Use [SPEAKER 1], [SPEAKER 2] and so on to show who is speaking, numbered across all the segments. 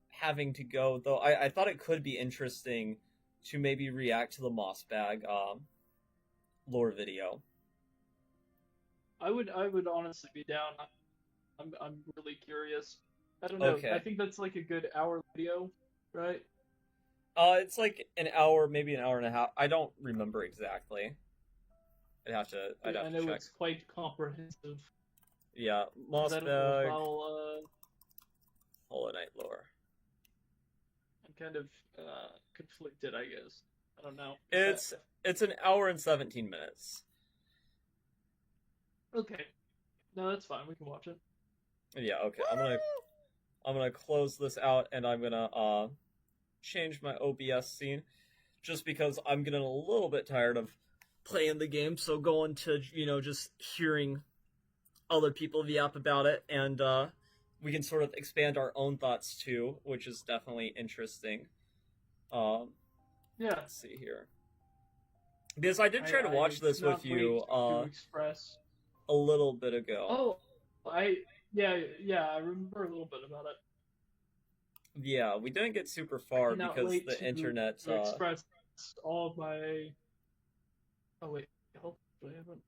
[SPEAKER 1] having to go, though I thought it could be interesting to maybe react to the MossBag lore video.
[SPEAKER 2] I would honestly be down. I'm really curious. I don't know. I
[SPEAKER 1] Okay.
[SPEAKER 2] think that's like a good hour video, right?
[SPEAKER 1] It's like an hour, maybe an hour and a half. I don't remember exactly. I'd
[SPEAKER 2] I
[SPEAKER 1] have to
[SPEAKER 2] know
[SPEAKER 1] check.
[SPEAKER 2] it's quite comprehensive
[SPEAKER 1] Yeah,
[SPEAKER 2] because I don't know if
[SPEAKER 1] MossBag
[SPEAKER 2] I'll.
[SPEAKER 1] Hollow Knight lore.
[SPEAKER 2] I'm kind of conflicted, I guess. I don't know.
[SPEAKER 1] It's an hour and 17 minutes.
[SPEAKER 2] Okay. No, that's fine. We can watch it.
[SPEAKER 1] Yeah, okay. I'm gonna close this out and I'm gonna change my OBS scene just because I'm getting a little bit tired of playing the game. So going to just hearing other people yap about it, and we can sort of expand our own thoughts too, which is definitely interesting.
[SPEAKER 2] Yeah.
[SPEAKER 1] Let's see here. Because I did try to watch this with you
[SPEAKER 2] express.
[SPEAKER 1] a little bit ago.
[SPEAKER 2] Oh, yeah, I remember a little bit about it.
[SPEAKER 1] Yeah, we didn't get super far because the internet.
[SPEAKER 2] Express all of my. Oh wait, hopefully I haven't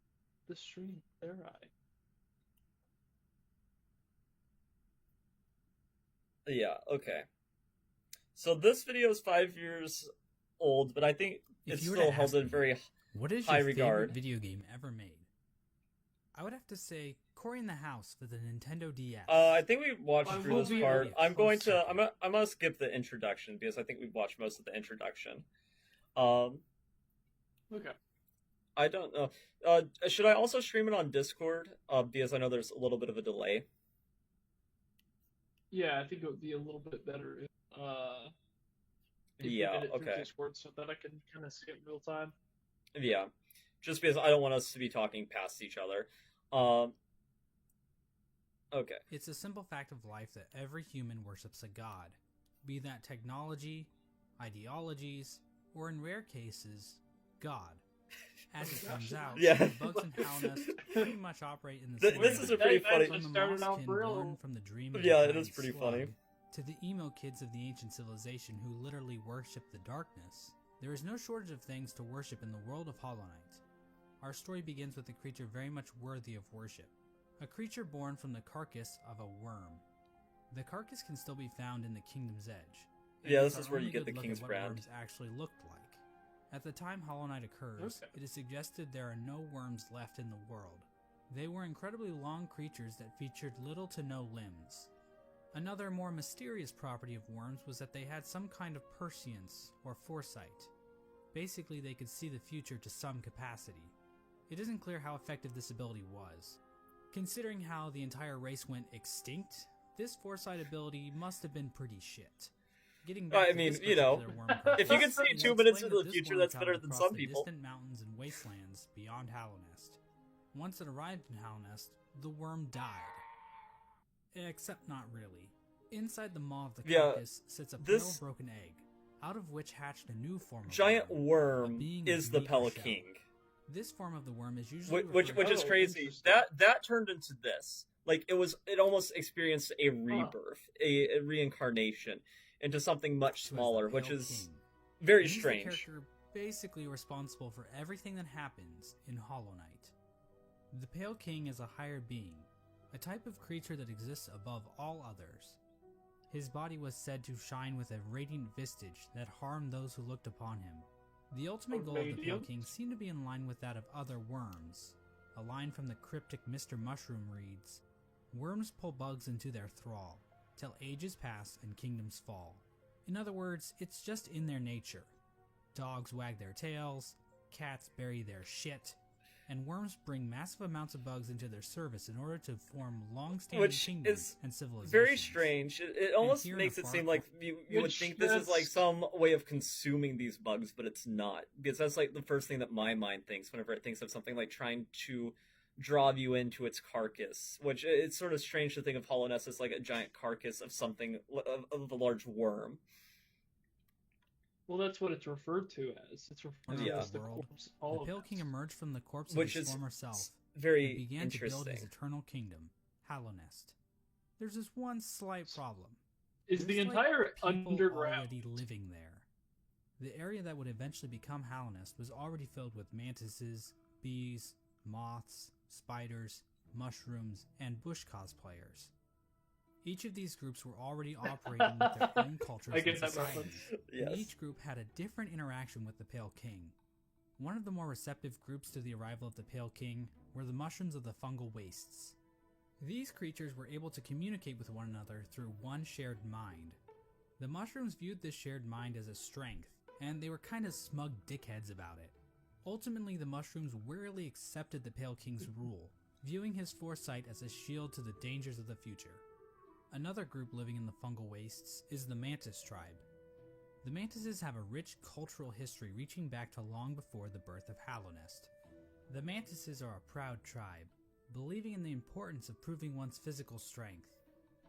[SPEAKER 2] the stream there.
[SPEAKER 1] Yeah. Okay. So this video is 5 years old, but I think it's still held in very
[SPEAKER 3] what is
[SPEAKER 1] high
[SPEAKER 3] your
[SPEAKER 1] regard.
[SPEAKER 3] Favorite video game ever made? I would have to say Cory in the House for the Nintendo DS.
[SPEAKER 1] I think we watched through this part. I'm gonna skip the introduction because I think we've watched most of the introduction.
[SPEAKER 2] Okay.
[SPEAKER 1] I don't know. Should I also stream it on Discord? Because I know there's a little bit of a delay.
[SPEAKER 2] Yeah, I think it would be a little bit better if
[SPEAKER 1] yeah,
[SPEAKER 2] we did it
[SPEAKER 1] okay.
[SPEAKER 2] through Discord so that I can kind of see it in real time.
[SPEAKER 1] Yeah, just because I don't want us to be talking past each other. Okay.
[SPEAKER 3] It's a simple fact of life that every human worships a god, be that technology, ideologies, or in rare cases, God. As it turns out,
[SPEAKER 1] yeah.
[SPEAKER 3] bugs and Howlnest pretty much operate in the same
[SPEAKER 1] This is a pretty funny.
[SPEAKER 3] From the Mosskin born from the dream of
[SPEAKER 1] yeah,
[SPEAKER 3] the
[SPEAKER 1] it is pretty funny.
[SPEAKER 3] To the emo kids of the ancient civilization who literally worship the darkness, there is no shortage of things to worship in the world of Hollow Knight. Our story begins with a creature very much worthy of worship. A creature born from the carcass of a worm. The carcass can still be found in the Kingdom's Edge.
[SPEAKER 1] Yeah, this is where you get the King's Brand.
[SPEAKER 3] Worms actually looked like. At the time Hollow Knight occurs, It is suggested there are no worms left in the world. They were incredibly long creatures that featured little to no limbs. Another more mysterious property of worms was that they had some kind of prescience or foresight. Basically, they could see the future to some capacity. It isn't clear how effective this ability was. Considering how the entire race went extinct, this foresight ability must have been pretty shit. Getting back
[SPEAKER 1] I mean, if you can see 2 minutes into the future, that's better than some people.
[SPEAKER 3] Distant mountains and wastelands beyond Howlnest. Once it arrived in Howlnest, the worm died. Except not really. Inside the maw of the carcass sits a pale broken egg, out of which hatched a new form of
[SPEAKER 1] giant worm is the Pelican.
[SPEAKER 3] This form of the worm is usually
[SPEAKER 1] which is crazy. That turned into this. Like it almost experienced a rebirth, a reincarnation into something much smaller, which is very strange.
[SPEAKER 3] He's the character basically responsible for everything that happens in Hollow Knight. The Pale King is a higher being, a type of creature that exists above all others. His body was said to shine with a radiant visage that harmed those who looked upon him. The ultimate goal of the Pale King seemed to be in line with that of other worms. A line from the cryptic Mr. Mushroom reads, "Worms pull bugs into their thrall, till ages pass and kingdoms fall." In other words, it's just in their nature. Dogs wag their tails, cats bury their shit, and worms bring massive amounts of bugs into their service in order to form long-standing kingdoms and civilizations.
[SPEAKER 1] Very strange. It almost makes it seem like you would think this is like some way of consuming these bugs, but it's not. Because that's like the first thing that my mind thinks whenever it thinks of something like trying to draw you into its carcass, which it's sort of strange to think of Hollow Knight as like a giant carcass of something, of a large worm.
[SPEAKER 2] Well, that's what it's referred to as. It's referred to as the corpse.
[SPEAKER 3] The Pale King emerged from the corpse of his former self
[SPEAKER 1] very
[SPEAKER 3] and began to build his eternal kingdom, Howlnest. There's this one slight problem.
[SPEAKER 2] Is the
[SPEAKER 3] There's,
[SPEAKER 2] entire
[SPEAKER 3] people
[SPEAKER 2] underground?
[SPEAKER 3] already living there. The area that would eventually become Hallownest was already filled with mantises, bees, moths, spiders, mushrooms, and bush cosplayers. Each of these groups were already operating with their own cultures
[SPEAKER 2] I get
[SPEAKER 3] and
[SPEAKER 2] that
[SPEAKER 3] societies,
[SPEAKER 2] reference.
[SPEAKER 1] Yes.
[SPEAKER 3] and each group had a different interaction with the Pale King. One of the more receptive groups to the arrival of the Pale King were the mushrooms of the fungal wastes. These creatures were able to communicate with one another through one shared mind. The mushrooms viewed this shared mind as a strength, and they were kind of smug dickheads about it. Ultimately, the mushrooms wearily accepted the Pale King's rule, viewing his foresight as a shield to the dangers of the future. Another group living in the fungal wastes is the Mantis tribe. The Mantises have a rich cultural history reaching back to long before the birth of Hallownest. The Mantises are a proud tribe, believing in the importance of proving one's physical strength.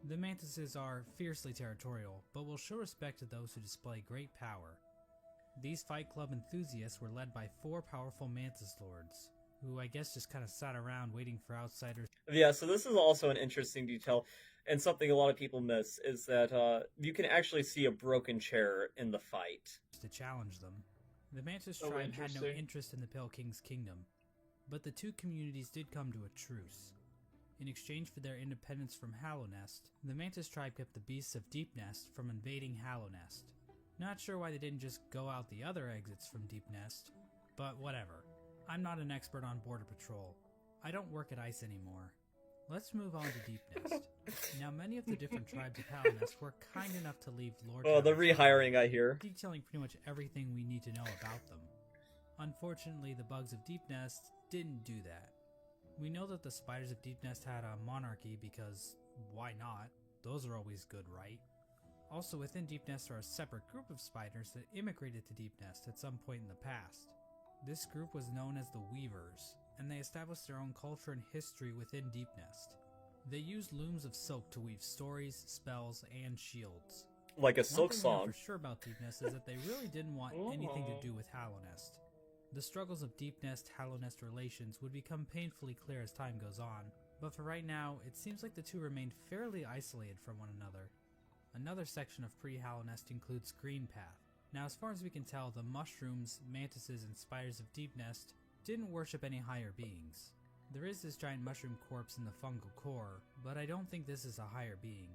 [SPEAKER 3] The Mantises are fiercely territorial, but will show respect to those who display great power. These Fight Club enthusiasts were led by 4 powerful Mantis Lords, who I guess just kind of sat around waiting for outsiders.
[SPEAKER 1] Yeah, so this is also an interesting detail, and something a lot of people miss, is that you can actually see a broken chair in the fight.
[SPEAKER 3] To challenge them. The Mantis
[SPEAKER 2] Oh,
[SPEAKER 3] tribe had no
[SPEAKER 2] interesting.
[SPEAKER 3] interest in the Pale King's kingdom, but the two communities did come to a truce. In exchange for their independence from Hallownest, the Mantis tribe kept the beasts of Deepnest from invading Hallownest. Not sure why they didn't just go out the other exits from Deepnest, but whatever. I'm not an expert on border patrol. I don't work at ICE anymore. Let's move on to Deepnest. Now, many of the different tribes of Hallownest were kind enough to leave Lord
[SPEAKER 1] Oh, the
[SPEAKER 3] Travis
[SPEAKER 1] rehiring, I hear.
[SPEAKER 3] detailing pretty much everything we need to know about them. Unfortunately, the bugs of Deepnest didn't do that. We know that the spiders of Deepnest had a monarchy because why not? Those are always good, right? Also, within Deepnest are a separate group of spiders that immigrated to Deepnest at some point in the past. This group was known as the Weavers, and they established their own culture and history within Deepnest. They used looms of silk to weave stories, spells, and shields.
[SPEAKER 1] Like a
[SPEAKER 3] One thing we know
[SPEAKER 1] SilkSong.
[SPEAKER 3] for sure about Deepnest is that they really didn't want anything to do with Hallownest. The struggles of Deepnest-Hallownest relations would become painfully clear as time goes on, but for right now, it seems like the two remained fairly isolated from one another. Another section of pre-Hallownest includes Greenpath. Now, as far as we can tell, the mushrooms, mantises, and spiders of Deepnest didn't worship any higher beings. There is this giant mushroom corpse in the fungal core, but I don't think this is a higher being.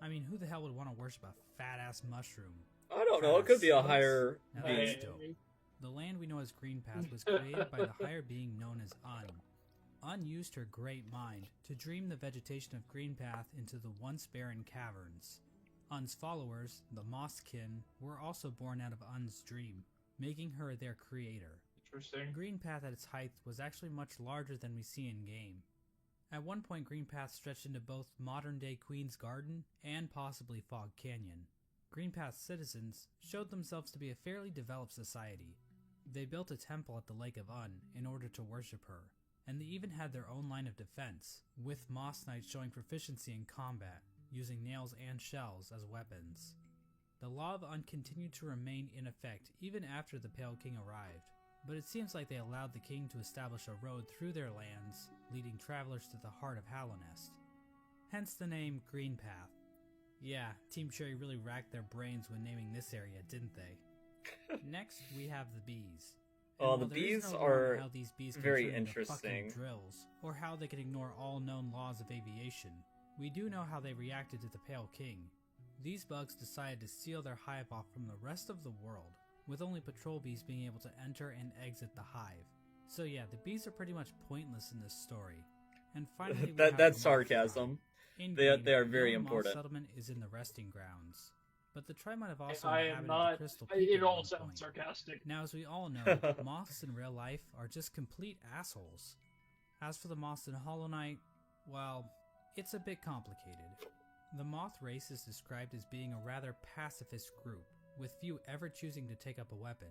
[SPEAKER 3] I mean, who the hell would want to worship a fat-ass mushroom?
[SPEAKER 1] I don't know, it could be a
[SPEAKER 3] Travis,
[SPEAKER 1] higher
[SPEAKER 3] Now
[SPEAKER 1] being.
[SPEAKER 3] that's dope. The land we know as Greenpath was created by the higher being known as Un. Un used her great mind to dream the vegetation of Greenpath into the once barren caverns. Un's followers, the Mosskin, were also born out of Un's dream, making her their creator.
[SPEAKER 2] Interesting.
[SPEAKER 3] Greenpath at its height was actually much larger than we see in-game. At one point, Greenpath stretched into both modern-day Queen's Garden and possibly Fog Canyon. Greenpath's citizens showed themselves to be a fairly developed society. They built a temple at the Lake of Un in order to worship her, and they even had their own line of defense, with Moss Knights showing proficiency in combat, using nails and shells as weapons. The Law of Un continued to remain in effect even after the Pale King arrived, but it seems like they allowed the king to establish a road through their lands, leading travelers to the heart of Hallownest. Hence the name Greenpath. Yeah, Team Cherry really racked their brains when naming this area, didn't they? Next, we have the bees. And
[SPEAKER 1] Oh, the
[SPEAKER 3] while there is
[SPEAKER 1] bees
[SPEAKER 3] no lore
[SPEAKER 1] are
[SPEAKER 3] on how these bees can
[SPEAKER 1] very
[SPEAKER 3] turn into fucking
[SPEAKER 1] interesting.
[SPEAKER 3] drills, or how they can ignore all known laws of aviation. We do know how they reacted to the Pale King. These bugs decided to seal their hive off from the rest of the world, with only patrol bees being able to enter and exit the hive. So yeah, the bees are pretty much pointless in this story. And finally, we have
[SPEAKER 1] That's
[SPEAKER 3] the moth
[SPEAKER 1] sarcasm.
[SPEAKER 3] tribe.
[SPEAKER 1] They are very
[SPEAKER 3] the moth
[SPEAKER 1] important.
[SPEAKER 3] settlement is in the resting grounds, but the tribe might have also
[SPEAKER 2] I am
[SPEAKER 3] inhabited
[SPEAKER 2] not.
[SPEAKER 3] the Crystal Peak
[SPEAKER 2] It
[SPEAKER 3] at
[SPEAKER 2] all
[SPEAKER 3] one
[SPEAKER 2] sounds
[SPEAKER 3] point.
[SPEAKER 2] sarcastic.
[SPEAKER 3] Now, as we all know, moths in real life are just complete assholes. As for the moths in Hollow Knight, well, it's a bit complicated. The moth race is described as being a rather pacifist group, with few ever choosing to take up a weapon.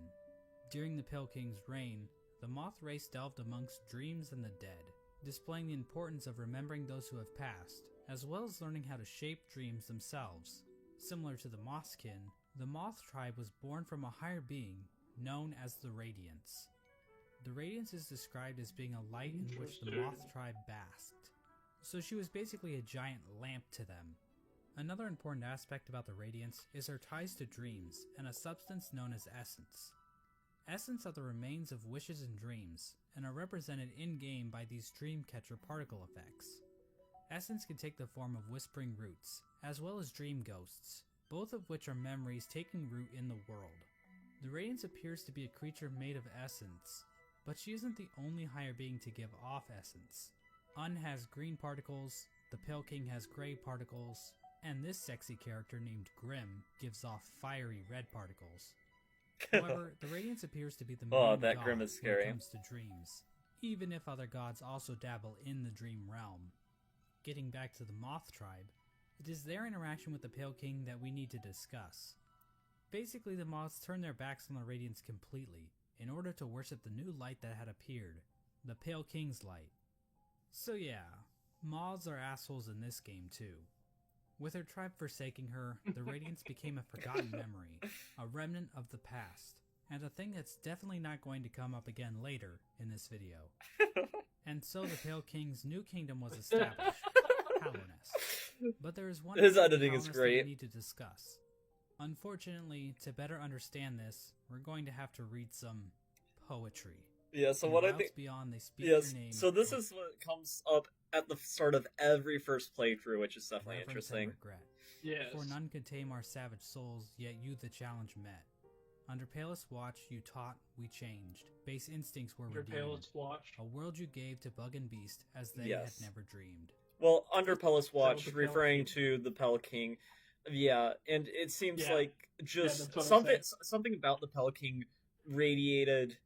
[SPEAKER 3] During the Pale King's reign, the moth race delved amongst dreams and the dead, displaying the importance of remembering those who have passed, as well as learning how to shape dreams themselves. Similar to the Mosskin, the moth tribe was born from a higher being, known as the Radiance. The Radiance is described as being a light in which the moth tribe basked, so she was basically a giant lamp to them. Another important aspect about the Radiants is their ties to dreams and a substance known as essence. Essence are the remains of wishes and dreams, and are represented in-game by these Dreamcatcher particle effects. Essence can take the form of whispering roots, as well as dream ghosts, both of which are memories taking root in the world. The Radiance appears to be a creature made of essence, but she isn't the only higher being to give off essence. Un has green particles, the Pale King has gray particles, and this sexy character named Grim gives off fiery red particles. However, the Radiance appears to be the main
[SPEAKER 1] that
[SPEAKER 3] god
[SPEAKER 1] Grim is scary.
[SPEAKER 3] when it comes to dreams, even if other gods also dabble in the dream realm. Getting back to the Moth tribe, it is their interaction with the Pale King that we need to discuss. Basically, the Moths turn their backs on the Radiance completely, in order to worship the new light that had appeared, the Pale King's light. So yeah, Moths are assholes in this game too. With her tribe forsaking her, the Radiance became a forgotten memory, a remnant of the past, and a thing that's definitely not going to come up again later in this video. And so the Pale King's new kingdom was established, Hallownest. But there is one
[SPEAKER 1] His
[SPEAKER 3] thing
[SPEAKER 1] editing is
[SPEAKER 3] Hallownest
[SPEAKER 1] great.
[SPEAKER 3] that we need to discuss. Unfortunately, to better understand this, we're going to have to read some poetry.
[SPEAKER 1] Yeah, so
[SPEAKER 3] In
[SPEAKER 1] what I
[SPEAKER 3] Routes
[SPEAKER 1] think...
[SPEAKER 3] Beyond, they speak
[SPEAKER 1] Yes,
[SPEAKER 3] your name
[SPEAKER 1] so this
[SPEAKER 3] with
[SPEAKER 1] is what comes up at the start of every first playthrough, which is definitely
[SPEAKER 3] reverence and
[SPEAKER 1] interesting.
[SPEAKER 3] regret.
[SPEAKER 2] Yes.
[SPEAKER 3] For none could tame our savage souls, yet you the challenge met. Under Palest watch, you taught, we changed. Base instincts were
[SPEAKER 2] Your
[SPEAKER 3] redeemed.
[SPEAKER 2] Palest watch.
[SPEAKER 3] A world you gave to bug and beast, as they
[SPEAKER 1] Yes.
[SPEAKER 3] had never dreamed.
[SPEAKER 1] Well, under Pellis
[SPEAKER 2] was
[SPEAKER 1] Watch,
[SPEAKER 2] the Pale
[SPEAKER 1] referring
[SPEAKER 2] King?
[SPEAKER 1] to the Pale King. Yeah, and it seems
[SPEAKER 2] Yeah.
[SPEAKER 1] like
[SPEAKER 2] that's
[SPEAKER 1] just
[SPEAKER 2] what I'm
[SPEAKER 1] something about the Pale King radiated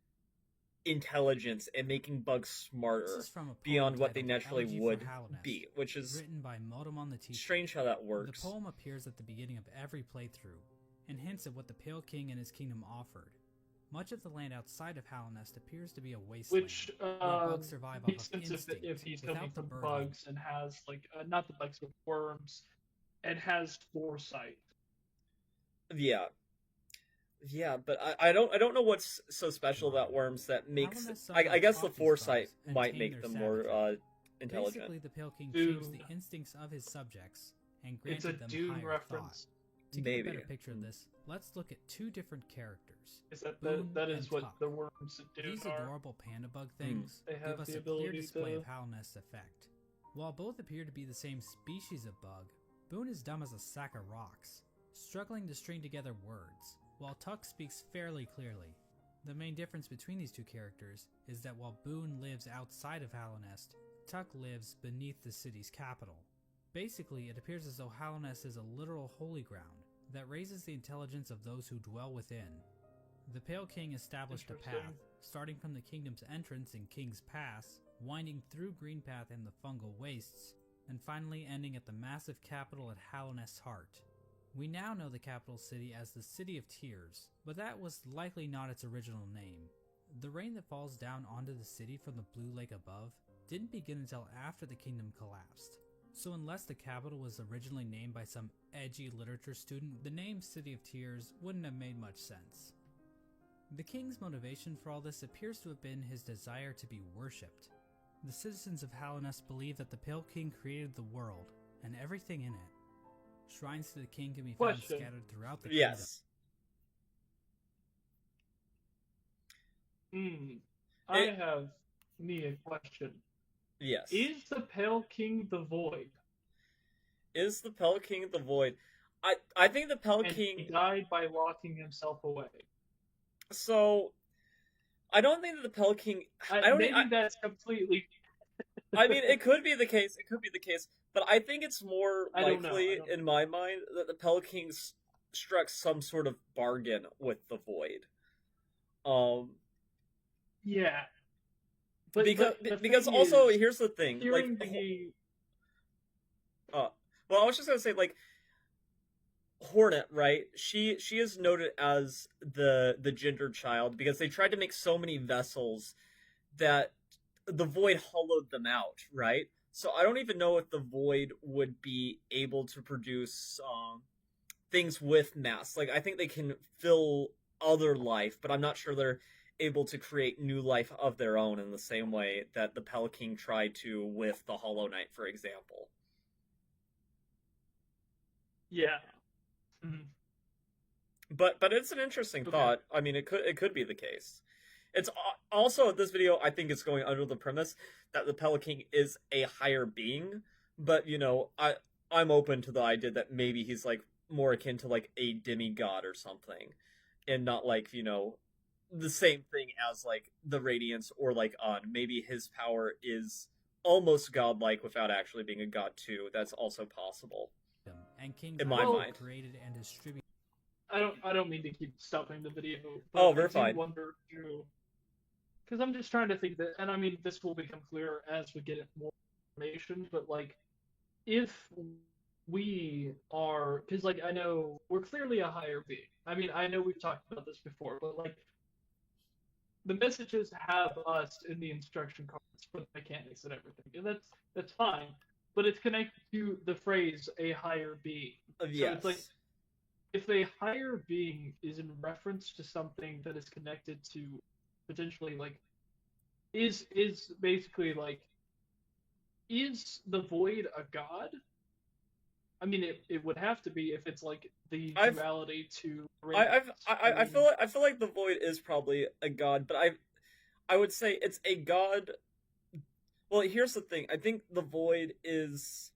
[SPEAKER 1] intelligence and making bugs
[SPEAKER 3] This
[SPEAKER 1] smarter
[SPEAKER 3] is from a poem
[SPEAKER 1] beyond what they
[SPEAKER 3] titled
[SPEAKER 1] naturally
[SPEAKER 3] Elegy for
[SPEAKER 1] would
[SPEAKER 3] Hallownest,
[SPEAKER 1] be, which is
[SPEAKER 3] written by Modemon the Teacher.
[SPEAKER 1] strange how that works.
[SPEAKER 3] The poem appears at the beginning of every playthrough, and hints at what the Pale King and his kingdom offered. Much of the land outside of Hallownest appears to be a wasteland,
[SPEAKER 2] Which
[SPEAKER 3] where bugs survive off
[SPEAKER 2] makes
[SPEAKER 3] of
[SPEAKER 2] sense
[SPEAKER 3] instinct,
[SPEAKER 2] if he's
[SPEAKER 3] without
[SPEAKER 2] coming
[SPEAKER 3] the
[SPEAKER 2] from
[SPEAKER 3] burden.
[SPEAKER 2] bugs and has like not the bugs but worms, and has foresight.
[SPEAKER 1] Yeah. Yeah, but I don't know what's so special about worms that makes
[SPEAKER 3] Hallownest
[SPEAKER 1] I guess the
[SPEAKER 3] suffered
[SPEAKER 1] foresight
[SPEAKER 3] bugs and
[SPEAKER 1] might
[SPEAKER 3] tamed
[SPEAKER 1] make
[SPEAKER 3] their
[SPEAKER 1] them more
[SPEAKER 3] savagery.
[SPEAKER 1] intelligent.
[SPEAKER 3] Basically, the Pale King
[SPEAKER 2] Dune.
[SPEAKER 3] changed the instincts of his subjects and
[SPEAKER 2] It's a
[SPEAKER 3] granted them
[SPEAKER 2] Dune
[SPEAKER 3] higher
[SPEAKER 2] reference.
[SPEAKER 3] thought. To get a
[SPEAKER 1] Maybe.
[SPEAKER 3] better picture of this, let's look at two different characters.
[SPEAKER 2] Is that
[SPEAKER 3] Boone
[SPEAKER 2] that is
[SPEAKER 3] and
[SPEAKER 2] what
[SPEAKER 3] Tuck.
[SPEAKER 2] the worms do?
[SPEAKER 3] These adorable panda bug things
[SPEAKER 2] They have
[SPEAKER 3] give us
[SPEAKER 2] the
[SPEAKER 3] a clear
[SPEAKER 2] ability
[SPEAKER 3] display
[SPEAKER 2] to-
[SPEAKER 3] of Hallownest's effect. While both appear to be the same species of bug, Boone is dumb as a sack of rocks, struggling to string together words, while Tuck speaks fairly clearly. The main difference between these two characters is that while Boone lives outside of Hallownest, Tuck lives beneath the city's capital. Basically, it appears as though Hallownest is a literal holy ground that raises the intelligence of those who dwell within. The Pale King established a path,
[SPEAKER 2] Interesting.
[SPEAKER 3] starting from the kingdom's entrance in King's Pass, winding through Greenpath and the fungal wastes, and finally ending at the massive capital at Hallownest's heart. We now know the capital city as the City of Tears, but that was likely not its original name. The rain that falls down onto the city from the blue lake above didn't begin until after the kingdom collapsed. So unless the capital was originally named by some edgy literature student, the name City of Tears wouldn't have made much sense. The king's motivation for all this appears to have been his desire to be worshipped. The citizens of Hallownest believe that the Pale King created the world, and everything in it. Shrines to the king can be found
[SPEAKER 2] Question.
[SPEAKER 3] scattered throughout the
[SPEAKER 1] Yes.
[SPEAKER 2] I
[SPEAKER 1] It-
[SPEAKER 2] have me a question.
[SPEAKER 1] Yes.
[SPEAKER 2] Is the Pale King the Void?
[SPEAKER 1] Is the Pale King the Void? I think the Pale
[SPEAKER 2] And he
[SPEAKER 1] King.
[SPEAKER 2] died by locking himself away.
[SPEAKER 1] So I don't think that the Pale King. I don't.
[SPEAKER 2] Maybe that's completely.
[SPEAKER 1] I mean, it could be the case. It could be the case, but I think it's more
[SPEAKER 2] I don't know,
[SPEAKER 1] likely,
[SPEAKER 2] I don't
[SPEAKER 1] in my mind, that the Pale King struck some sort of bargain with the Void.
[SPEAKER 2] Yeah.
[SPEAKER 1] Because
[SPEAKER 2] the
[SPEAKER 1] because
[SPEAKER 2] thing
[SPEAKER 1] also
[SPEAKER 2] is,
[SPEAKER 1] here's the thing, like,
[SPEAKER 2] hearing the
[SPEAKER 1] well, I was just gonna say, like, Hornet, right? She is noted as the gender child because they tried to make so many vessels that the Void hollowed them out, right? So I don't even know if the Void would be able to produce things with mass. Like, I think they can fill other life, but I'm not sure they're able to create new life of their own in the same way that the Pale King tried to with the Hollow Knight, for example.
[SPEAKER 2] Yeah. Mhm.
[SPEAKER 1] But it's an interesting
[SPEAKER 2] Okay.
[SPEAKER 1] thought. I mean, it could be the case. It's also this video. I think it's going under the premise that the Pelican is a higher being, but I'm open to the idea that maybe he's like more akin to like a demigod or something, and not like the same thing as like the Radiance or like maybe his power is almost godlike without actually being a god too. That's also possible
[SPEAKER 3] And King's
[SPEAKER 1] in my
[SPEAKER 2] Well,
[SPEAKER 1] mind.
[SPEAKER 3] created and distributed.
[SPEAKER 2] I don't mean to keep stopping the video,
[SPEAKER 1] Oh,
[SPEAKER 2] but I
[SPEAKER 1] we're
[SPEAKER 2] do
[SPEAKER 1] fine.
[SPEAKER 2] wonder too, because I'm just trying to think that, and I mean this will become clearer as we get more information, but like if we are, because like I know we're clearly a higher being. I mean I know we've talked about this before, but like the messages have us in the instruction cards for the mechanics and everything, and that's fine, but it's connected to the phrase a higher being. So it's like
[SPEAKER 1] Yes.
[SPEAKER 2] if a higher being is in reference to something that is connected to potentially like is basically like is the void a god? I mean it would have to be if it's like the
[SPEAKER 1] I've
[SPEAKER 2] duality to
[SPEAKER 1] I,
[SPEAKER 2] radiance.
[SPEAKER 1] I've I feel
[SPEAKER 2] mean
[SPEAKER 1] like the void is probably a god, but I would say it's a god. Well, here's the thing. I think the void is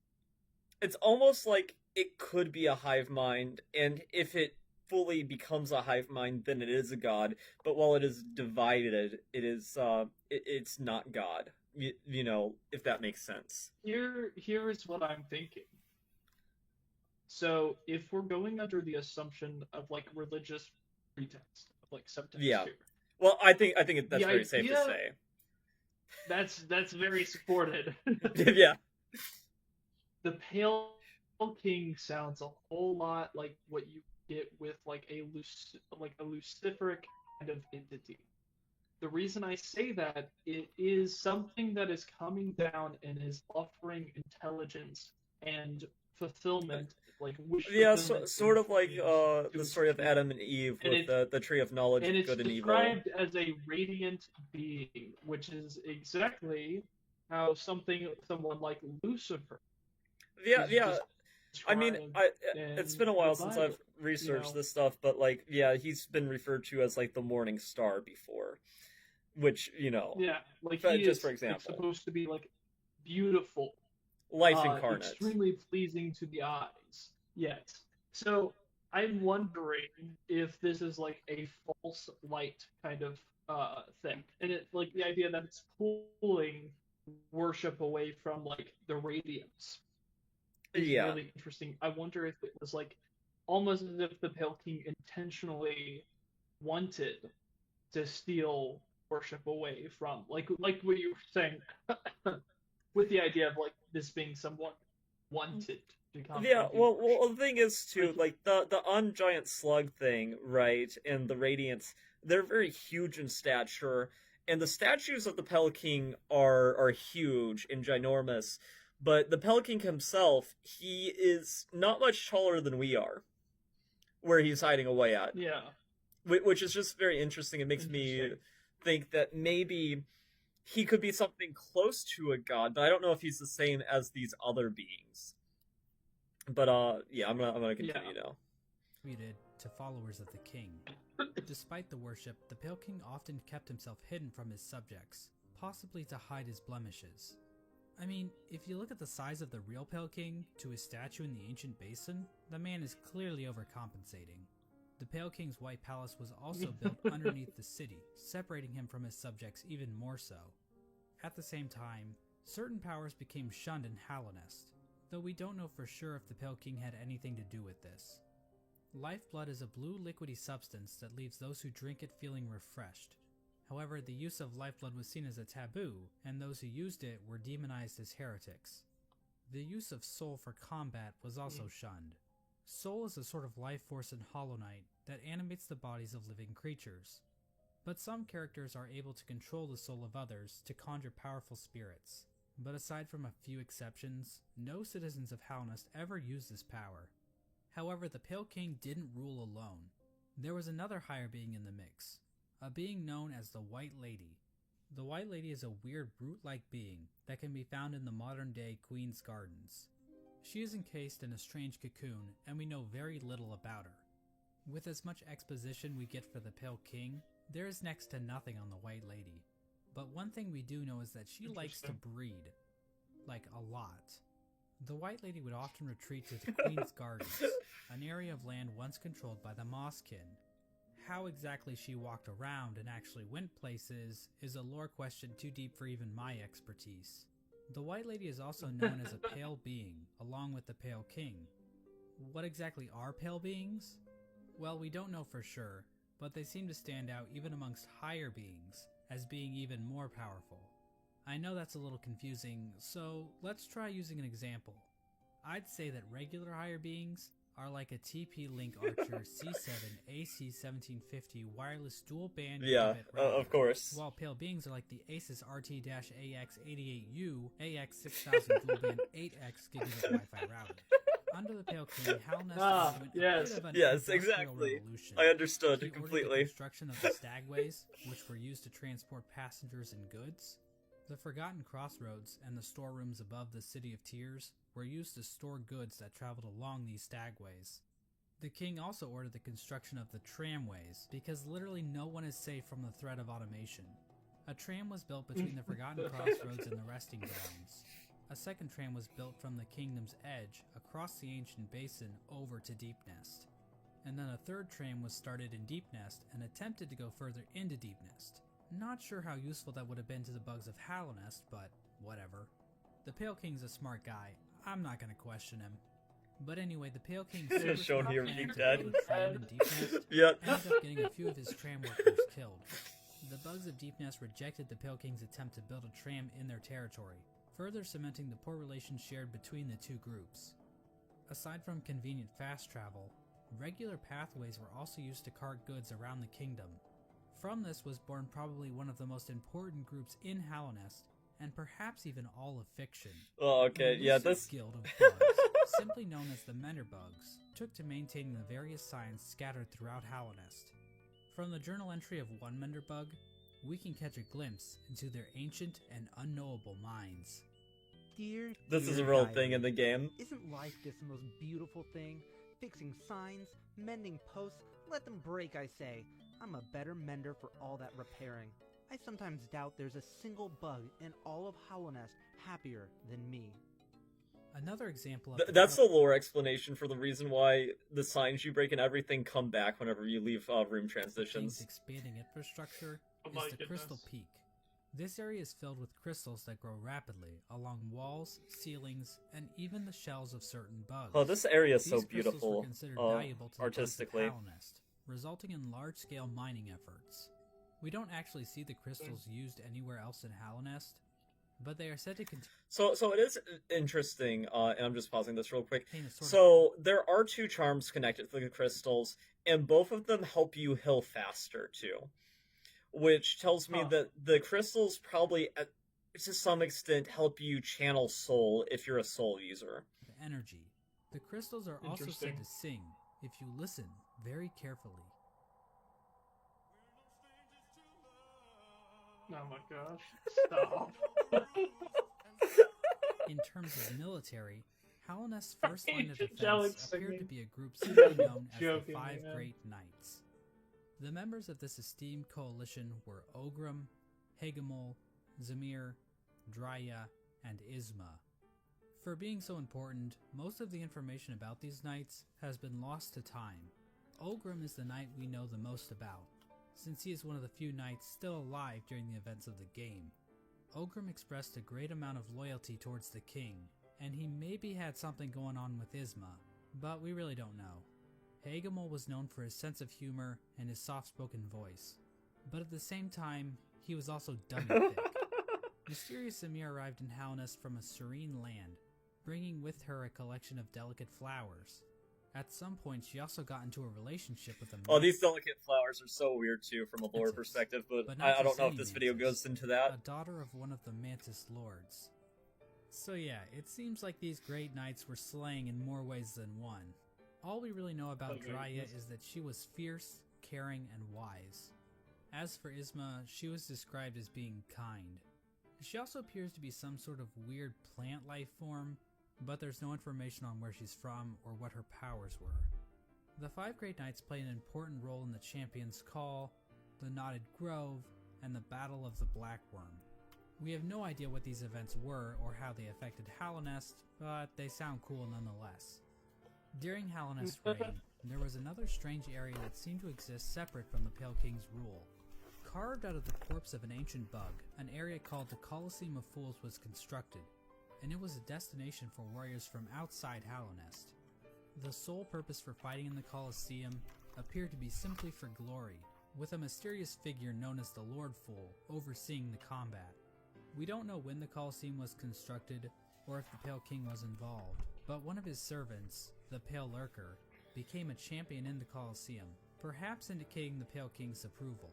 [SPEAKER 1] it's almost like it could be a hive mind, and if it fully becomes a hive mind, then it is a god. But while it is divided, it's not God. If that makes sense.
[SPEAKER 2] here's what I'm thinking. So if we're going under the assumption of like religious pretext, of like subtext
[SPEAKER 1] Yeah.
[SPEAKER 2] here,
[SPEAKER 1] Well, I think
[SPEAKER 2] the
[SPEAKER 1] that's very safe to
[SPEAKER 2] idea
[SPEAKER 1] say.
[SPEAKER 2] that's very supported.
[SPEAKER 1] Yeah.
[SPEAKER 2] The Pale King sounds a whole lot like what you get with like a luciferic kind of entity. The reason I say that it is something that is coming down and is offering intelligence and fulfillment, like wish
[SPEAKER 1] Yeah,
[SPEAKER 2] fulfillment
[SPEAKER 1] sort
[SPEAKER 2] and
[SPEAKER 1] of like
[SPEAKER 2] dreams to
[SPEAKER 1] the
[SPEAKER 2] its
[SPEAKER 1] story of
[SPEAKER 2] creator.
[SPEAKER 1] Adam and Eve
[SPEAKER 2] And
[SPEAKER 1] with
[SPEAKER 2] it's
[SPEAKER 1] the tree of knowledge
[SPEAKER 2] and
[SPEAKER 1] of
[SPEAKER 2] it's
[SPEAKER 1] good and evil.
[SPEAKER 2] described as a radiant being, which is exactly how someone like Lucifer
[SPEAKER 1] Yeah,
[SPEAKER 2] is
[SPEAKER 1] yeah. I mean,
[SPEAKER 2] described
[SPEAKER 1] it's
[SPEAKER 2] in
[SPEAKER 1] been a
[SPEAKER 2] the
[SPEAKER 1] while since I've
[SPEAKER 2] Bible. You
[SPEAKER 1] researched
[SPEAKER 2] know,
[SPEAKER 1] this stuff, but like, yeah, he's been referred to as like the morning star before, which
[SPEAKER 2] yeah, like he
[SPEAKER 1] but just for
[SPEAKER 2] is like
[SPEAKER 1] example,
[SPEAKER 2] supposed to be like beautiful,
[SPEAKER 1] life incarnate.
[SPEAKER 2] extremely pleasing to the eyes. Yes. So I'm wondering if this is like a false light kind of thing, and it like the idea that it's pulling worship away from like the radiance is
[SPEAKER 1] Yeah,
[SPEAKER 2] really interesting. I wonder if it was like almost as if the Pale King intentionally wanted to steal worship away from like what you were saying with the idea of like this being someone wanted to come
[SPEAKER 1] yeah.
[SPEAKER 2] and be
[SPEAKER 1] Well,
[SPEAKER 2] worshipped.
[SPEAKER 1] the thing is too,
[SPEAKER 2] Like
[SPEAKER 1] like the ungiant slug thing, right? And the radiance, they're very huge in stature, and the statues of the Pelican are huge and ginormous. But the Pelican himself, he is not much taller than we are, where he's hiding away at.
[SPEAKER 2] yeah,
[SPEAKER 1] Which is just very interesting. It makes me
[SPEAKER 2] interesting.
[SPEAKER 1] think that maybe he could be something close to a god, but I don't know if he's the same as these other beings. But yeah, I'm gonna
[SPEAKER 2] Yeah.
[SPEAKER 1] continue now.
[SPEAKER 3] Attributed to followers of the king. Despite the worship, the Pale King often kept himself hidden from his subjects, possibly to hide his blemishes. I mean, if you look at the size of the real Pale King to his statue in the ancient basin, the man is clearly overcompensating. The Pale King's White Palace was also built underneath the city, separating him from his subjects even more so. At the same time, certain powers became shunned in Hallownest, though we don't know for sure if the Pale King had anything to do with this. Lifeblood is a blue liquidy substance that leaves those who drink it feeling refreshed. However, the use of lifeblood was seen as a taboo, and those who used it were demonized as heretics. The use of soul for combat was also shunned. Soul is a sort of life force in Hollow Knight that animates the bodies of living creatures. But some characters are able to control the soul of others to conjure powerful spirits. But aside from a few exceptions, no citizens of Hallownest ever used this power. However, the Pale King didn't rule alone. There was another higher being in the mix, a being known as the White Lady. The White Lady is a weird brute-like being that can be found in the modern-day Queen's Gardens. She is encased in a strange cocoon, and we know very little about her. With as much exposition we get for the Pale King, there is next to nothing on the White Lady. But one thing we do know is that she likes to breed. Like, a lot. The White Lady would often retreat to the Queen's Gardens, an area of land once controlled by the Mosskin. How exactly she walked around and actually went places is a lore question too deep for even my expertise. The White Lady is also known as a pale being, along with the Pale King. What exactly are pale beings? Well, we don't know for sure, but they seem to stand out even amongst higher beings, as being even more powerful. I know that's a little confusing, so let's try using an example. I'd say that regular higher beings are like a TP-Link Archer C7 AC1750 wireless dual-band gigabit router,
[SPEAKER 1] of course.
[SPEAKER 3] while pale beings are like the Asus RT-AX88U AX6000 dual-band 8X gigabit Wi-Fi router. Under the Pale King, Halnest underwent a bit of an industrial revolution.
[SPEAKER 1] I understood
[SPEAKER 3] He
[SPEAKER 1] completely.
[SPEAKER 3] ordered the construction of the stagways, which were used to transport passengers and goods. The Forgotten Crossroads and the storerooms above the City of Tears were used to store goods that traveled along these stagways. The king also ordered the construction of the tramways, because literally no one is safe from the threat of automation. A tram was built between the Forgotten Crossroads and the Resting Grounds. A second tram was built from the kingdom's edge across the ancient basin over to Deep Nest. And then a third tram was started in Deep Nest and attempted to go further into Deep Nest. Not sure how useful that would have been to the bugs of Halonest, but whatever. The Pale King's a smart guy. I'm not gonna question him. But anyway, the Pale King
[SPEAKER 1] Shown here being dead.
[SPEAKER 3] in Deep Nest
[SPEAKER 1] Yep.
[SPEAKER 3] ended up getting a few of his tram workers killed. The bugs of Deep Nest rejected the Pale King's attempt to build a tram in their territory, further cementing the poor relations shared between the two groups. Aside from convenient fast travel, regular pathways were also used to cart goods around the kingdom. From this was born probably one of the most important groups in Halonest, and perhaps even all of fiction.
[SPEAKER 1] Oh, okay,
[SPEAKER 3] The
[SPEAKER 1] yeah,
[SPEAKER 3] elusive
[SPEAKER 1] this...
[SPEAKER 3] guild of bugs, simply known as the Menderbugs, took to maintaining the various signs scattered throughout Halonest. From the journal entry of one Menderbug, we can catch a glimpse into their ancient and unknowable minds.
[SPEAKER 4] Dear,
[SPEAKER 1] This is a
[SPEAKER 4] dear
[SPEAKER 1] real
[SPEAKER 4] diary,
[SPEAKER 1] thing in the game.
[SPEAKER 4] Isn't life just the most beautiful thing? Fixing signs, mending posts, let them break, I say. I'm a better mender for all that repairing. I sometimes doubt there's a single bug in all of Halonest happier than me.
[SPEAKER 3] Another example of
[SPEAKER 1] That's the lore explanation for the reason why the signs you break and everything come back whenever you leave room
[SPEAKER 3] King's
[SPEAKER 1] transitions.
[SPEAKER 3] expanding infrastructure
[SPEAKER 2] Oh my
[SPEAKER 3] is the
[SPEAKER 2] goodness.
[SPEAKER 3] Crystal Peak. This area is filled with crystals that grow rapidly along walls, ceilings, and even the shells of certain bugs.
[SPEAKER 1] Oh, this area is so
[SPEAKER 3] These crystals were
[SPEAKER 1] beautiful,
[SPEAKER 3] considered valuable to the bugs of
[SPEAKER 1] artistically.
[SPEAKER 3] Halonest, resulting in large-scale mining efforts. We don't actually see the crystals used anywhere else in Halonest, but they are said to contain
[SPEAKER 1] So it is interesting, and I'm just pausing this real quick.
[SPEAKER 3] a sort of
[SPEAKER 1] So there are two charms connected to the crystals, and both of them help you heal faster too. Which tells me that the crystals probably, to some extent, help you channel soul if you're a soul user.
[SPEAKER 3] energy. The crystals are also said
[SPEAKER 2] Interesting.
[SPEAKER 3] to sing if you listen very carefully.
[SPEAKER 2] Oh my gosh. Stop.
[SPEAKER 3] In terms of military, Halonest's first line of
[SPEAKER 2] Angelic
[SPEAKER 3] defense appeared to
[SPEAKER 2] singing.
[SPEAKER 3] be a group simply known as the
[SPEAKER 2] Joking,
[SPEAKER 3] Five
[SPEAKER 2] man.
[SPEAKER 3] Great Knights. The members of this esteemed coalition were Ogrim, Hagamol, Zamir, Drya, and Isma. For being so important, most of the information about these knights has been lost to time. Ogrim is the knight we know the most about, since he is one of the few knights still alive during the events of the game. Ogrim expressed a great amount of loyalty towards the king, and he maybe had something going on with Isma, but we really don't know. Hagamol was known for his sense of humor and his soft-spoken voice, but at the same time, he was also dummy thick. Mysterious Samir arrived in Halonest from a serene land, bringing with her a collection of delicate flowers. At some point, she also got into a relationship with a
[SPEAKER 1] Oh, these delicate flowers are so weird too from a lore
[SPEAKER 3] Mantis,
[SPEAKER 1] perspective, but
[SPEAKER 3] not
[SPEAKER 1] I
[SPEAKER 3] just
[SPEAKER 1] don't know if
[SPEAKER 3] any
[SPEAKER 1] this video
[SPEAKER 3] mantis,
[SPEAKER 1] goes into that.
[SPEAKER 3] a daughter of one of the Mantis lords. So yeah, it seems like these great knights were slaying in more ways than one. All we really know about
[SPEAKER 2] Okay,
[SPEAKER 3] Drya
[SPEAKER 2] yes.
[SPEAKER 3] is that she was fierce, caring, and wise. As for Isma, she was described as being kind. She also appears to be some sort of weird plant life form, but there's no information on where she's from or what her powers were. The 5 Great Knights play an important role in the Champion's Call, the Knotted Grove, and the Battle of the Black Worm. We have no idea what these events were or how they affected Hallownest, but they sound cool nonetheless. During Hallownest's reign, there was another strange area that seemed to exist separate from the Pale King's rule. Carved out of the corpse of an ancient bug, an area called the Colosseum of Fools was constructed, and it was a destination for warriors from outside Hallownest. The sole purpose for fighting in the Colosseum appeared to be simply for glory, with a mysterious figure known as the Lord Fool overseeing the combat. We don't know when the Colosseum was constructed or if the Pale King was involved, but one of his servants, the Pale Lurker, became a champion in the Colosseum, perhaps indicating the Pale King's approval.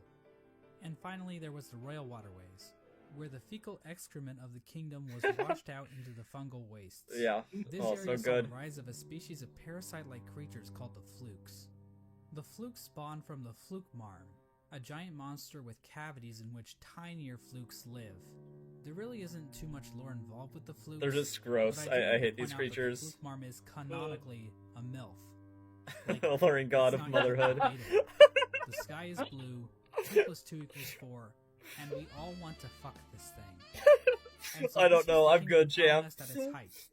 [SPEAKER 3] And finally there was the Royal Waterways, where the fecal excrement of the kingdom was washed out into the fungal wastes.
[SPEAKER 1] Yeah,
[SPEAKER 3] This
[SPEAKER 1] also
[SPEAKER 3] area saw
[SPEAKER 1] good.
[SPEAKER 3] the rise of a species of parasite-like creatures called the flukes. The flukes spawned from the fluke marm, a giant monster with cavities in which tinier flukes live. There really isn't too much lore involved with the flukes.
[SPEAKER 1] They're just gross.
[SPEAKER 3] but do
[SPEAKER 1] I
[SPEAKER 3] want
[SPEAKER 1] hate
[SPEAKER 3] to
[SPEAKER 1] these
[SPEAKER 3] point out that
[SPEAKER 1] creatures.
[SPEAKER 3] The fluke marm is canonically a MILF. Like,
[SPEAKER 1] Alluring god
[SPEAKER 3] it's
[SPEAKER 1] of
[SPEAKER 3] not even
[SPEAKER 1] motherhood.
[SPEAKER 3] debatable. The sky is blue, 2 + 2 = 4, and we all want to fuck this thing. And so
[SPEAKER 1] I don't
[SPEAKER 3] this
[SPEAKER 1] know,
[SPEAKER 3] was the
[SPEAKER 1] I'm
[SPEAKER 3] kingdom
[SPEAKER 1] good,
[SPEAKER 3] of
[SPEAKER 1] Jam.
[SPEAKER 3] Hallownest at its height.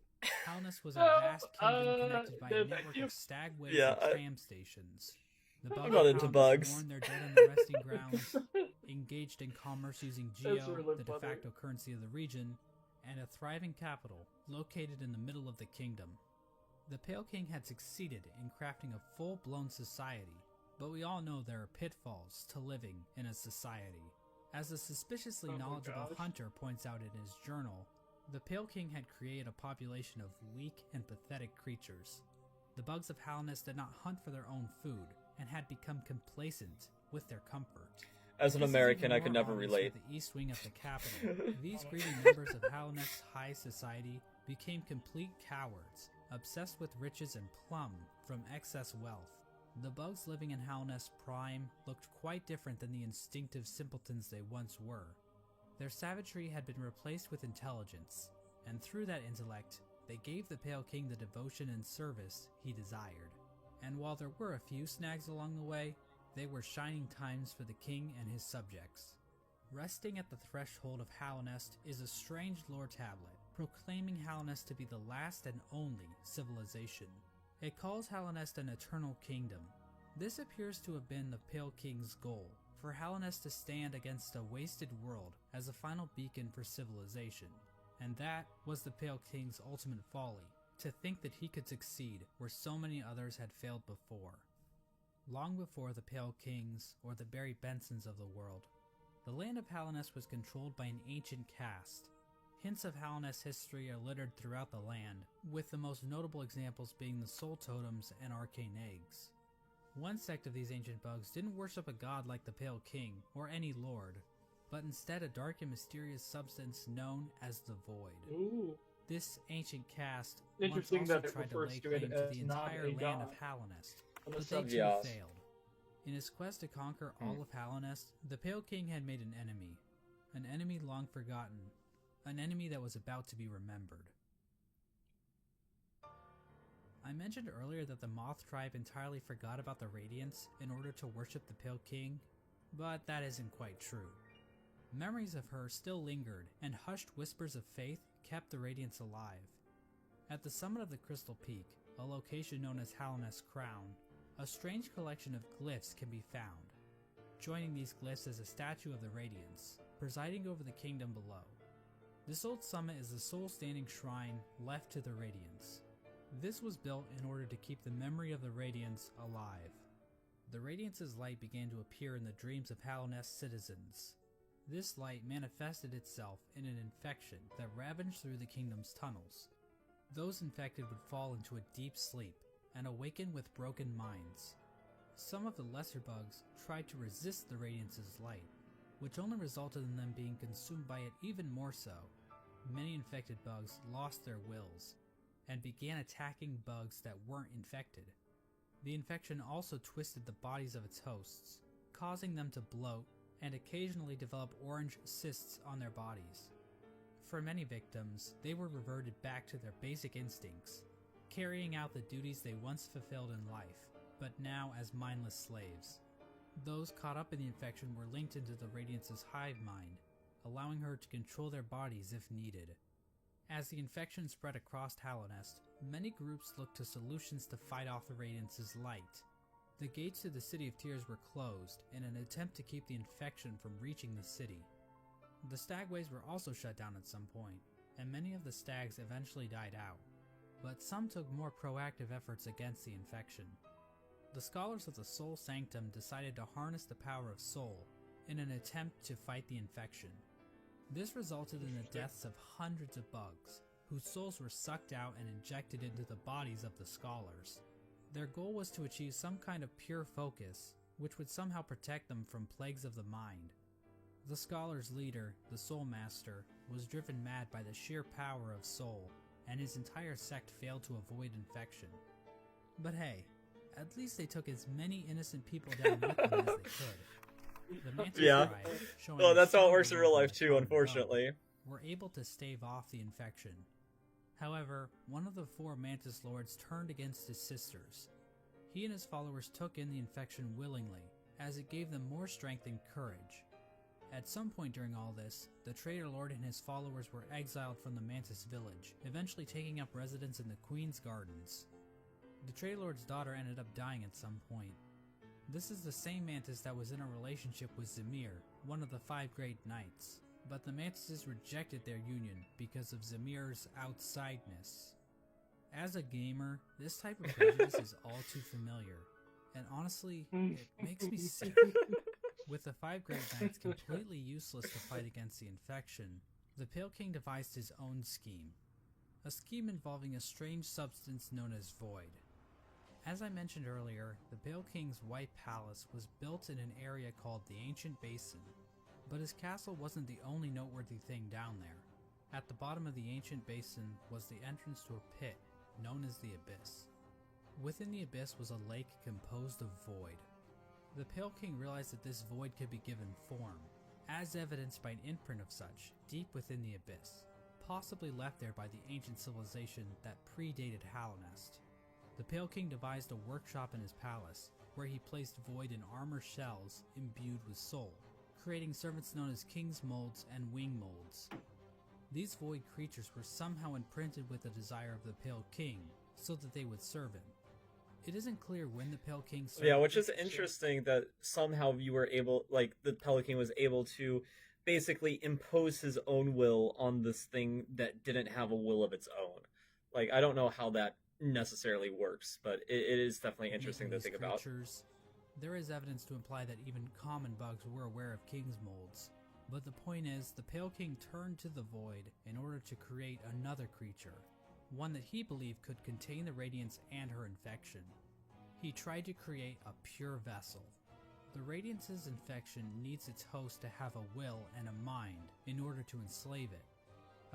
[SPEAKER 3] Hallownest was a vast kingdom connected by a
[SPEAKER 2] thank
[SPEAKER 3] network
[SPEAKER 2] you.
[SPEAKER 3] of stagways
[SPEAKER 1] Yeah,
[SPEAKER 3] and
[SPEAKER 1] I-
[SPEAKER 3] tram stations. The
[SPEAKER 1] I'm
[SPEAKER 3] Bug
[SPEAKER 1] not
[SPEAKER 3] of
[SPEAKER 1] into
[SPEAKER 3] Hallownest
[SPEAKER 1] bugs.
[SPEAKER 3] mourned their dead on the resting grounds, engaged in commerce using
[SPEAKER 2] That's
[SPEAKER 3] Geo,
[SPEAKER 2] really
[SPEAKER 3] the de
[SPEAKER 2] funny.
[SPEAKER 3] facto currency of the region, and a thriving capital located in the middle of the kingdom. The Pale King had succeeded in crafting a full-blown society, but we all know there are pitfalls to living in a society. As a suspiciously
[SPEAKER 2] Oh my
[SPEAKER 3] knowledgeable
[SPEAKER 2] gosh.
[SPEAKER 3] hunter points out in his journal, the Pale King had created a population of weak and pathetic creatures. The bugs of Hallownest did not hunt for their own food, and had become complacent with their comfort.
[SPEAKER 1] As an
[SPEAKER 3] This is
[SPEAKER 1] American,
[SPEAKER 3] even
[SPEAKER 1] I could
[SPEAKER 3] more
[SPEAKER 1] never
[SPEAKER 3] obvious
[SPEAKER 1] relate.
[SPEAKER 3] with the east wing of the capital. These greedy members of Hallownest's high society became complete cowards, obsessed with riches and plum from excess wealth. The bugs living in Hallownest Prime looked quite different than the instinctive simpletons they once were. Their savagery had been replaced with intelligence, and through that intellect, they gave the Pale King the devotion and service he desired. And while there were a few snags along the way, they were shining times for the king and his subjects. Resting at the threshold of Hallownest is a strange lore tablet, proclaiming Hallownest to be the last and only civilization. It calls Hallownest an eternal kingdom. This appears to have been the Pale King's goal, for Hallownest to stand against a wasted world as a final beacon for civilization. And that was the Pale King's ultimate folly, to think that he could succeed where so many others had failed before. Long before the Pale Kings or the Barry Bensons of the world, the land of Hallownest was controlled by an ancient caste. Hints of Hallownest's history are littered throughout the land, with the most notable examples being the soul totems and arcane eggs. One sect of these ancient bugs didn't worship a god like the Pale King or any lord, but instead a dark and mysterious substance known as the Void.
[SPEAKER 2] Ooh.
[SPEAKER 3] This ancient caste once
[SPEAKER 2] Interesting
[SPEAKER 3] also
[SPEAKER 2] that it
[SPEAKER 3] tried to
[SPEAKER 2] refers
[SPEAKER 3] lay
[SPEAKER 2] to it
[SPEAKER 3] claim to
[SPEAKER 2] as
[SPEAKER 3] the
[SPEAKER 2] not
[SPEAKER 3] entire
[SPEAKER 2] a
[SPEAKER 3] land
[SPEAKER 2] god.
[SPEAKER 3] of Hallownest,
[SPEAKER 2] On the
[SPEAKER 3] but they
[SPEAKER 2] subject.
[SPEAKER 3] too
[SPEAKER 1] Yes.
[SPEAKER 3] failed. In his quest to conquer all of Hallownest, the Pale King had made an enemy long forgotten, an enemy that was about to be remembered. I mentioned earlier that the Moth tribe entirely forgot about the Radiance in order to worship the Pale King, but that isn't quite true. Memories of her still lingered, and hushed whispers of faith kept the Radiance alive. At the summit of the Crystal Peak, a location known as Hallownest Crown, a strange collection of glyphs can be found. Joining these glyphs is a statue of the Radiance, presiding over the kingdom below. This old summit is the sole standing shrine left to the Radiance. This was built in order to keep the memory of the Radiance alive. The Radiance's light began to appear in the dreams of Hallownest citizens. This light manifested itself in an infection that ravaged through the kingdom's tunnels. Those infected would fall into a deep sleep and awaken with broken minds. Some of the lesser bugs tried to resist the Radiance's light, which only resulted in them being consumed by it even more so. Many infected bugs lost their wills and began attacking bugs that weren't infected. The infection also twisted the bodies of its hosts, causing them to bloat and occasionally develop orange cysts on their bodies. For many victims, they were reverted back to their basic instincts, carrying out the duties they once fulfilled in life, but now as mindless slaves. Those caught up in the infection were linked into the Radiance's hive mind, allowing her to control their bodies if needed. As the infection spread across Hallownest, many groups looked to solutions to fight off the Radiance's light. The gates to the City of Tears were closed in an attempt to keep the infection from reaching the city. The stagways were also shut down at some point, and many of the stags eventually died out, but some took more proactive efforts against the infection. The scholars of the Soul Sanctum decided to harness the power of Soul in an attempt to fight the infection. This resulted in the deaths of hundreds of bugs, whose souls were sucked out and injected into the bodies of the scholars. Their goal was to achieve some kind of pure focus, which would somehow protect them from plagues of the mind. The scholars' leader, the Soul Master, was driven mad by the sheer power of Soul, and his entire sect failed to avoid infection. But hey, at least they took as many innocent people down with them as they could. The Mantis
[SPEAKER 1] Yeah.
[SPEAKER 3] tribe, showing
[SPEAKER 1] Well, that's how it
[SPEAKER 3] strong
[SPEAKER 1] works in real life
[SPEAKER 3] movement
[SPEAKER 1] too,
[SPEAKER 3] on
[SPEAKER 1] unfortunately.
[SPEAKER 3] bone, were able to stave off the infection. However, one of the 4 Mantis Lords turned against his sisters. He and his followers took in the infection willingly, as it gave them more strength and courage. At some point during all this, the Traitor Lord and his followers were exiled from the Mantis village, eventually taking up residence in the Queen's Gardens. The Traitor Lord's daughter ended up dying at some point. This is the same Mantis that was in a relationship with Zamir, one of the 5 Great Knights, but the Mantises rejected their union because of Zamir's outsideness. As a gamer, this type of prejudice is all too familiar, and honestly, it makes me sick. With the 5 Great Knights completely useless to fight against the infection, the Pale King devised his own scheme. A scheme involving a strange substance known as Void. As I mentioned earlier, the Pale King's White Palace was built in an area called the Ancient Basin, but his castle wasn't the only noteworthy thing down there. At the bottom of the Ancient Basin was the entrance to a pit, known as the Abyss. Within the Abyss was a lake composed of void. The Pale King realized that this void could be given form, as evidenced by an imprint of such deep within the Abyss, possibly left there by the ancient civilization that predated Hallownest. The Pale King devised a workshop in his palace, where he placed void in armor shells imbued with soul, creating servants known as King's Molds and Wing Molds. These void creatures were somehow imprinted with the desire of the Pale King, so that they would serve him. It isn't clear when the Pale King served.
[SPEAKER 1] Yeah, which is interesting that somehow you were able, like, the Pale King was able to basically impose his own will on this thing that didn't have a will of its own. Like, I don't know how that necessarily works, but it is definitely interesting to think about.
[SPEAKER 3] There is evidence to imply that even common bugs were aware of King's Molds, but the point is, the Pale King turned to the Void in order to create another creature, one that he believed could contain the Radiance and her infection. He tried to create a pure vessel. The Radiance's infection needs its host to have a will and a mind in order to enslave it.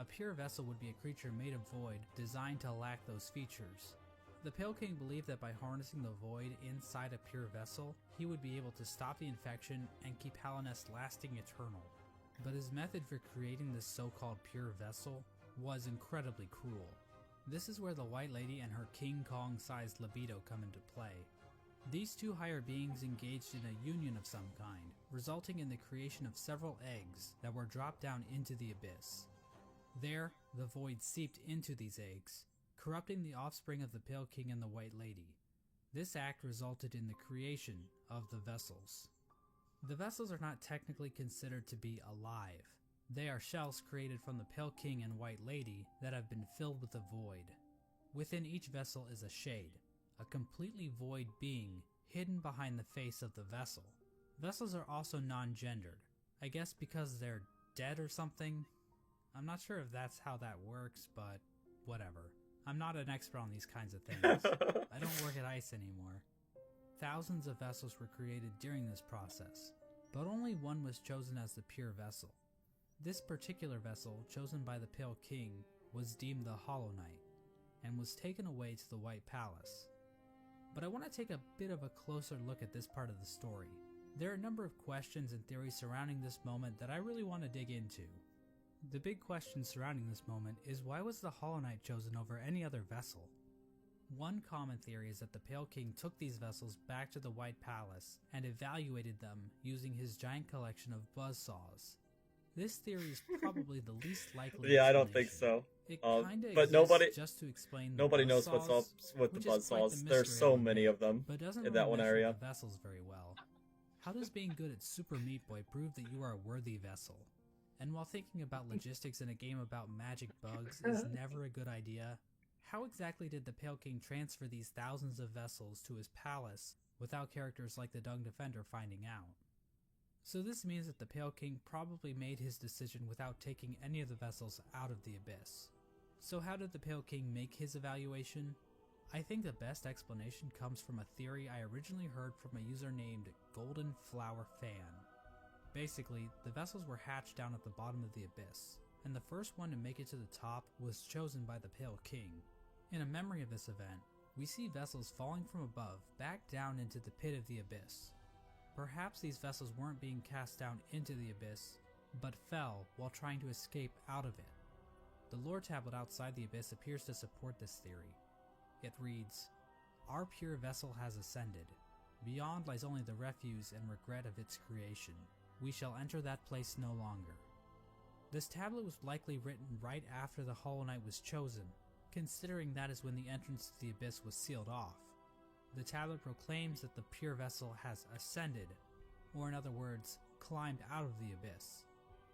[SPEAKER 3] A pure vessel would be a creature made of void, designed to lack those features. The Pale King believed that by harnessing the void inside a pure vessel, he would be able to stop the infection and keep Hallownest lasting eternal. But his method for creating this so-called pure vessel was incredibly cruel. This is where the White Lady and her King Kong-sized libido come into play. These 2 higher beings engaged in a union of some kind, resulting in the creation of several eggs that were dropped down into the abyss. There, the void seeped into these eggs, corrupting the offspring of the Pale King and the White Lady. This act resulted in the creation of the vessels. The vessels are not technically considered to be alive. They are shells created from the Pale King and White Lady that have been filled with the void. Within each vessel is a shade, a completely void being hidden behind the face of the vessel. Vessels are also non-gendered, I guess because they're dead or something? I'm not sure if that's how that works, but whatever. I'm not an expert on these kinds of things. I don't work at ICE anymore. Thousands of vessels were created during this process, but only one was chosen as the pure vessel. This particular vessel, chosen by the Pale King, was deemed the Hollow Knight, and was taken away to the White Palace. But I want to take a bit of a closer look at this part of the story. There are a number of questions and theories surrounding this moment that I really want to dig into. The big question surrounding this moment is, why was the Hollow Knight chosen over any other vessel? One common theory is that the Pale King took these vessels back to the White Palace and evaluated them using his giant collection of buzzsaws. This theory is probably the least likely.
[SPEAKER 1] Yeah, I don't think so.
[SPEAKER 3] It kinda
[SPEAKER 1] but
[SPEAKER 3] exists just to explain the
[SPEAKER 1] nobody knows what's up with the buzzsaws. There's so many of them
[SPEAKER 3] but doesn't
[SPEAKER 1] in
[SPEAKER 3] really
[SPEAKER 1] that one
[SPEAKER 3] mesh with
[SPEAKER 1] area.
[SPEAKER 3] the vessels very well. How does being good at Super Meat Boy prove that you are a worthy vessel? And while thinking about logistics in a game about magic bugs is never a good idea, how exactly did the Pale King transfer these thousands of vessels to his palace without characters like the Dung Defender finding out? So this means that the Pale King probably made his decision without taking any of the vessels out of the Abyss. So how did the Pale King make his evaluation? I think the best explanation comes from a theory I originally heard from a user named Golden Flower Fan. Basically, the vessels were hatched down at the bottom of the Abyss, and the first one to make it to the top was chosen by the Pale King. In a memory of this event, we see vessels falling from above back down into the pit of the Abyss. Perhaps these vessels weren't being cast down into the Abyss, but fell while trying to escape out of it. The lore tablet outside the Abyss appears to support this theory. It reads, "Our pure vessel has ascended. Beyond lies only the refuse and regret of its creation. We shall enter that place no longer." This tablet was likely written right after the Hollow Knight was chosen, considering that is when the entrance to the Abyss was sealed off. The tablet proclaims that the pure vessel has ascended, or in other words, climbed out of the Abyss.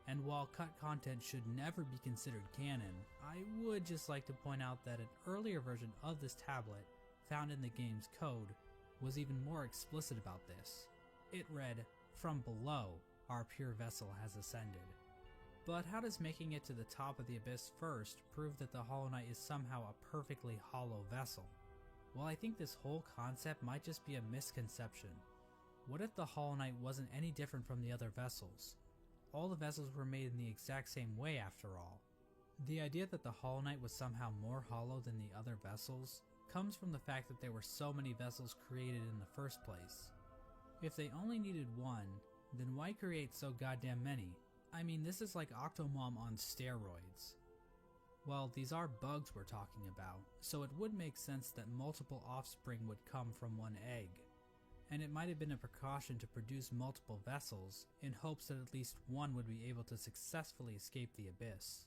[SPEAKER 3] And while cut content should never be considered canon, I would just like to point out that an earlier version of this tablet, found in the game's code, was even more explicit about this. It read, "From below, our pure vessel has ascended." But how does making it to the top of the Abyss first prove that the Hollow Knight is somehow a perfectly hollow vessel? Well, I think this whole concept might just be a misconception. What if the Hollow Knight wasn't any different from the other vessels? All the vessels were made in the exact same way after all. The idea that the Hollow Knight was somehow more hollow than the other vessels comes from the fact that there were so many vessels created in the first place. If they only needed one, then why create so goddamn many? I mean, this is like Octomom on steroids. Well, these are bugs we're talking about, so it would make sense that multiple offspring would come from one egg. And it might have been a precaution to produce multiple vessels in hopes that at least one would be able to successfully escape the Abyss.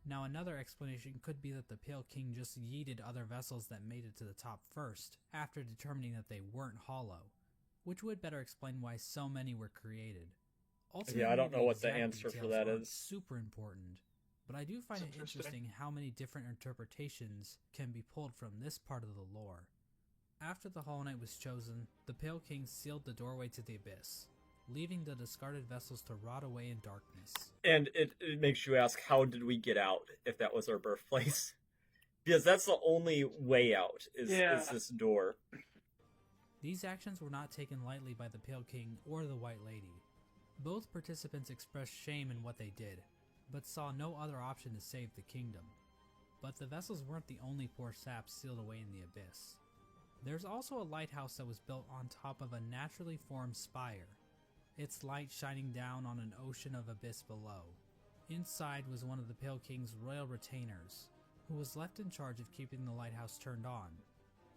[SPEAKER 3] Now another explanation could be that the Pale King just yeeted other vessels that made it to the top first, after determining that they weren't hollow, which would better explain why so many were created. Ultimately,
[SPEAKER 1] Yeah, I don't know what the
[SPEAKER 3] exact
[SPEAKER 1] answer for
[SPEAKER 3] details
[SPEAKER 1] that
[SPEAKER 3] aren't
[SPEAKER 1] is.
[SPEAKER 3] super important, but I do find it interesting how many different interpretations can be pulled from this part of the lore. After the Hollow Knight was chosen, the Pale King sealed the doorway to the Abyss, leaving the discarded vessels to rot away in darkness.
[SPEAKER 1] And it makes you ask, how did we get out if that was our birthplace? Because that's the only way out, is this door.
[SPEAKER 3] These actions were not taken lightly by the Pale King or the White Lady. Both participants expressed shame in what they did, but saw no other option to save the kingdom. But the vessels weren't the only poor saps sealed away in the Abyss. There's also a lighthouse that was built on top of a naturally formed spire, its light shining down on an ocean of abyss below. Inside was one of the Pale King's royal retainers, who was left in charge of keeping the lighthouse turned on.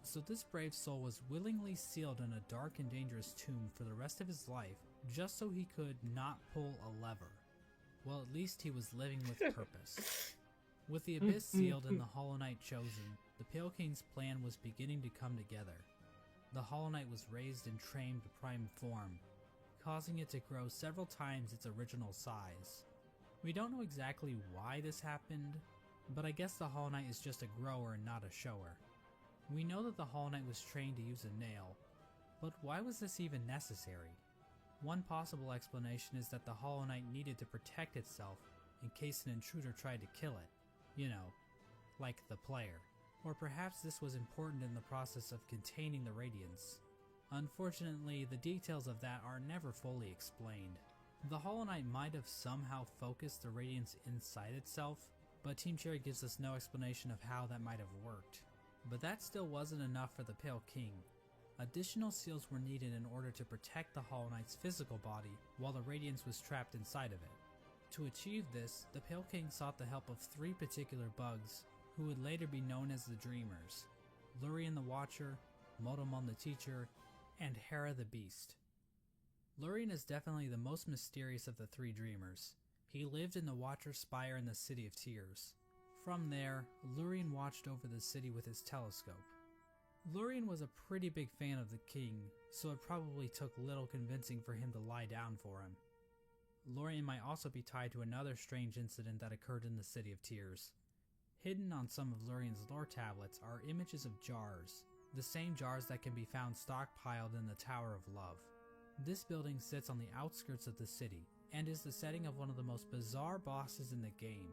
[SPEAKER 3] So this brave soul was willingly sealed in a dark and dangerous tomb for the rest of his life, just so he could not pull a lever. Well, at least he was living with purpose. With the Abyss sealed and the Hollow Knight chosen, the Pale King's plan was beginning to come together. The Hollow Knight was raised and trained to prime form, causing it to grow several times its original size. We don't know exactly why this happened, but I guess the Hollow Knight is just a grower and not a shower. We know that the Hollow Knight was trained to use a nail, but why was this even necessary? One possible explanation is that the Hollow Knight needed to protect itself in case an intruder tried to kill it. You know, like the player. Or perhaps this was important in the process of containing the Radiance. Unfortunately, the details of that are never fully explained. The Hollow Knight might have somehow focused the Radiance inside itself, but Team Cherry gives us no explanation of how that might have worked. But that still wasn't enough for the Pale King. Additional seals were needed in order to protect the Hollow Knight's physical body while the Radiance was trapped inside of it. To achieve this, the Pale King sought the help of 3 particular bugs who would later be known as the Dreamers: Lurien the Watcher, Motomon the Teacher, and Hera the Beast. Lurien is definitely the most mysterious of the 3 Dreamers. He lived in the Watcher's Spire in the City of Tears. From there, Lurien watched over the city with his telescope. Lurien was a pretty big fan of the king, so it probably took little convincing for him to lie down for him. Lurien might also be tied to another strange incident that occurred in the City of Tears. Hidden on some of Lurien's lore tablets are images of jars, the same jars that can be found stockpiled in the Tower of Love. This building sits on the outskirts of the city, and is the setting of one of the most bizarre bosses in the game,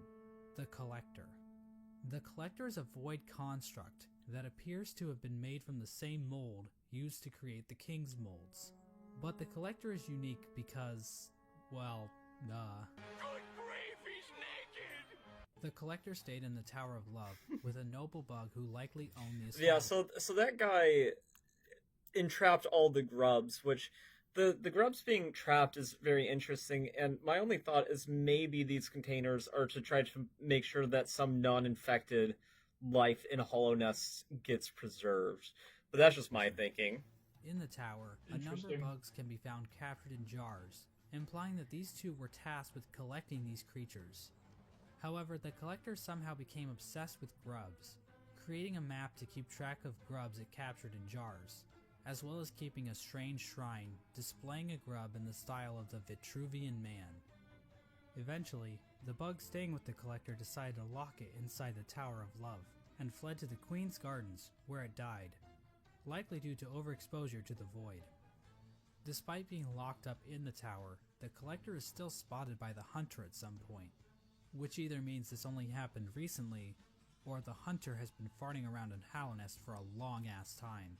[SPEAKER 3] the Collector. The Collector is a void construct that appears to have been made from the same mold used to create the King's molds. But the Collector is unique because, well,
[SPEAKER 5] Good grief, he's naked!
[SPEAKER 3] the Collector stayed in the Tower of Love with a noble bug who likely owned the estate.
[SPEAKER 1] Yeah, so that guy entrapped all the grubs, which the grubs being trapped is very interesting, and my only thought is maybe these containers are to try to make sure that some non-infected life in Hollow Nests gets preserved. But that's just my thinking.
[SPEAKER 3] In the tower, a number of
[SPEAKER 2] Interesting.
[SPEAKER 3] bugs can be found captured in jars, implying that these two were tasked with collecting these creatures. However, the Collector somehow became obsessed with grubs, creating a map to keep track of grubs it captured in jars, as well as keeping a strange shrine displaying a grub in the style of the Vitruvian Man. Eventually, the bug staying with the Collector decided to lock it inside the Tower of Love, and fled to the Queen's Gardens, where it died, likely due to overexposure to the void. Despite being locked up in the tower, the Collector is still spotted by the Hunter at some point, which either means this only happened recently, or the Hunter has been farting around in Hallownest for a long-ass time.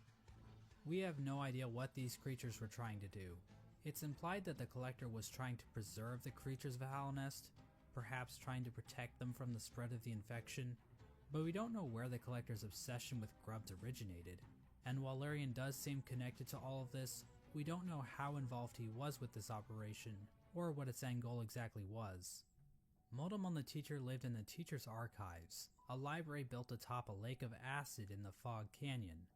[SPEAKER 3] We have no idea what these creatures were trying to do. It's implied that the Collector was trying to preserve the creatures of Hallownest, perhaps trying to protect them from the spread of the infection, but we don't know where the Collector's obsession with grubs originated, and while Lurien does seem connected to all of this, we don't know how involved he was with this operation, or what its end goal exactly was. Motomon the Teacher lived in the Teacher's Archives, a library built atop a lake of acid in the Fog Canyon.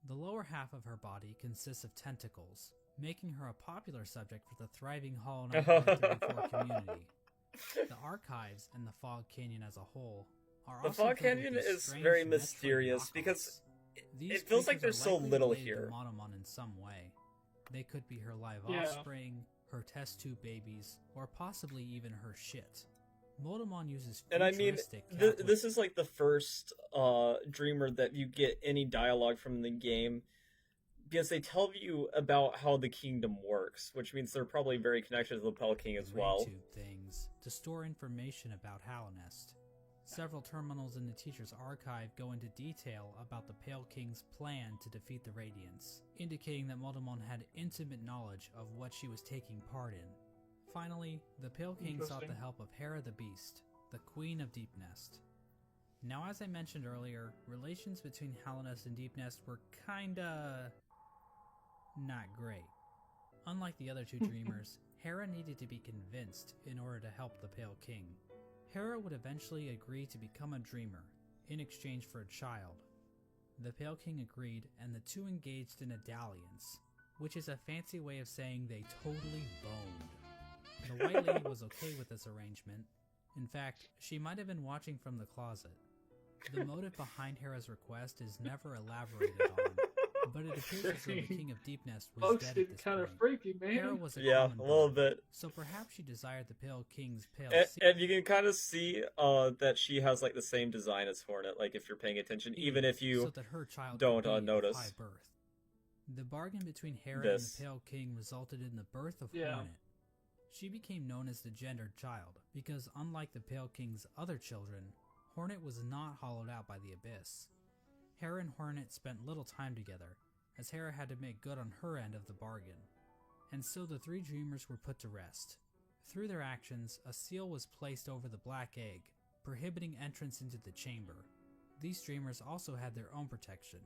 [SPEAKER 3] The lower half of her body consists of tentacles, making her a popular subject for the thriving Hollow Knight Part 34 community. The Archives and the Fog Canyon as a whole are
[SPEAKER 1] The
[SPEAKER 3] also
[SPEAKER 1] Fog
[SPEAKER 3] filled with
[SPEAKER 1] Canyon
[SPEAKER 3] these
[SPEAKER 1] is
[SPEAKER 3] strange
[SPEAKER 1] very
[SPEAKER 3] Metroid
[SPEAKER 1] mysterious
[SPEAKER 3] knockoffs.
[SPEAKER 1] because
[SPEAKER 3] These
[SPEAKER 1] it feels like
[SPEAKER 3] creatures
[SPEAKER 1] there's
[SPEAKER 3] are
[SPEAKER 1] so
[SPEAKER 3] likely
[SPEAKER 1] little
[SPEAKER 3] related
[SPEAKER 1] here.
[SPEAKER 3] to Monomon in some way. They could be her live
[SPEAKER 2] Yeah.
[SPEAKER 3] offspring, her test tube babies, or possibly even her shit. Motomon uses
[SPEAKER 1] And I mean,
[SPEAKER 3] futuristic Catholic
[SPEAKER 1] this is like the first Dreamer that you get any dialogue from the game, because they tell you about how the kingdom works, which means they're probably very connected to the Pale King as well.
[SPEAKER 3] Ray-tube things to store information about Hallownest. Several terminals in the Teacher's Archive go into detail about the Pale King's plan to defeat the Radiants, indicating that Motomon had intimate knowledge of what she was taking part in. Finally, the Pale King sought the
[SPEAKER 2] Interesting.
[SPEAKER 3] help of Hera the Beast, the Queen of Deepnest. Now, as I mentioned earlier, relations between Hallownest and Deepnest were kinda not great. Unlike the other two Dreamers, Hera needed to be convinced in order to help the Pale King. Hera would eventually agree to become a Dreamer, in exchange for a child. The Pale King agreed, and the two engaged in a dalliance, which is a fancy way of saying they totally boned. The White Lady was okay with this arrangement. In fact, she might have been watching from the closet. The motive behind Hera's request is never elaborated on, but it appears as though the King of Deepnest was
[SPEAKER 2] Bugs
[SPEAKER 3] dead at
[SPEAKER 2] getting
[SPEAKER 3] this
[SPEAKER 2] kind of
[SPEAKER 3] point.
[SPEAKER 2] freaky, man.
[SPEAKER 3] Hera was a
[SPEAKER 1] Yeah,
[SPEAKER 3] common
[SPEAKER 1] a little
[SPEAKER 3] bug,
[SPEAKER 1] bit.
[SPEAKER 3] so perhaps she desired the Pale King's pale
[SPEAKER 1] And you can kind of see that she has like the same design as Hornet, like if you're paying attention, even if
[SPEAKER 3] so
[SPEAKER 1] you
[SPEAKER 3] that her child
[SPEAKER 1] don't
[SPEAKER 3] could be of
[SPEAKER 1] notice.
[SPEAKER 3] high birth. The bargain between Hera
[SPEAKER 1] This.
[SPEAKER 3] and the Pale King resulted in the birth of
[SPEAKER 2] Yeah.
[SPEAKER 3] Hornet. She became known as the gendered child, because unlike the Pale King's other children, Hornet was not hollowed out by the Abyss. Hera and Hornet spent little time together, as Hera had to make good on her end of the bargain. And so the three Dreamers were put to rest. Through their actions, a seal was placed over the Black Egg, prohibiting entrance into the chamber. These Dreamers also had their own protection.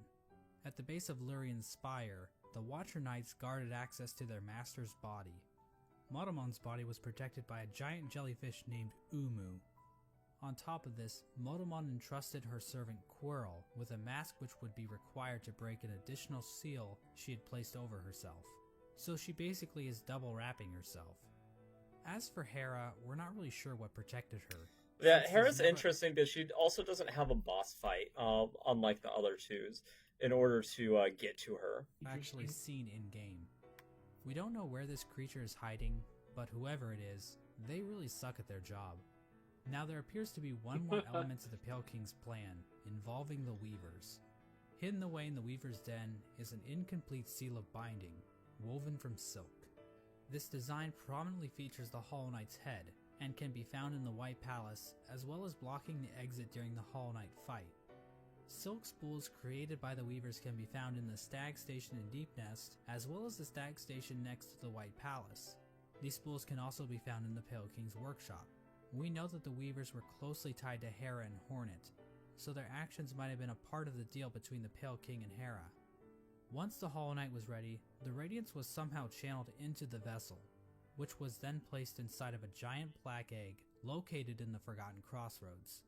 [SPEAKER 3] At the base of Lurien's spire, the Watcher Knights guarded access to their master's body. Motomon's body was protected by a giant jellyfish named Umu. On top of this, Motomon entrusted her servant Quirrell with a mask which would be required to break an additional seal she had placed over herself. So she basically is double wrapping herself. As for Hera, we're not really sure what protected her.
[SPEAKER 1] Yeah, Hera's interesting because she also doesn't have a boss fight, unlike the other twos, in order to get to her.
[SPEAKER 3] Actually seen in-game. We don't know where this creature is hiding, but whoever it is, they really suck at their job. Now there appears to be one more element to the Pale King's plan, involving the Weavers. Hidden away in the Weaver's Den is an incomplete seal of binding, woven from silk. This design prominently features the Hollow Knight's head, and can be found in the White Palace, as well as blocking the exit during the Hollow Knight fight. Silk spools created by the Weavers can be found in the Stag Station in Deep Nest, as well as the Stag Station next to the White Palace. These spools can also be found in the Pale King's workshop. We know that the Weavers were closely tied to Hera and Hornet, so their actions might have been a part of the deal between the Pale King and Hera. Once the Hollow Knight was ready, the Radiance was somehow channeled into the vessel, which was then placed inside of a giant black egg located in the Forgotten Crossroads.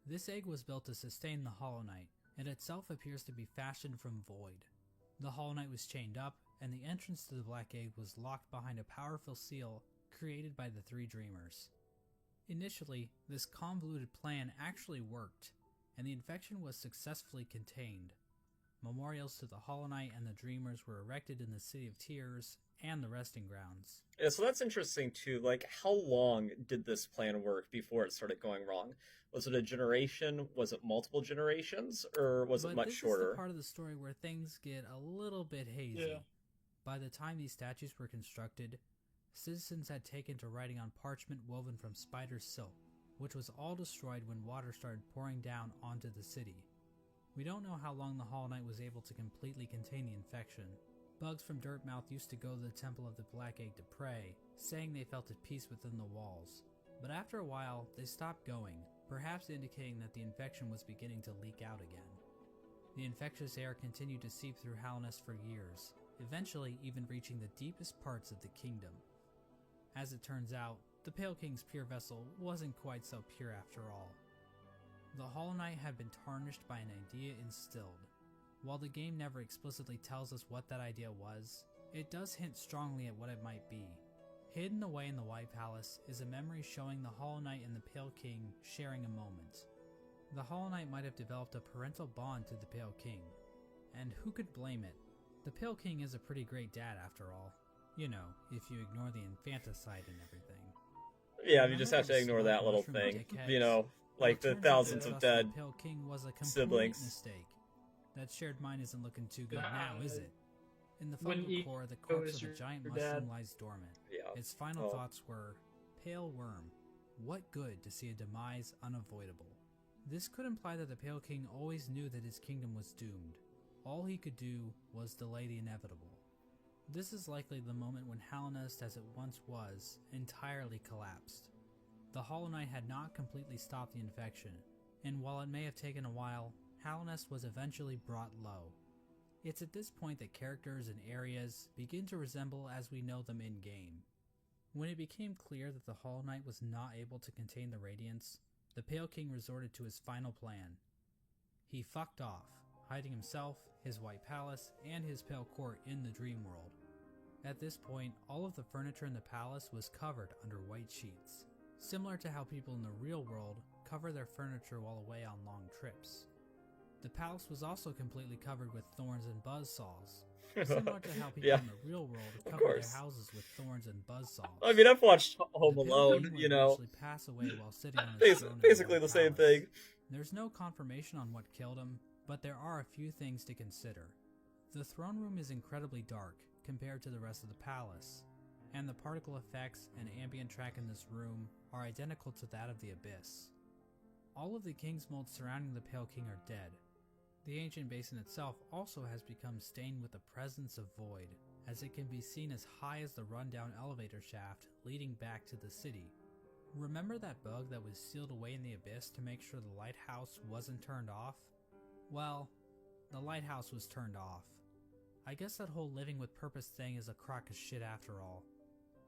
[SPEAKER 3] This egg was built to sustain the Hollow Knight, and itself appears to be fashioned from void. The Hollow Knight was chained up, and the entrance to the black egg was locked behind a powerful seal created by the three Dreamers. Initially, this convoluted plan actually worked, and the infection was successfully contained. Memorials to the Hollow Knight and the Dreamers were erected in the City of Tears and the resting grounds.
[SPEAKER 1] Yeah, so that's interesting too. Like, how long did this plan work before it started going wrong? Was it a generation? Was it multiple generations? Or was it much shorter?
[SPEAKER 3] This is the part of the story where things get a little bit hazy.
[SPEAKER 2] Yeah.
[SPEAKER 3] By the time these statues were constructed, citizens had taken to writing on parchment woven from spider silk, which was all destroyed when water started pouring down onto the city. We don't know how long the Hollow Knight was able to completely contain the infection. Bugs from Dirtmouth used to go to the Temple of the Black Egg to pray, saying they felt at peace within the walls. But after a while, they stopped going, perhaps indicating that the infection was beginning to leak out again. The infectious air continued to seep through Hallownest for years, eventually even reaching the deepest parts of the kingdom. As it turns out, the Pale King's pure vessel wasn't quite so pure after all. The Hollow Knight had been tarnished by an idea instilled. While the game never explicitly tells us what that idea was, it does hint strongly at what it might be. Hidden away in the White Palace is a memory showing the Hollow Knight and the Pale King sharing a moment. The Hollow Knight might have developed a parental bond to the Pale King, and who could blame it? The Pale King is a pretty great dad after all. You know, if you ignore the infanticide and everything.
[SPEAKER 1] Yeah, you just have to ignore that little thing. You know, like the thousands of dead
[SPEAKER 3] the Pale King was a complete
[SPEAKER 1] siblings.
[SPEAKER 3] Mistake. That shared mind isn't looking too good now, is it? In the
[SPEAKER 2] When
[SPEAKER 3] fungal core, the corpse of
[SPEAKER 2] your
[SPEAKER 3] the giant
[SPEAKER 2] dad-
[SPEAKER 3] mushroom lies dormant.
[SPEAKER 1] Yeah.
[SPEAKER 3] Its final
[SPEAKER 1] Oh.
[SPEAKER 3] thoughts were, "Pale worm, what good to see a demise unavoidable?" This could imply that the Pale King always knew that his kingdom was doomed. All he could do was delay the inevitable. This is likely the moment when Hallownest, as it once was, entirely collapsed. The Hollow Knight had not completely stopped the infection, and while it may have taken a while, Hallownest was eventually brought low. It's at this point that characters and areas begin to resemble as we know them in-game. When it became clear that the Hollow Knight was not able to contain the Radiance, the Pale King resorted to his final plan. He fucked off, hiding himself, his White Palace, and his Pale Court in the Dream World. At this point, all of the furniture in the palace was covered under white sheets, similar to how people in the real world cover their furniture while away on long trips. The palace was also completely covered with thorns and buzzsaws, similar to how people
[SPEAKER 1] Yeah,
[SPEAKER 3] in the real world
[SPEAKER 1] of
[SPEAKER 3] cover their
[SPEAKER 1] course.
[SPEAKER 3] houses with thorns and buzzsaws.
[SPEAKER 1] I mean, I've watched Home
[SPEAKER 3] The Pale
[SPEAKER 1] Alone,
[SPEAKER 3] King would
[SPEAKER 1] you know.
[SPEAKER 3] eventually pass away while sitting on his throne in
[SPEAKER 1] Basically the
[SPEAKER 3] White
[SPEAKER 1] same
[SPEAKER 3] Palace.
[SPEAKER 1] thing.
[SPEAKER 3] There's no confirmation on what killed him, but there are a few things to consider. The throne room is incredibly dark compared to the rest of the palace, and the particle effects and ambient track in this room are identical to that of the Abyss. All of the king's molds surrounding the Pale King are dead. The ancient basin itself also has become stained with the presence of void, as it can be seen as high as the rundown elevator shaft leading back to the city. Remember that bug that was sealed away in the Abyss to make sure the lighthouse wasn't turned off? Well, the lighthouse was turned off. I guess that whole living with purpose thing is a crock of shit after all.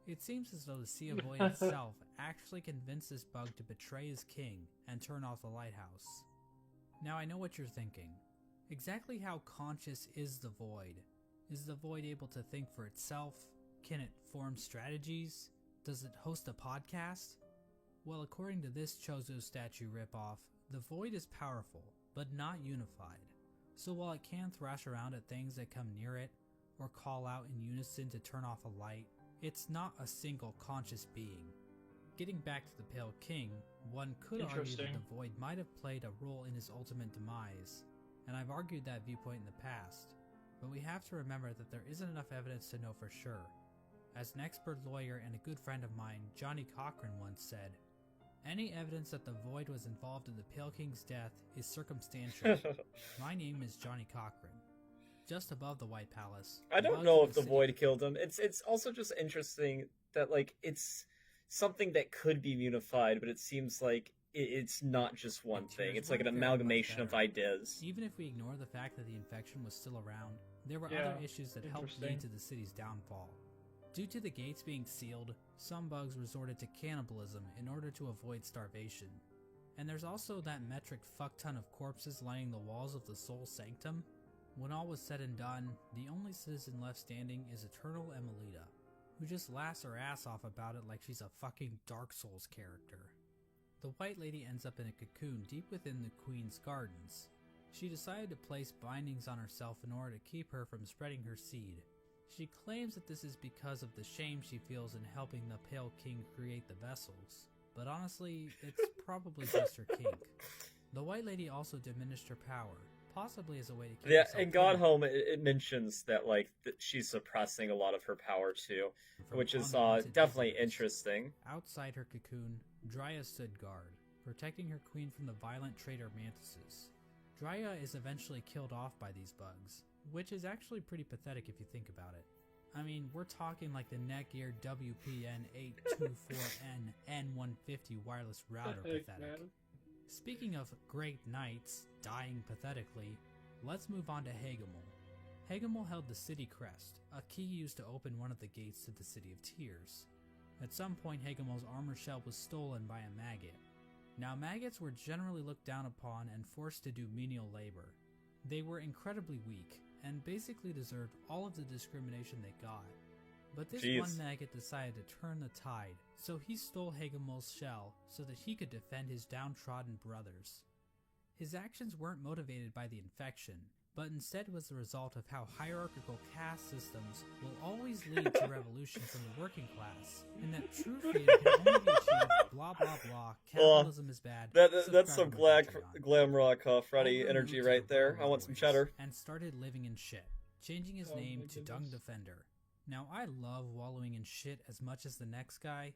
[SPEAKER 3] It seems as though the Sea of Void itself actually convinced this bug to betray his king and turn off the lighthouse. Now I know what you're thinking. Exactly how conscious is the Void? Is the Void able to think for itself? Can it form strategies? Does it host a podcast? Well, according to this Chozo statue ripoff, the Void is powerful, but not unified. So while it can thrash around at things that come near it, or call out in unison to turn off a light, it's not a single conscious being. Getting back to the Pale King, one could argue that the Void might have played a role in his ultimate demise, and I've argued that viewpoint in the past, but we have to remember that there isn't enough evidence to know for sure. As an expert lawyer and a good friend of mine, Johnny Cochran, once said, "Any evidence that the Void was involved in the Pale King's death is circumstantial." My name is Johnny Cochran. Just above the White Palace.
[SPEAKER 1] I don't know if the Void killed him. It's also just interesting that, like, it's something that could be unified, but it seems like it's not just one thing. It's like an amalgamation of ideas.
[SPEAKER 3] Even if we ignore the fact that the infection was still around, there were other issues that helped lead to the city's downfall. Due to the gates being sealed, some bugs resorted to cannibalism in order to avoid starvation. And there's also that metric fuckton of corpses lining the walls of the Soul Sanctum. When all was said and done, the only citizen left standing is Eternal Emelita, who just laughs her ass off about it like she's a fucking Dark Souls character. The White Lady ends up in a cocoon deep within the Queen's gardens. She decided to place bindings on herself in order to keep her from spreading her seed. She claims that this is because of the shame she feels in helping the Pale King create the vessels, but honestly, it's probably just her kink. The White Lady also diminished her power, possibly as a way to keep herself
[SPEAKER 1] in God Home, it mentions that, like, she's suppressing a lot of her power too, which is definitely interesting.
[SPEAKER 3] Outside her cocoon, Drya stood guard, protecting her queen from the violent traitor mantises. Drya is eventually killed off by these bugs, which is actually pretty pathetic if you think about it. I mean, we're talking like the Netgear WPN824N N150 wireless router pathetic. Speaking of great knights dying pathetically, let's move on to Hegemel. Hegemel held the city crest, a key used to open one of the gates to the City of Tears. At some point, Hegemel's armor shell was stolen by a maggot. Now, maggots were generally looked down upon and forced to do menial labor. They were incredibly weak, and basically deserved all of the discrimination they got. But this one maggot decided to turn the tide, so he stole Hegemel's shell so that he could defend his downtrodden brothers. His actions weren't motivated by the infection, but instead was the result of how hierarchical caste systems will always lead to revolution from the working class, and that true freedom can only be achieved blah blah blah, capitalism is bad.
[SPEAKER 1] That's some glam rock Freddy energy right there. I want some cheddar.
[SPEAKER 3] And started living in shit, changing his name to Dung Defender. Now, I love wallowing in shit as much as the next guy,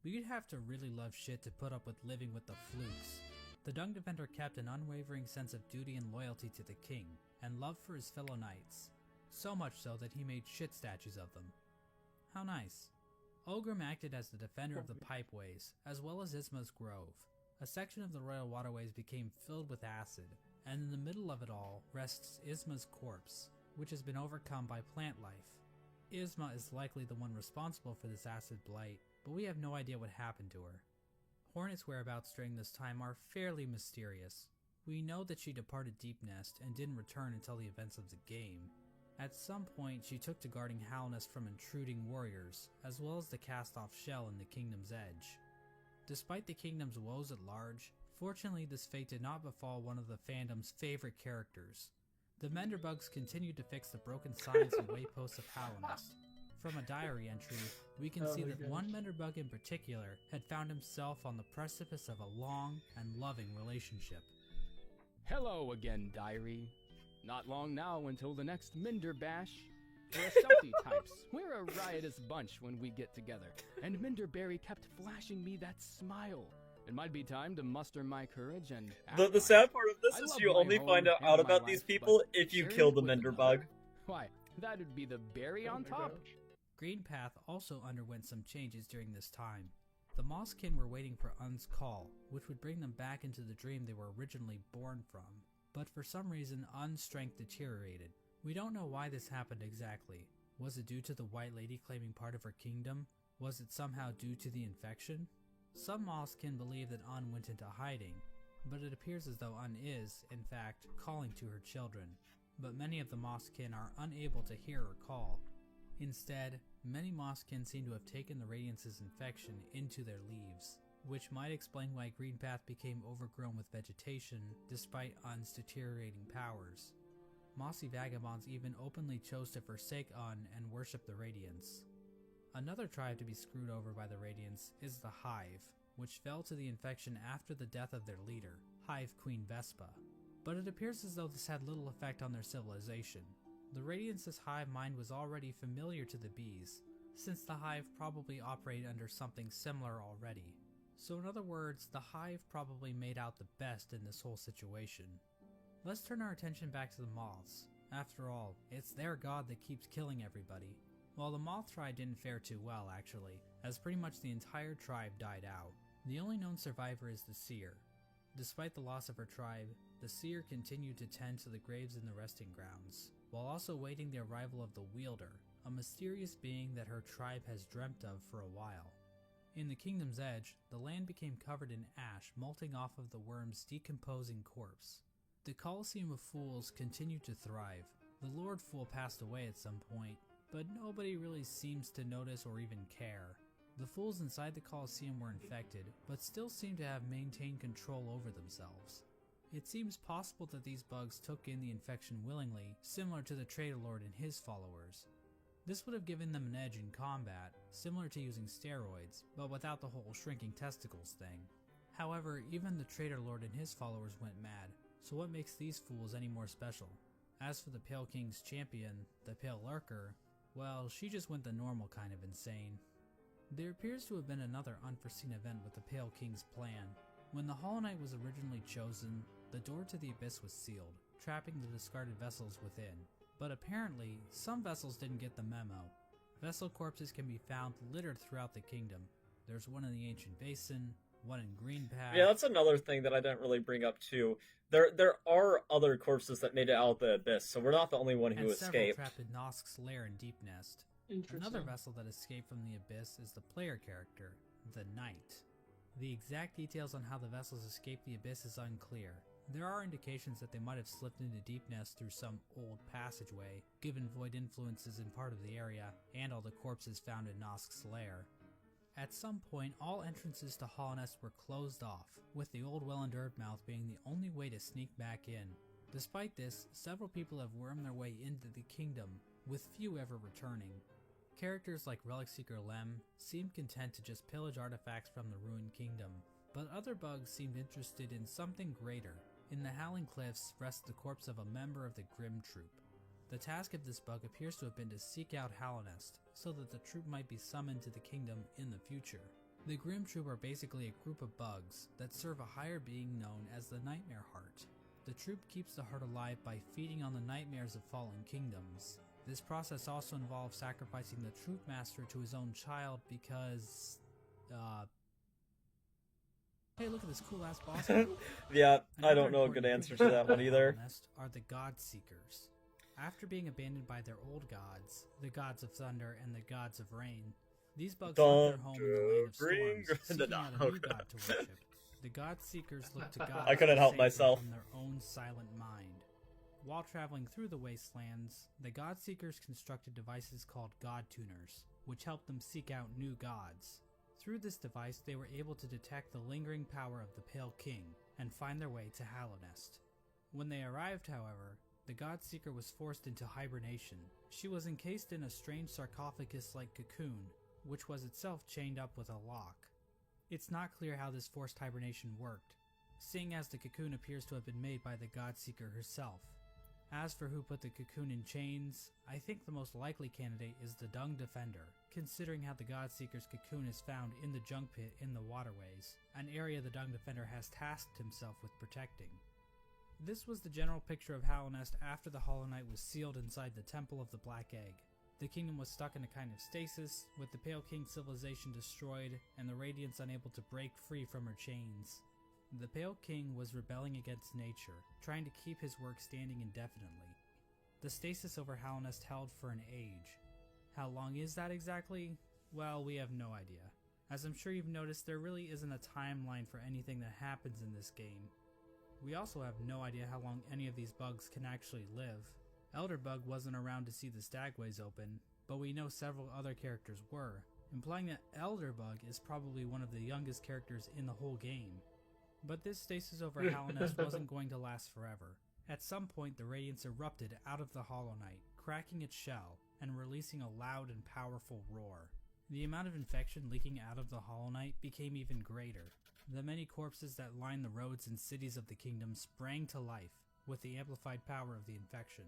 [SPEAKER 3] but you'd have to really love shit to put up with living with the flukes. The Dung Defender kept an unwavering sense of duty and loyalty to the king, and love for his fellow knights, so much so that he made shit statues of them. How nice. Ogrim acted as the defender of the pipeways, as well as Isma's Grove. A section of the royal waterways became filled with acid, and in the middle of it all rests Isma's corpse, which has been overcome by plant life. Isma is likely the one responsible for this acid blight, but we have no idea what happened to her. Hornet's whereabouts during this time are fairly mysterious. We know that she departed Deep Nest and didn't return until the events of the game. At some point, she took to guarding Halnest from intruding warriors, as well as the cast-off shell in the Kingdom's Edge. Despite the Kingdom's woes at large, fortunately this fate did not befall one of the fandom's favorite characters. The Menderbugs continued to fix the broken signs and wayposts of Halnest. From a diary entry, we can see that one Menderbug in particular had found himself on the precipice of a long and loving relationship.
[SPEAKER 5] Hello again, diary. Not long now until the next Minder Bash. We're stealthy types. We're a riotous bunch when we get together, and Minderberry kept flashing me that smile. It might be time to muster my courage and
[SPEAKER 1] the sad part of this is you only find out about these people if you kill the Menderbug.
[SPEAKER 5] Why, that'd be the berry on top.
[SPEAKER 3] Greenpath also underwent some changes during this time. The Mosskin were waiting for Un's call, which would bring them back into the dream they were originally born from. But for some reason, Un's strength deteriorated. We don't know why this happened exactly. Was it due to the White Lady claiming part of her kingdom? Was it somehow due to the infection? Some Mosskin believe that Un went into hiding, but it appears as though Un is, in fact, calling to her children. But many of the Mosskin are unable to hear her call. Instead, many Mosskin seem to have taken the Radiance's infection into their leaves, which might explain why Greenpath became overgrown with vegetation despite Un's deteriorating powers. Mossy vagabonds even openly chose to forsake Un and worship the Radiance. Another tribe to be screwed over by the Radiance is the Hive, which fell to the infection after the death of their leader, Hive Queen Vespa. But it appears as though this had little effect on their civilization. The Radiance's hive mind was already familiar to the bees, since the Hive probably operated under something similar already. So in other words, the Hive probably made out the best in this whole situation. Let's turn our attention back to the moths. After all, it's their god that keeps killing everybody. Well, the moth tribe didn't fare too well, actually, as pretty much the entire tribe died out. The only known survivor is the seer. Despite the loss of her tribe, the seer continued to tend to the graves in the resting grounds, while also waiting the arrival of the wielder, a mysterious being that her tribe has dreamt of for a while. In the Kingdom's Edge, the land became covered in ash molting off of the worm's decomposing corpse. The Coliseum of Fools continued to thrive. The Lord Fool passed away at some point, but nobody really seems to notice or even care. The fools inside the Coliseum were infected, but still seem to have maintained control over themselves. It seems possible that these bugs took in the infection willingly, similar to the Traitor Lord and his followers. This would have given them an edge in combat, similar to using steroids, but without the whole shrinking testicles thing. However, even the Traitor Lord and his followers went mad, so what makes these fools any more special? As for the Pale King's champion, the Pale Lurker, well, she just went the normal kind of insane. There appears to have been another unforeseen event with the Pale King's plan. When the Hollow Knight was originally chosen, the door to the Abyss was sealed, trapping the discarded vessels within. But apparently, some vessels didn't get the memo. Vessel corpses can be found littered throughout the kingdom. There's one in the Ancient Basin, one in Greenpath.
[SPEAKER 1] Yeah, that's another thing that I didn't really bring up too. There are other corpses that made it out of the Abyss, so we're not the only one who
[SPEAKER 3] and
[SPEAKER 1] escaped.
[SPEAKER 3] Several trapped in Nosk's lair in Deep Nest. Another vessel that escaped from the Abyss is the player character, the Knight. The exact details on how the vessels escaped the Abyss is unclear. There are indications that they might have slipped into Deep Nest through some old passageway, given void influences in part of the area, and all the corpses found in Nosk's lair. At some point, all entrances to Hollownest were closed off, with the old well and Mouth being the only way to sneak back in. Despite this, several people have wormed their way into the kingdom, with few ever returning. Characters like Relic Seeker Lem seemed content to just pillage artifacts from the ruined kingdom, but other bugs seemed interested in something greater. In the Howling Cliffs rests the corpse of a member of the Grim Troop. The task of this bug appears to have been to seek out Hallownest, so that the troop might be summoned to the kingdom in the future. The Grim Troop are basically a group of bugs that serve a higher being known as the Nightmare Heart. The troop keeps the heart alive by feeding on the nightmares of fallen kingdoms. This process also involves sacrificing the troop master to his own child because, hey, look at this cool ass boss.
[SPEAKER 1] Yeah, I don't know a good answer to that one either.
[SPEAKER 3] Are the God Seekers. After being abandoned by their old gods, the gods of thunder and the gods of rain, these bugs left their home in the land of storms, seeking out a new god to worship. The God Seekers look to God
[SPEAKER 1] I couldn't help
[SPEAKER 3] to save them
[SPEAKER 1] myself.
[SPEAKER 3] from their own silent mind. While traveling through the wastelands, the God Seekers constructed devices called God Tuners, which helped them seek out new gods. Through this device, they were able to detect the lingering power of the Pale King and find their way to Hallownest. When they arrived, however, the God Seeker was forced into hibernation. She was encased in a strange sarcophagus-like cocoon, which was itself chained up with a lock. It's not clear how this forced hibernation worked, seeing as the cocoon appears to have been made by the God Seeker herself. As for who put the cocoon in chains, I think the most likely candidate is the Dung Defender, considering how the God Seeker's cocoon is found in the junk pit in the waterways, an area the Dung Defender has tasked himself with protecting. This was the general picture of Hallownest after the Hollow Knight was sealed inside the Temple of the Black Egg. The kingdom was stuck in a kind of stasis, with the Pale King's civilization destroyed and the Radiance unable to break free from her chains. The Pale King was rebelling against nature, trying to keep his work standing indefinitely. The stasis over Hallownest held for an age. How long is that exactly? Well, we have no idea. As I'm sure you've noticed, there really isn't a timeline for anything that happens in this game. We also have no idea how long any of these bugs can actually live. Elderbug wasn't around to see the stagways open, but we know several other characters were, implying that Elderbug is probably one of the youngest characters in the whole game. But this stasis over Hallownest wasn't going to last forever. At some point, the Radiance erupted out of the Hollow Knight, cracking its shell, and releasing a loud and powerful roar. The amount of infection leaking out of the Hollow Knight became even greater. The many corpses that lined the roads and cities of the kingdom sprang to life with the amplified power of the infection.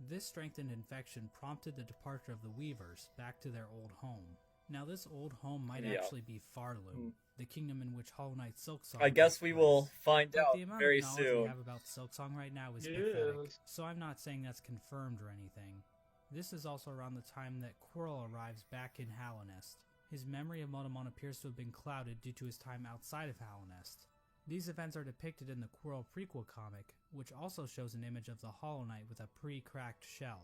[SPEAKER 3] This strengthened infection prompted the departure of the Weavers back to their old home. Now this old home might actually be Farloom, the kingdom in which Hollow Knight SilkSong
[SPEAKER 1] I guess we will find
[SPEAKER 3] but
[SPEAKER 1] out
[SPEAKER 3] the amount
[SPEAKER 1] very
[SPEAKER 3] of knowledge
[SPEAKER 1] soon.
[SPEAKER 3] we have about SilkSong right now is pathetic, so I'm not saying that's confirmed or anything. This is also around the time that Quirrell arrives back in Hallownest. His memory of Motomon appears to have been clouded due to his time outside of Hallownest. These events are depicted in the Quirrell prequel comic, which also shows an image of the Hollow Knight with a pre-cracked shell.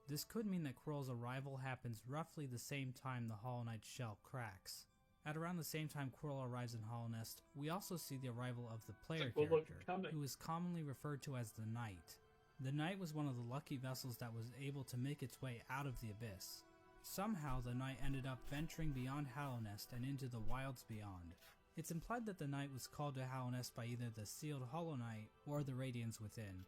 [SPEAKER 3] This could mean that Quirrell's arrival happens roughly the same time the Hollow Knight's shell cracks. At around the same time Quirrell arrives in Hallownest, we also see the arrival of the player character, who is commonly referred to as the Knight. The Knight was one of the lucky vessels that was able to make its way out of the abyss. Somehow the Knight ended up venturing beyond Hallownest and into the wilds beyond. It's implied that the Knight was called to Hallownest by either the sealed Hollow Knight or the Radiance within.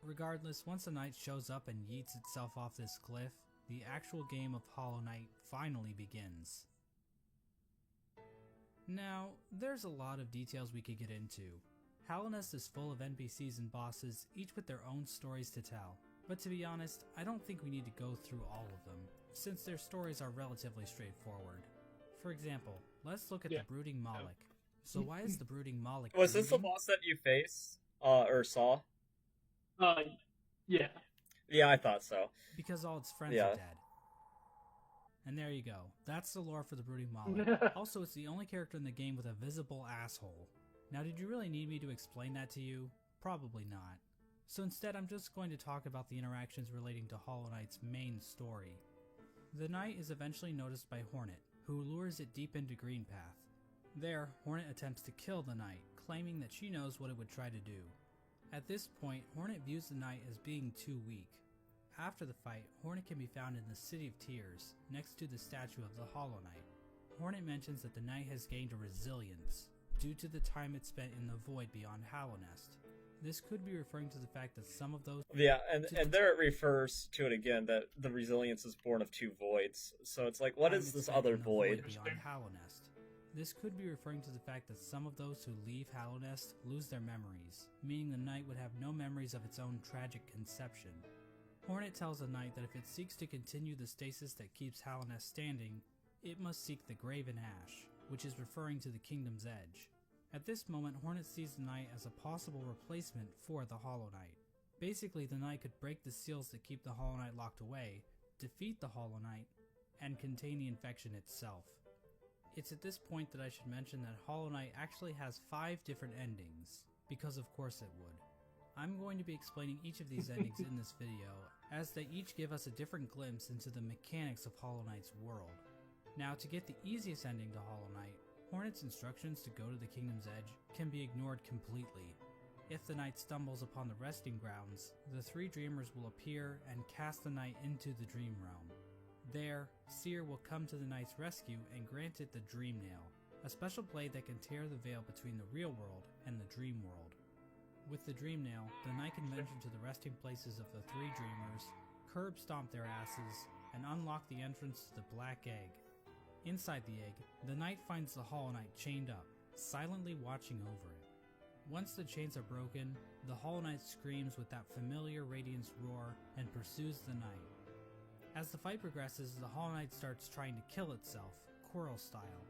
[SPEAKER 3] Regardless, once the Knight shows up and yeets itself off this cliff, the actual game of Hollow Knight finally begins. Now, there's a lot of details we could get into. Hallownest is full of NPCs and bosses, each with their own stories to tell. But to be honest, I don't think we need to go through all of them, since their stories are relatively straightforward. For example, let's look at the Brooding Moloch. So why is the Brooding Moloch
[SPEAKER 1] Was this the
[SPEAKER 3] brooding?
[SPEAKER 1] boss that you faced? Or saw?
[SPEAKER 2] Yeah.
[SPEAKER 1] Yeah, I thought so.
[SPEAKER 3] Because all its friends
[SPEAKER 1] Yeah.
[SPEAKER 3] are dead. And there you go. That's the lore for the Brooding Moloch. Also, it's the only character in the game with a visible asshole. Now, did you really need me to explain that to you? Probably not. So instead, I'm just going to talk about the interactions relating to Hollow Knight's main story. The Knight is eventually noticed by Hornet, who lures it deep into Greenpath. There, Hornet attempts to kill the Knight, claiming that she knows what it would try to do. At this point, Hornet views the Knight as being too weak. After the fight, Hornet can be found in the City of Tears, next to the statue of the Hollow Knight. Hornet mentions that the Knight has gained a resilience, due to the time it spent in the void beyond Hallownest. This could be referring to the fact that some of those...
[SPEAKER 1] Yeah, and there it refers to it again, that the resilience is born of two voids. So it's like, what is this other void?
[SPEAKER 3] Beyond Hallownest. This could be referring to the fact that some of those who leave Hallownest lose their memories, meaning the Knight would have no memories of its own tragic conception. Hornet tells the Knight that if it seeks to continue the stasis that keeps Hallownest standing, it must seek the Graven Ash, which is referring to the Kingdom's Edge. At this moment, Hornet sees the Knight as a possible replacement for the Hollow Knight. Basically, the Knight could break the seals that keep the Hollow Knight locked away, defeat the Hollow Knight, and contain the infection itself. It's at this point that I should mention that Hollow Knight actually has 5 different endings, because of course it would. I'm going to be explaining each of these endings in this video, as they each give us a different glimpse into the mechanics of Hollow Knight's world. Now, to get the easiest ending to Hollow Knight, Hornet's instructions to go to the Kingdom's Edge can be ignored completely. If the Knight stumbles upon the resting grounds, the 3 dreamers will appear and cast the Knight into the Dream Realm. There, Seer will come to the Knight's rescue and grant it the Dream Nail, a special blade that can tear the veil between the real world and the dream world. With the Dream Nail, the Knight can venture to the resting places of the 3 dreamers, curb stomp their asses, and unlock the entrance to the Black Egg. Inside the egg, the Knight finds the Hollow Knight chained up, silently watching over it. Once the chains are broken, the Hollow Knight screams with that familiar Radiance roar and pursues the Knight. As the fight progresses, the Hollow Knight starts trying to kill itself, Quirrell style.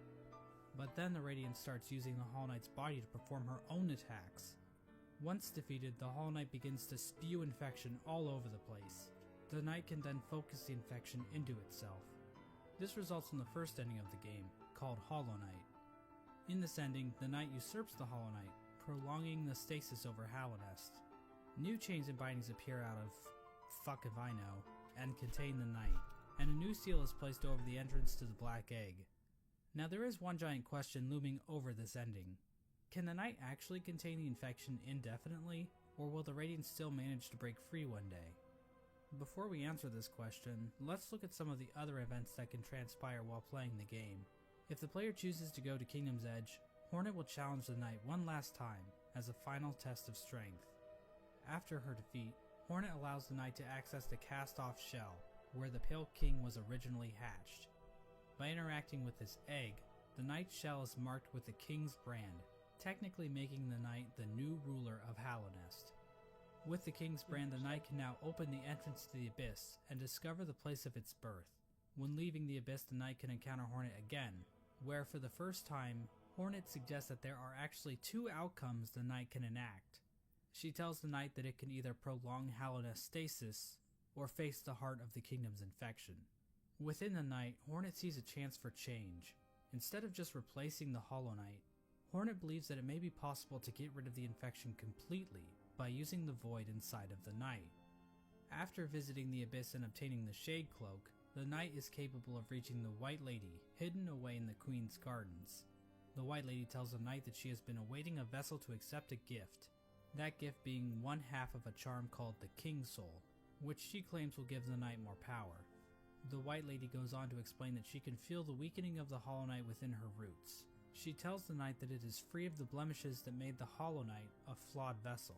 [SPEAKER 3] But then the Radiance starts using the Hollow Knight's body to perform her own attacks. Once defeated, the Hollow Knight begins to spew infection all over the place. The Knight can then focus the infection into itself. This results in the first ending of the game, called Hollow Knight. In this ending, the Knight usurps the Hollow Knight, prolonging the stasis over Hallownest. New chains and bindings appear out of fuck if I know, and contain the Knight. and a new seal is placed over the entrance to the Black Egg. Now there is one giant question looming over this ending. Can the night actually contain the infection indefinitely, or will the radiant still manage to break free one day? Before we answer this question, let's look at some of the other events that can transpire while playing the game. If the player chooses to go to Kingdom's Edge, Hornet will challenge the knight one last time as a final test of strength. After her defeat, Hornet allows the knight to access the cast-off shell, where the Pale King was originally hatched. By interacting with this egg, the knight's shell is marked with the king's brand, technically making the knight the new ruler of Hallownest. With the king's brand, the knight can now open the entrance to the abyss and discover the place of its birth. When leaving the abyss, the knight can encounter Hornet again, where for the first time, Hornet suggests that there are actually two outcomes the knight can enact. She tells the knight that it can either prolong Hallownest stasis, or face the heart of the kingdom's infection. Within the night, Hornet sees a chance for change. Instead of just replacing the Hollow Knight, Hornet believes that it may be possible to get rid of the infection completely by using the void inside of the knight. After visiting the abyss and obtaining the Shade Cloak, the knight is capable of reaching the White Lady, hidden away in the Queen's Gardens. The White Lady tells the knight that she has been awaiting a vessel to accept a gift, that gift being one half of a charm called the King's Soul, which she claims will give the knight more power. The White Lady goes on to explain that she can feel the weakening of the Hollow Knight within her roots. She tells the knight that it is free of the blemishes that made the Hollow Knight a flawed vessel.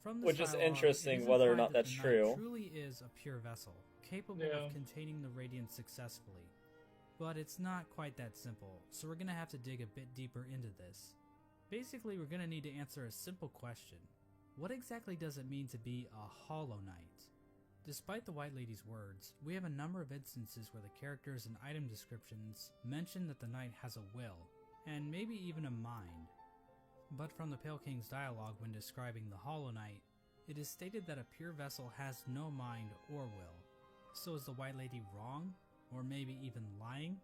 [SPEAKER 3] From this
[SPEAKER 1] Which is
[SPEAKER 3] dialogue,
[SPEAKER 1] interesting,
[SPEAKER 3] it is
[SPEAKER 1] whether or
[SPEAKER 3] implied
[SPEAKER 1] not
[SPEAKER 3] that
[SPEAKER 1] that's
[SPEAKER 3] the
[SPEAKER 1] true.
[SPEAKER 3] knight truly is a pure vessel, capable of containing the radiance successfully. But it's not quite that simple, so we're going to have to dig a bit deeper into this. Basically, we're going to need to answer a simple question. What exactly does it mean to be a Hollow Knight? Despite the White Lady's words, we have a number of instances where the characters and item descriptions mention that the knight has a will, and maybe even a mind. But from the Pale King's dialogue when describing the Hollow Knight, it is stated that a pure vessel has no mind or will. So is the White Lady wrong? Or maybe even lying?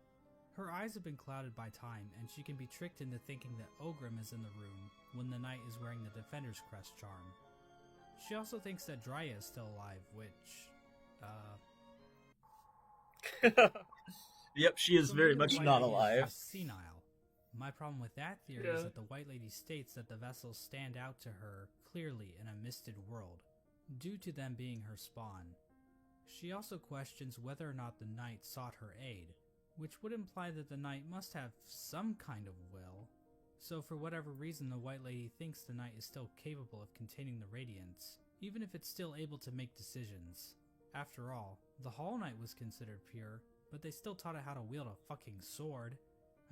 [SPEAKER 3] Her eyes have been clouded by time, and she can be tricked into thinking that Ogrim is in the room when the knight is wearing the Defender's Crest charm. She also thinks that Dryia is still alive, which,
[SPEAKER 1] Yep, she is
[SPEAKER 3] so
[SPEAKER 1] very
[SPEAKER 3] maybe the
[SPEAKER 1] much
[SPEAKER 3] White
[SPEAKER 1] not
[SPEAKER 3] Lady is
[SPEAKER 1] alive.
[SPEAKER 3] just senile. My problem with that theory is that the White Lady states that the vessels stand out to her clearly in a misted world, due to them being her spawn. She also questions whether or not the knight sought her aid, which would imply that the knight must have some kind of will. So for whatever reason, the White Lady thinks the knight is still capable of containing the radiance, even if it's still able to make decisions. After all, the Hollow Knight was considered pure, but they still taught it how to wield a fucking sword.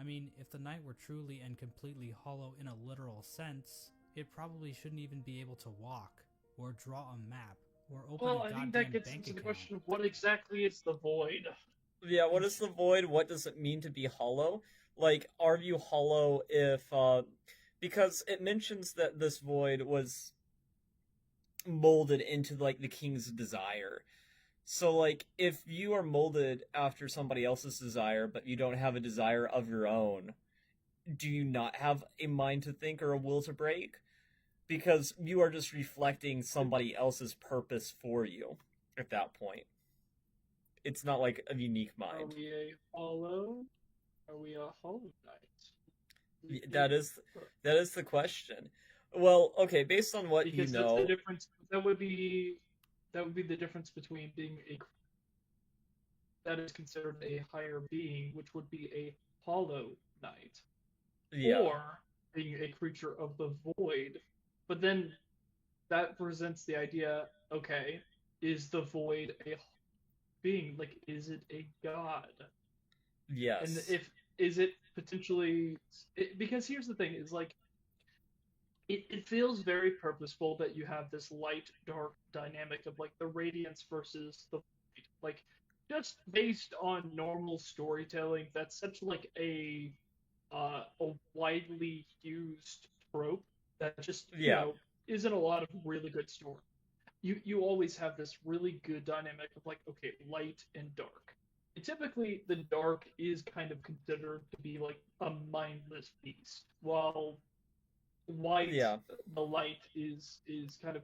[SPEAKER 3] I mean, if the knight were truly and completely hollow in a literal sense, it probably shouldn't even be able to walk, or draw a map, or open a
[SPEAKER 2] Well, I
[SPEAKER 3] goddamn
[SPEAKER 2] think that gets
[SPEAKER 3] bank
[SPEAKER 2] into the
[SPEAKER 3] account.
[SPEAKER 2] question of what exactly is the void?
[SPEAKER 1] Yeah, what is the void? What does it mean to be hollow? Like, are you hollow if, because it mentions that this void was molded into, like, the king's desire. So, like, if you are molded after somebody else's desire, but you don't have a desire of your own, do you not have a mind to think or a will to break? Because you are just reflecting somebody else's purpose for you at that point. It's not like a unique
[SPEAKER 2] Are
[SPEAKER 1] mind.
[SPEAKER 2] we a hollow? Are we a Hollow Knight?
[SPEAKER 1] That is the question. Well, okay, based on what
[SPEAKER 2] Because
[SPEAKER 1] you
[SPEAKER 2] that's
[SPEAKER 1] know,
[SPEAKER 2] the difference. That would be the difference between being a that is considered a higher being, which would be a Hollow Knight,
[SPEAKER 1] yeah,
[SPEAKER 2] or being a creature of the void. But then that presents the idea: okay, is the void a being? Like, is it a god?
[SPEAKER 1] yes,
[SPEAKER 2] And if is it potentially because here's the thing: is like it feels very purposeful that you have this light dark dynamic of like the radiance versus the light. Like just based on normal storytelling, that's such like a widely used trope that just
[SPEAKER 1] yeah,
[SPEAKER 2] isn't a lot of really good story. You always have this really good dynamic of like, okay, light and dark. And typically the dark is kind of considered to be like a mindless beast, while light
[SPEAKER 1] yeah,
[SPEAKER 2] the light is kind of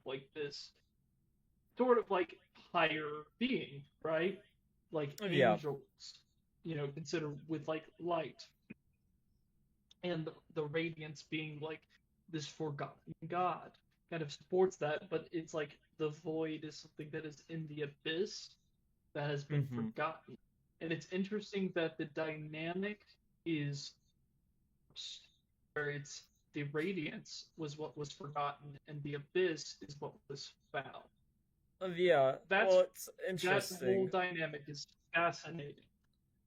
[SPEAKER 2] like this sort of like higher being, right? Like
[SPEAKER 1] Yeah.
[SPEAKER 2] angels, consider with like light, and the radiance being like this forgotten god kind of supports that, but it's like the void is something that is in the abyss that has been
[SPEAKER 1] Mm-hmm.
[SPEAKER 2] forgotten. And it's interesting that the dynamic is where it's the radiance was what was forgotten and the abyss is what was found.
[SPEAKER 1] Yeah.
[SPEAKER 2] That's
[SPEAKER 1] Well, it's
[SPEAKER 2] that whole
[SPEAKER 1] interesting.
[SPEAKER 2] dynamic is fascinating.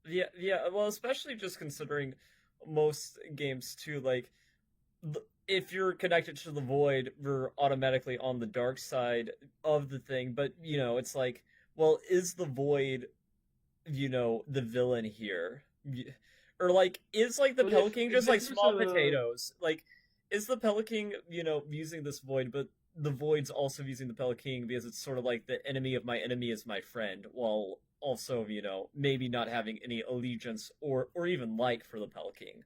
[SPEAKER 1] Yeah, yeah. Well, especially just considering most games too, like if you're connected to the void, you're automatically on the dark side of the thing. But it's like, well, is the void, the villain here? Or like, is like the
[SPEAKER 2] But if
[SPEAKER 1] Pelican
[SPEAKER 2] if
[SPEAKER 1] just like
[SPEAKER 2] there's
[SPEAKER 1] small
[SPEAKER 2] a
[SPEAKER 1] potatoes? Like, is the Pelican, using this void, but the void's also using the Pelican because it's sort of like the enemy of my enemy is my friend, while also, maybe not having any allegiance or even like for the Pelican.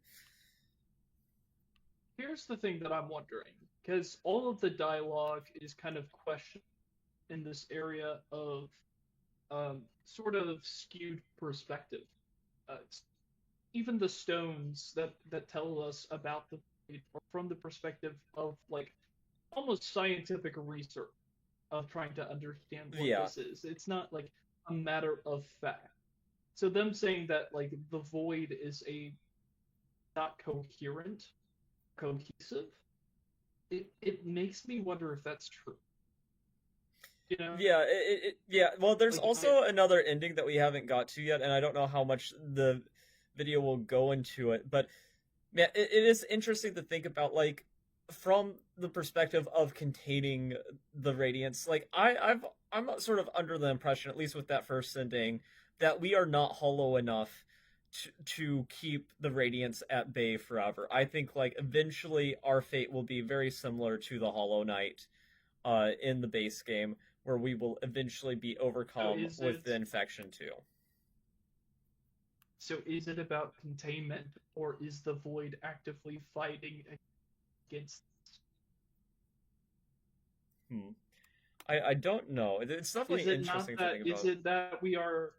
[SPEAKER 2] Here's the thing that I'm wondering, because all of the dialogue is kind of questioned in this area of sort of skewed perspective. Uh, Even the stones that tell us about the void are from the perspective of like almost scientific research of trying to understand what
[SPEAKER 1] Yeah.
[SPEAKER 2] this is. It's not like a matter of fact. So them saying that like the void is a not coherent, cohesive, it makes me wonder if that's true. You know,
[SPEAKER 1] Yeah, yeah. Well, there's
[SPEAKER 2] like
[SPEAKER 1] also another ending that we haven't got to yet, and I don't know how much the video will go into it, but yeah, it is interesting to think about, like, from the perspective of containing the radiance. Like, I'm sort of under the impression, at least with that first ending, that we are not hollow enough to keep the radiance at bay forever. I think like eventually our fate will be very similar to the Hollow Knight in the base game, where we will eventually be
[SPEAKER 2] so
[SPEAKER 1] overcome
[SPEAKER 2] is
[SPEAKER 1] with
[SPEAKER 2] it
[SPEAKER 1] the infection too.
[SPEAKER 2] so is it about containment or is the void actively fighting against?
[SPEAKER 1] Hmm. I don't know. It's
[SPEAKER 2] Is
[SPEAKER 1] definitely
[SPEAKER 2] it not
[SPEAKER 1] interesting to
[SPEAKER 2] that?
[SPEAKER 1] think
[SPEAKER 2] Is
[SPEAKER 1] about.
[SPEAKER 2] it that we are?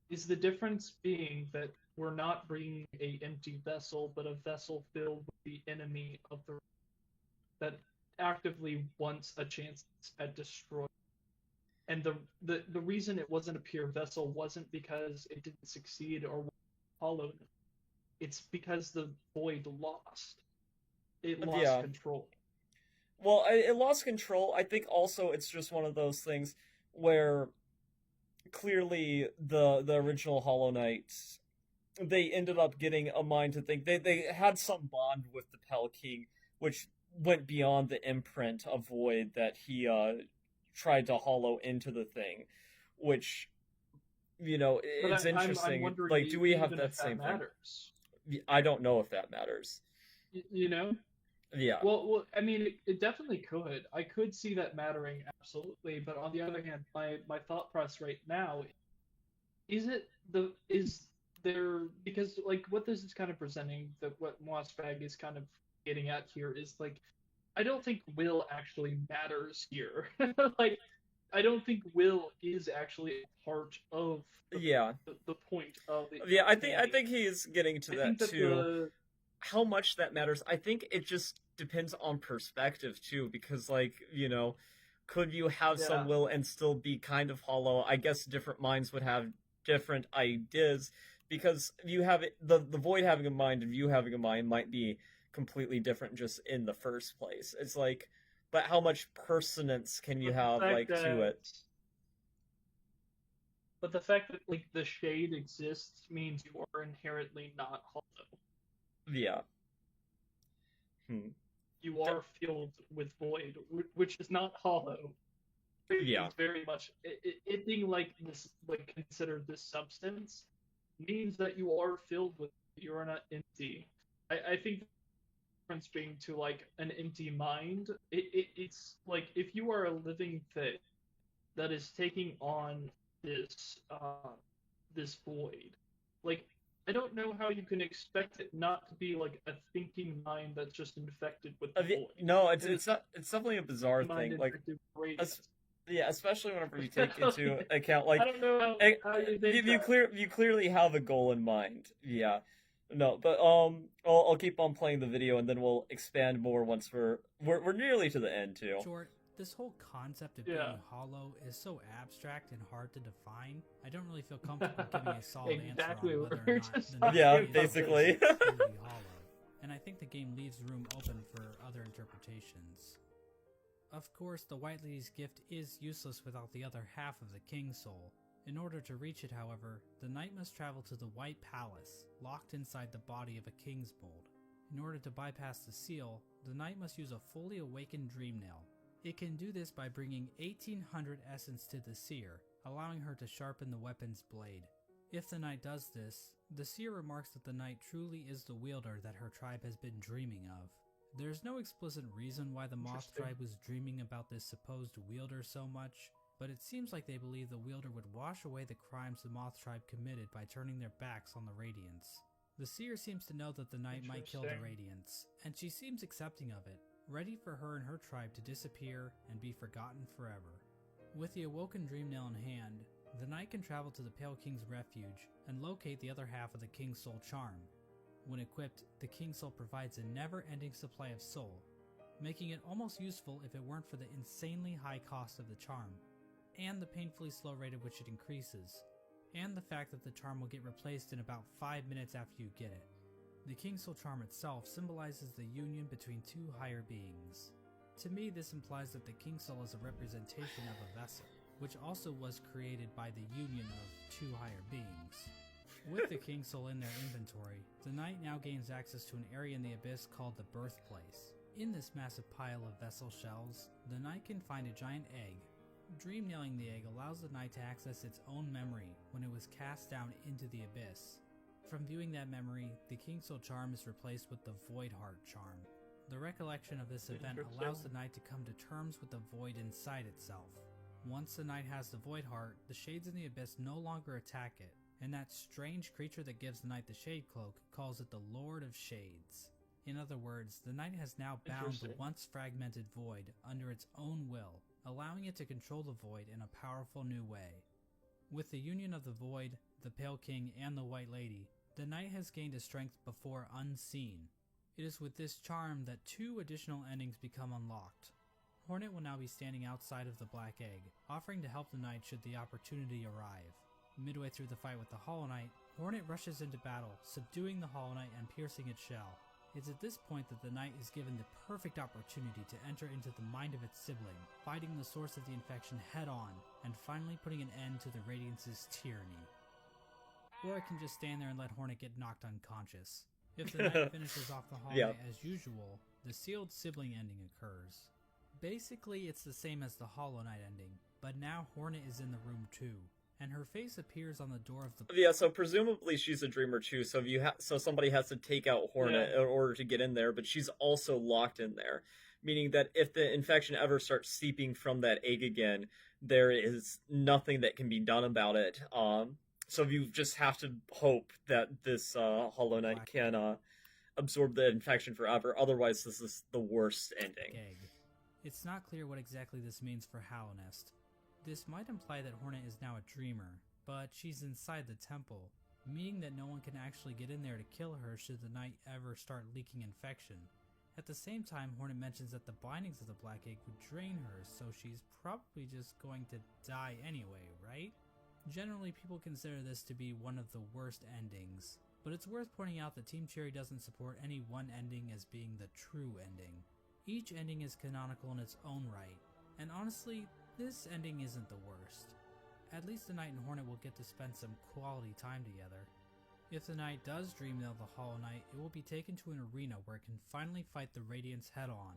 [SPEAKER 2] Is the difference being that we're not bringing a empty vessel, but a vessel filled with the enemy of the that actively wants a chance at destroying? And the reason it wasn't a pure vessel wasn't because it didn't succeed or followed. It's because the void lost. It lost
[SPEAKER 1] Yeah.
[SPEAKER 2] control.
[SPEAKER 1] Well, it lost control. I think also it's just one of those things where clearly the original Hollow Knights, they ended up getting a mind to think they had some bond with the Pell King, which went beyond the imprint of void that he tried to hollow into the thing, which
[SPEAKER 2] But
[SPEAKER 1] it's
[SPEAKER 2] I'm
[SPEAKER 1] interesting.
[SPEAKER 2] wondering
[SPEAKER 1] Like, do we have
[SPEAKER 2] even
[SPEAKER 1] that
[SPEAKER 2] if that
[SPEAKER 1] same thing?
[SPEAKER 2] matters.
[SPEAKER 1] I don't know if that matters.
[SPEAKER 2] You know?
[SPEAKER 1] Yeah.
[SPEAKER 2] Well, I mean, it definitely could. I could see that mattering absolutely. But on the other hand, my thought process right now is there, because like what this is kind of presenting, that what MossBag is kind of getting at here is like I don't think will actually matters here. Like I don't think will is actually a part of
[SPEAKER 1] Yeah.
[SPEAKER 2] the point of the
[SPEAKER 1] Yeah, I
[SPEAKER 2] game.
[SPEAKER 1] think he's getting to
[SPEAKER 2] I
[SPEAKER 1] that
[SPEAKER 2] think that
[SPEAKER 1] too. How much that matters, I think it just depends on perspective too, because like, could you have some
[SPEAKER 2] yeah.
[SPEAKER 1] will and still be kind of hollow? I guess different minds would have different ideas, because you have the void having a mind and you having a mind might be completely different just in the first place. It's like, but how much personance can you
[SPEAKER 2] But the
[SPEAKER 1] have
[SPEAKER 2] fact
[SPEAKER 1] like to
[SPEAKER 2] that
[SPEAKER 1] it?
[SPEAKER 2] but the fact that like the shade exists means you are inherently not hollow.
[SPEAKER 1] Yeah. Hmm.
[SPEAKER 2] You are filled with void, which is not hollow.
[SPEAKER 1] Yeah.
[SPEAKER 2] It's very much it being like this, like considered this substance, means that you are filled with. You're not empty. I think the difference being to like an empty mind. It's like if you are a living thing that is taking on this void. Like I don't know how you can expect it not to be like a thinking mind that's just infected with the void.
[SPEAKER 1] No,
[SPEAKER 2] And
[SPEAKER 1] it's not, it's definitely a bizarre
[SPEAKER 2] mind
[SPEAKER 1] thing. Like,
[SPEAKER 2] infected with radiance.
[SPEAKER 1] Yeah, especially whenever you take into account, like,
[SPEAKER 2] I don't know how you think
[SPEAKER 1] you clearly have a goal in mind. Yeah. No, but I'll keep on playing the video and then we'll expand more once we're nearly to the end too.
[SPEAKER 3] Short, this whole concept of
[SPEAKER 2] Yeah.
[SPEAKER 3] being hollow is so abstract and hard to define. I don't really feel comfortable giving a solid
[SPEAKER 2] Exactly
[SPEAKER 3] answer on
[SPEAKER 2] what
[SPEAKER 3] whether
[SPEAKER 2] we
[SPEAKER 3] or
[SPEAKER 2] were
[SPEAKER 3] not
[SPEAKER 2] just
[SPEAKER 3] the
[SPEAKER 2] talking
[SPEAKER 3] knight
[SPEAKER 1] Yeah,
[SPEAKER 3] is
[SPEAKER 1] basically.
[SPEAKER 3] truly hollow. And I think the game leaves room open for other interpretations. Of course, the White Lady's gift is useless without the other half of the King's Soul. In order to reach it, however, the knight must travel to the White Palace, locked inside the body of a King's Mold. In order to bypass the seal, the knight must use a fully awakened dream nail. It can do this by bringing 1800 essence to the seer, allowing her to sharpen the weapon's blade. If the knight does this, the seer remarks that the knight truly is the wielder that her tribe has been dreaming of. There's no explicit reason why the Moth
[SPEAKER 2] Interesting.
[SPEAKER 3] tribe was dreaming about this supposed wielder so much, but it seems like they believe the wielder would wash away the crimes the Moth tribe committed by turning their backs on the Radiance. The seer seems to know that the knight might kill the
[SPEAKER 2] Interesting.
[SPEAKER 3] Radiance, and she seems accepting of it, ready for her and her tribe to disappear and be forgotten forever. With the awoken dream nail in hand, the knight can travel to the Pale King's refuge and locate the other half of the King's Soul charm. When equipped, the King's Soul provides a never-ending supply of soul, making it almost useful if it weren't for the insanely high cost of the charm, and the painfully slow rate at which it increases, and the fact that the charm will get replaced in about 5 minutes after you get it. The King's Soul charm itself symbolizes the union between two higher beings. To me, this implies that the King's Soul is a representation of a vessel, which also was created by the union of two higher beings. With the King's Soul in their inventory, the knight now gains access to an area in the abyss called the Birthplace. In this massive pile of vessel shells, the knight can find a giant egg. Dream nailing the egg allows the knight to access its own memory when it was cast down into the abyss. From viewing that memory, the King's Soul charm is replaced with the Void Heart charm. The recollection of this event allows the knight to come to terms with the void inside itself. Once the knight has the Void Heart, the shades in the abyss no longer attack it, and that strange creature that gives the knight the Shade Cloak calls it the Lord of Shades. In other words, the knight has now bound the once fragmented void under its own will, allowing it to control the void in a powerful new way. With the union of the void, the Pale King, and the White Lady, the knight has gained a strength before unseen. It is with this charm that 2 additional endings become unlocked. Hornet will now be standing outside of the Black Egg, offering to help the knight should the opportunity arrive. Midway through the fight with the Hollow Knight, Hornet rushes into battle, subduing the Hollow Knight and piercing its shell. It's at this point that the knight is given the perfect opportunity to enter into the mind of its sibling, fighting the source of the infection head-on, and finally putting an end to the Radiance's tyranny. Or I can just stand there and let Hornet get knocked unconscious. If the knight finishes off the Hollow Knight as usual, the sealed sibling ending occurs. Basically, it's the same as the Hollow Knight ending, but now Hornet is in the room too, and her face appears on the door of the...
[SPEAKER 1] Yeah, so presumably she's a dreamer too, so so somebody has to take out Hornet in order to get in there, but she's also locked in there, meaning that if the infection ever starts seeping from that egg again, there is nothing that can be done about it. So you just have to hope that this Hollow Knight can absorb the infection forever, otherwise this is the worst ending.
[SPEAKER 3] Egg. It's not clear what exactly this means for Hallownest. This might imply that Hornet is now a dreamer, but she's inside the temple, meaning that no one can actually get in there to kill her should the knight ever start leaking infection. At the same time, Hornet mentions that the bindings of the Black Egg would drain her, so she's probably just going to die anyway, right? Generally, people consider this to be one of the worst endings, but it's worth pointing out that Team Cherry doesn't support any one ending as being the true ending. Each ending is canonical in its own right, and honestly, this ending isn't the worst. At least the Knight and Hornet will get to spend some quality time together. If the Knight does dream nail the Hollow Knight, it will be taken to an arena where it can finally fight the Radiance head-on.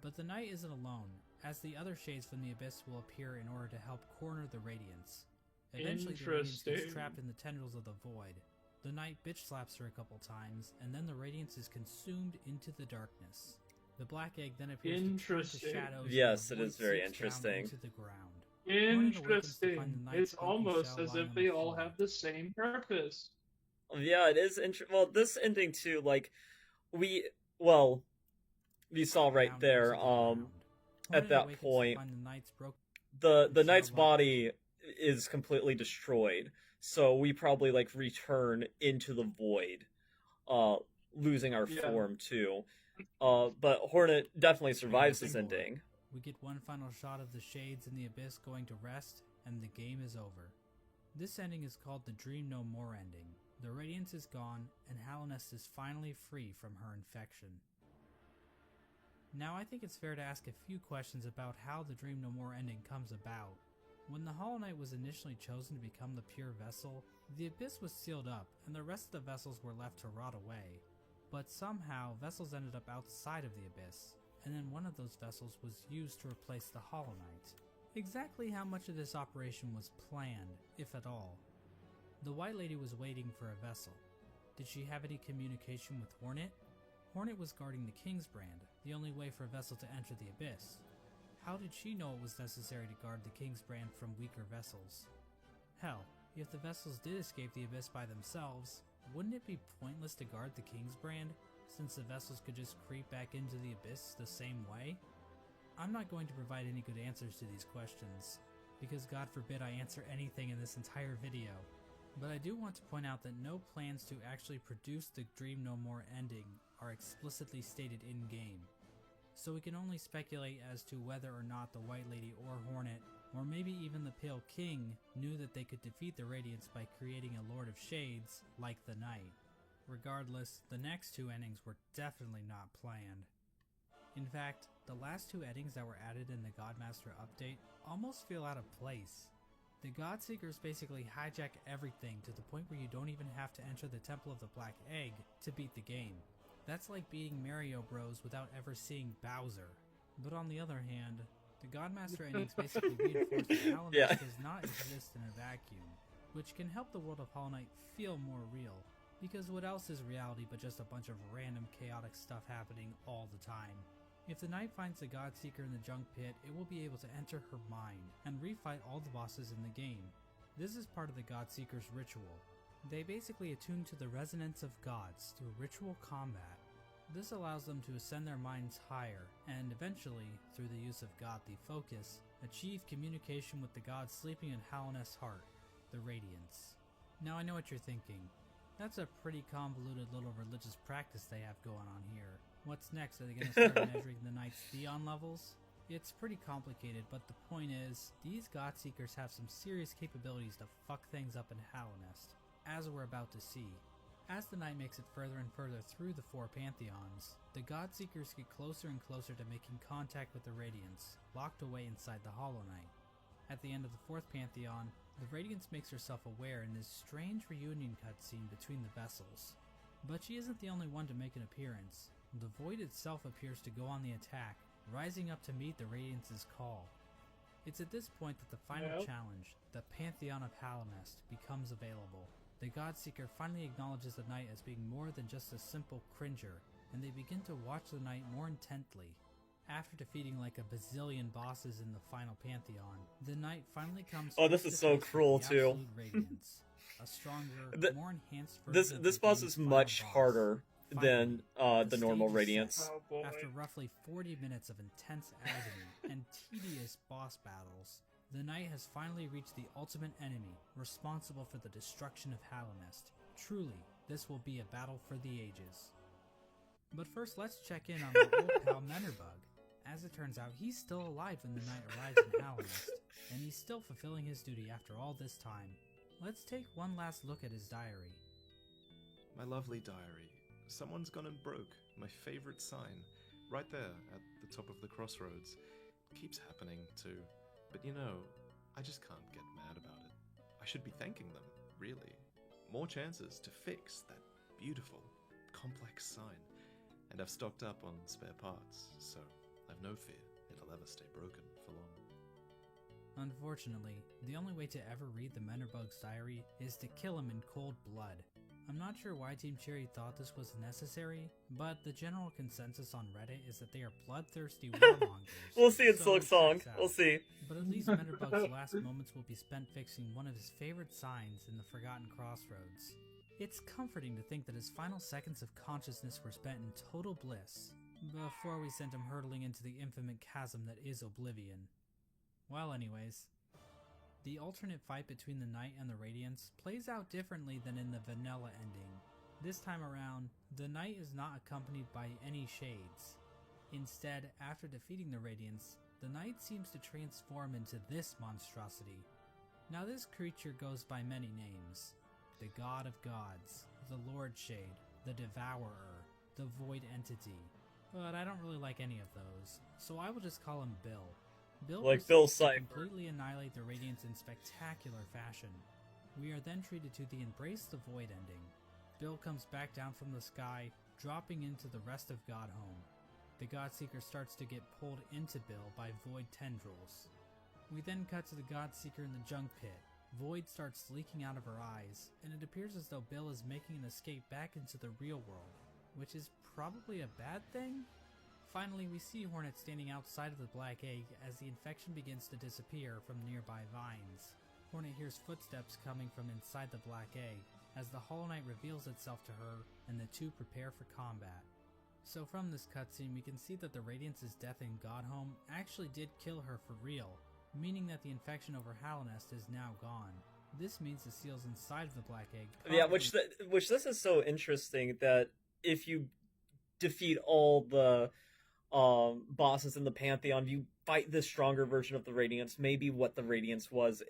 [SPEAKER 3] But the Knight isn't alone, as the other shades from the Abyss will appear in order to help corner the Radiance. Eventually the Radiance gets trapped in the tendrils of the Void. The Knight bitch slaps her a couple times, and then the Radiance is consumed into the darkness. The Black Egg then appears to turn to shadows.
[SPEAKER 1] Yes,
[SPEAKER 3] and
[SPEAKER 1] it
[SPEAKER 3] the
[SPEAKER 1] is very
[SPEAKER 3] void seeps down
[SPEAKER 1] interesting.
[SPEAKER 3] into the ground.
[SPEAKER 2] Interesting. It's almost as if they all have the same purpose.
[SPEAKER 1] Yeah, it is well, this ending too, like, we saw right there, at that point, the knight's body is completely destroyed, so we probably like return into the void, losing our form too. But Hornet definitely survives this ending.
[SPEAKER 3] We get one final shot of the shades in the abyss going to rest, and the game is over. This ending is called the Dream No More ending. The radiance is gone, and Hallownest is finally free from her infection. Now I think it's fair to ask a few questions about how the Dream No More ending comes about. When the Hollow Knight was initially chosen to become the pure vessel, the abyss was sealed up, and the rest of the vessels were left to rot away. But somehow, vessels ended up outside of the abyss, and then one of those vessels was used to replace the Hollow Knight. Exactly how much of this operation was planned, if at all? The White Lady was waiting for a vessel. Did she have any communication with Hornet? Hornet was guarding the King's Brand, the only way for a vessel to enter the abyss. How did she know it was necessary to guard the King's Brand from weaker vessels? Hell, if the vessels did escape the abyss by themselves, wouldn't it be pointless to guard the King's Brand, since the vessels could just creep back into the abyss the same way? I'm not going to provide any good answers to these questions, because God forbid I answer anything in this entire video. But I do want to point out that no plans to actually produce the Dream No More ending are explicitly stated in-game. So we can only speculate as to whether or not the White Lady or Hornet, or maybe even the Pale King, knew that they could defeat the Radiance by creating a Lord of Shades, like the Knight. Regardless, the next two endings were definitely not planned. In fact, the last two endings that were added in the Godmaster update almost feel out of place. The Godseekers basically hijack everything to the point where you don't even have to enter the Temple of the Black Egg to beat the game. That's like beating Mario Bros without ever seeing Bowser. But on the other hand, the Godmaster endings basically reinforce that Hallownest does not exist in a vacuum, which can help the world of Hollow Knight feel more real. Because what else is reality but just a bunch of random chaotic stuff happening all the time? If the Knight finds the Godseeker in the Junk Pit, it will be able to enter her mind and refight all the bosses in the game. This is part of the Godseeker's ritual. They basically attune to the resonance of gods through ritual combat. This allows them to ascend their minds higher, and eventually, through the use of godly focus, achieve communication with the god sleeping in Hallownest's heart, the Radiance. Now I know what you're thinking. That's a pretty convoluted little religious practice they have going on here. What's next? Are they going to start measuring the Knight's Theon levels? It's pretty complicated, but the point is, these Godseekers have some serious capabilities to fuck things up in Hallownest, as we're about to see. As the Knight makes it further and further through the four Pantheons, the Godseekers get closer and closer to making contact with the Radiance, locked away inside the Hollow Knight. At the end of the fourth Pantheon, the Radiance makes herself aware in this strange reunion cutscene between the vessels. But she isn't the only one to make an appearance. The Void itself appears to go on the attack, rising up to meet the Radiance's call. It's at this point that the final challenge, the Pantheon of Hallownest, becomes available. The Godseeker finally acknowledges the Knight as being more than just a simple cringer, and they begin to watch the Knight more intently. After defeating like a bazillion bosses in the final Pantheon, the Knight finally comes
[SPEAKER 1] this is so cruel too.
[SPEAKER 3] Radiance, a stronger, more enhanced version
[SPEAKER 1] this boss is much harder than the normal Radiance.
[SPEAKER 3] After roughly 40 minutes of intense agony and tedious boss battles, the Knight has finally reached the ultimate enemy, responsible for the destruction of Hallownest. Truly, this will be a battle for the ages. But first, let's check in on our old pal Menerbug. As it turns out, he's still alive when the Knight arrives in Hallownest, and he's still fulfilling his duty after all this time. Let's take one last look at his diary.
[SPEAKER 6] My lovely diary. Someone's gone and broke my favorite sign, right there at the top of the crossroads. Keeps happening too. But you know, I just can't get mad about it. I should be thanking them, really. More chances to fix that beautiful, complex sign. And I've stocked up on spare parts, so I've no fear it'll ever stay broken for long.
[SPEAKER 3] Unfortunately, the only way to ever read the Menerbug's diary is to kill him in cold blood. I'm not sure why Team Cherry thought this was necessary, but the general consensus on Reddit is that they are bloodthirsty warmongers.
[SPEAKER 1] We'll see in
[SPEAKER 3] so
[SPEAKER 1] SilkSong. We'll see.
[SPEAKER 3] But at least Menerbug's last moments will be spent fixing one of his favorite signs in the Forgotten Crossroads. It's comforting to think that his final seconds of consciousness were spent in total bliss, before we sent him hurtling into the infinite chasm that is Oblivion. Well, anyways, the alternate fight between the Knight and the Radiants plays out differently than in the vanilla ending. This time around, the Knight is not accompanied by any shades. Instead, after defeating the Radiants, the Knight seems to transform into this monstrosity. Now this creature goes by many names: the God of Gods, the Lord Shade, the Devourer, the Void Entity, but I don't really like any of those, so I will just call him Bill. Bill
[SPEAKER 1] Like Bill
[SPEAKER 3] proceeds to
[SPEAKER 1] Cipher.
[SPEAKER 3] completely annihilate the Radiants in spectacular fashion. We are then treated to the Embrace the Void ending. Bill comes back down from the sky, dropping into the rest of Godhome. The Godseeker starts to get pulled into Bill by Void tendrils. We then cut to the Godseeker in the junk pit. Void starts leaking out of her eyes, and it appears as though Bill is making an escape back into the real world, which is probably a bad thing? Finally, we see Hornet standing outside of the Black Egg as the infection begins to disappear from nearby vines. Hornet hears footsteps coming from inside the Black Egg as the Hollow Knight reveals itself to her and the two prepare for combat. So from this cutscene, we can see that the Radiance's death in Godhome actually did kill her for real, meaning that the infection over Hallownest is now gone. This means the seals inside of the Black Egg
[SPEAKER 1] Yeah, which this is so interesting that if you defeat all the bosses in the Pantheon, you fight this stronger version of the Radiance, maybe what the Radiance was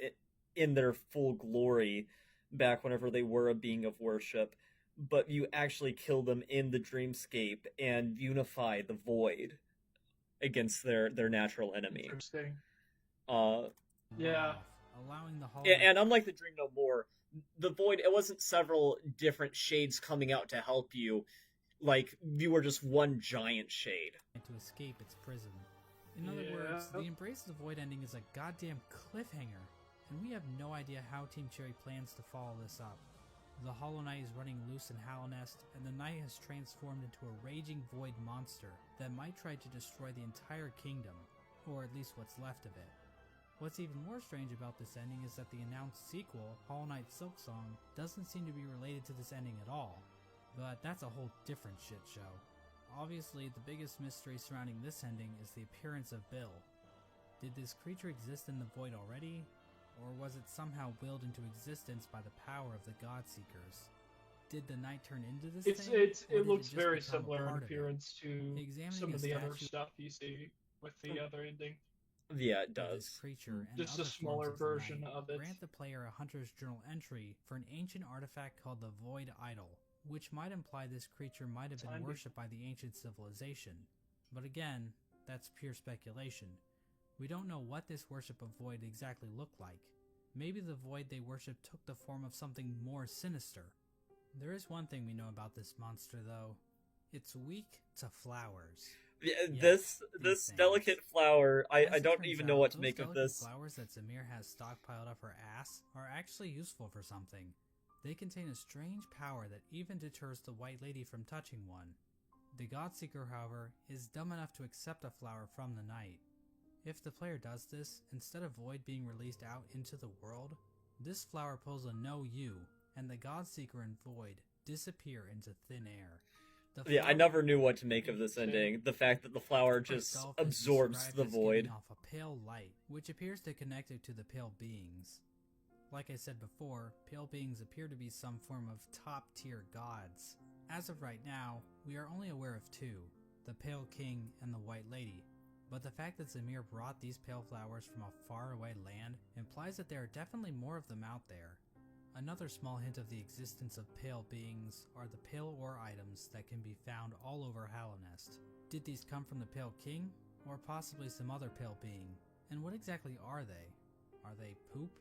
[SPEAKER 1] in their full glory back whenever they were a being of worship, but you actually kill them in the dreamscape and unify the Void against their natural enemy.
[SPEAKER 2] Interesting. Yeah.
[SPEAKER 3] Allowing the Hollow
[SPEAKER 1] And unlike the Dream No More, the Void, it wasn't several different shades coming out to help you. Like, you were just one giant shade.
[SPEAKER 3] to escape its prison. In other words, the Embrace of the Void ending is a goddamn cliffhanger, and we have no idea how Team Cherry plans to follow this up. The Hollow Knight is running loose in Hallownest, and the Knight has transformed into a raging void monster that might try to destroy the entire kingdom, or at least what's left of it. What's even more strange about this ending is that the announced sequel, Hollow Knight SilkSong, doesn't seem to be related to this ending at all, but that's a whole different shit show. Obviously, the biggest mystery surrounding this ending is the appearance of Bill. Did this creature exist in the void already, or was it somehow willed into existence by the power of the Godseekers? Did the Knight turn into this thing?
[SPEAKER 2] It looks very similar in appearance to
[SPEAKER 3] Examining
[SPEAKER 2] some of the other
[SPEAKER 3] statue-
[SPEAKER 2] stuff you see with the other ending.
[SPEAKER 1] Yeah, it
[SPEAKER 3] of
[SPEAKER 1] does.
[SPEAKER 3] this creature and
[SPEAKER 2] Just a
[SPEAKER 3] other
[SPEAKER 2] smaller
[SPEAKER 3] forms of the
[SPEAKER 2] version
[SPEAKER 3] Knight
[SPEAKER 2] of it.
[SPEAKER 3] grant the player a Hunter's Journal entry for an ancient artifact called the Void Idol, which might imply this creature might have been
[SPEAKER 2] Timing.
[SPEAKER 3] worshipped by the ancient civilization. But again, that's pure speculation. We don't know what this worship of Void exactly looked like. Maybe the Void they worship took the form of something more sinister. There is one thing we know about this monster, though. It's weak to flowers.
[SPEAKER 1] Yeah,
[SPEAKER 3] Yes,
[SPEAKER 1] this
[SPEAKER 3] things.
[SPEAKER 1] delicate flower, I
[SPEAKER 3] As it
[SPEAKER 1] don't
[SPEAKER 3] turns
[SPEAKER 1] even know
[SPEAKER 3] out,
[SPEAKER 1] what to
[SPEAKER 3] those
[SPEAKER 1] make of
[SPEAKER 3] delicate
[SPEAKER 1] this.
[SPEAKER 3] flowers that Zamir has stockpiled up her ass are actually useful for something. They contain a strange power that even deters the White Lady from touching one. The Godseeker, however, is dumb enough to accept a flower from the Knight. If the player does this, instead of Void being released out into the world, this flower pulls a no you, and the Godseeker and Void disappear into thin air. The
[SPEAKER 1] Yeah, I
[SPEAKER 3] flower-
[SPEAKER 1] never knew what to make of this ending. The fact that the flower just
[SPEAKER 3] itself is
[SPEAKER 1] absorbs
[SPEAKER 3] described
[SPEAKER 1] the
[SPEAKER 3] as giving
[SPEAKER 1] void.
[SPEAKER 3] off a pale light, which appears to connect it to the pale beings. Like I said before, pale beings appear to be some form of top-tier gods. As of right now, we are only aware of two, the Pale King and the White Lady, but the fact that Zamir brought these pale flowers from a faraway land implies that there are definitely more of them out there. Another small hint of the existence of pale beings are the pale ore items that can be found all over Hallownest. Did these come from the Pale King, or possibly some other pale being? And what exactly are they? Are they poop?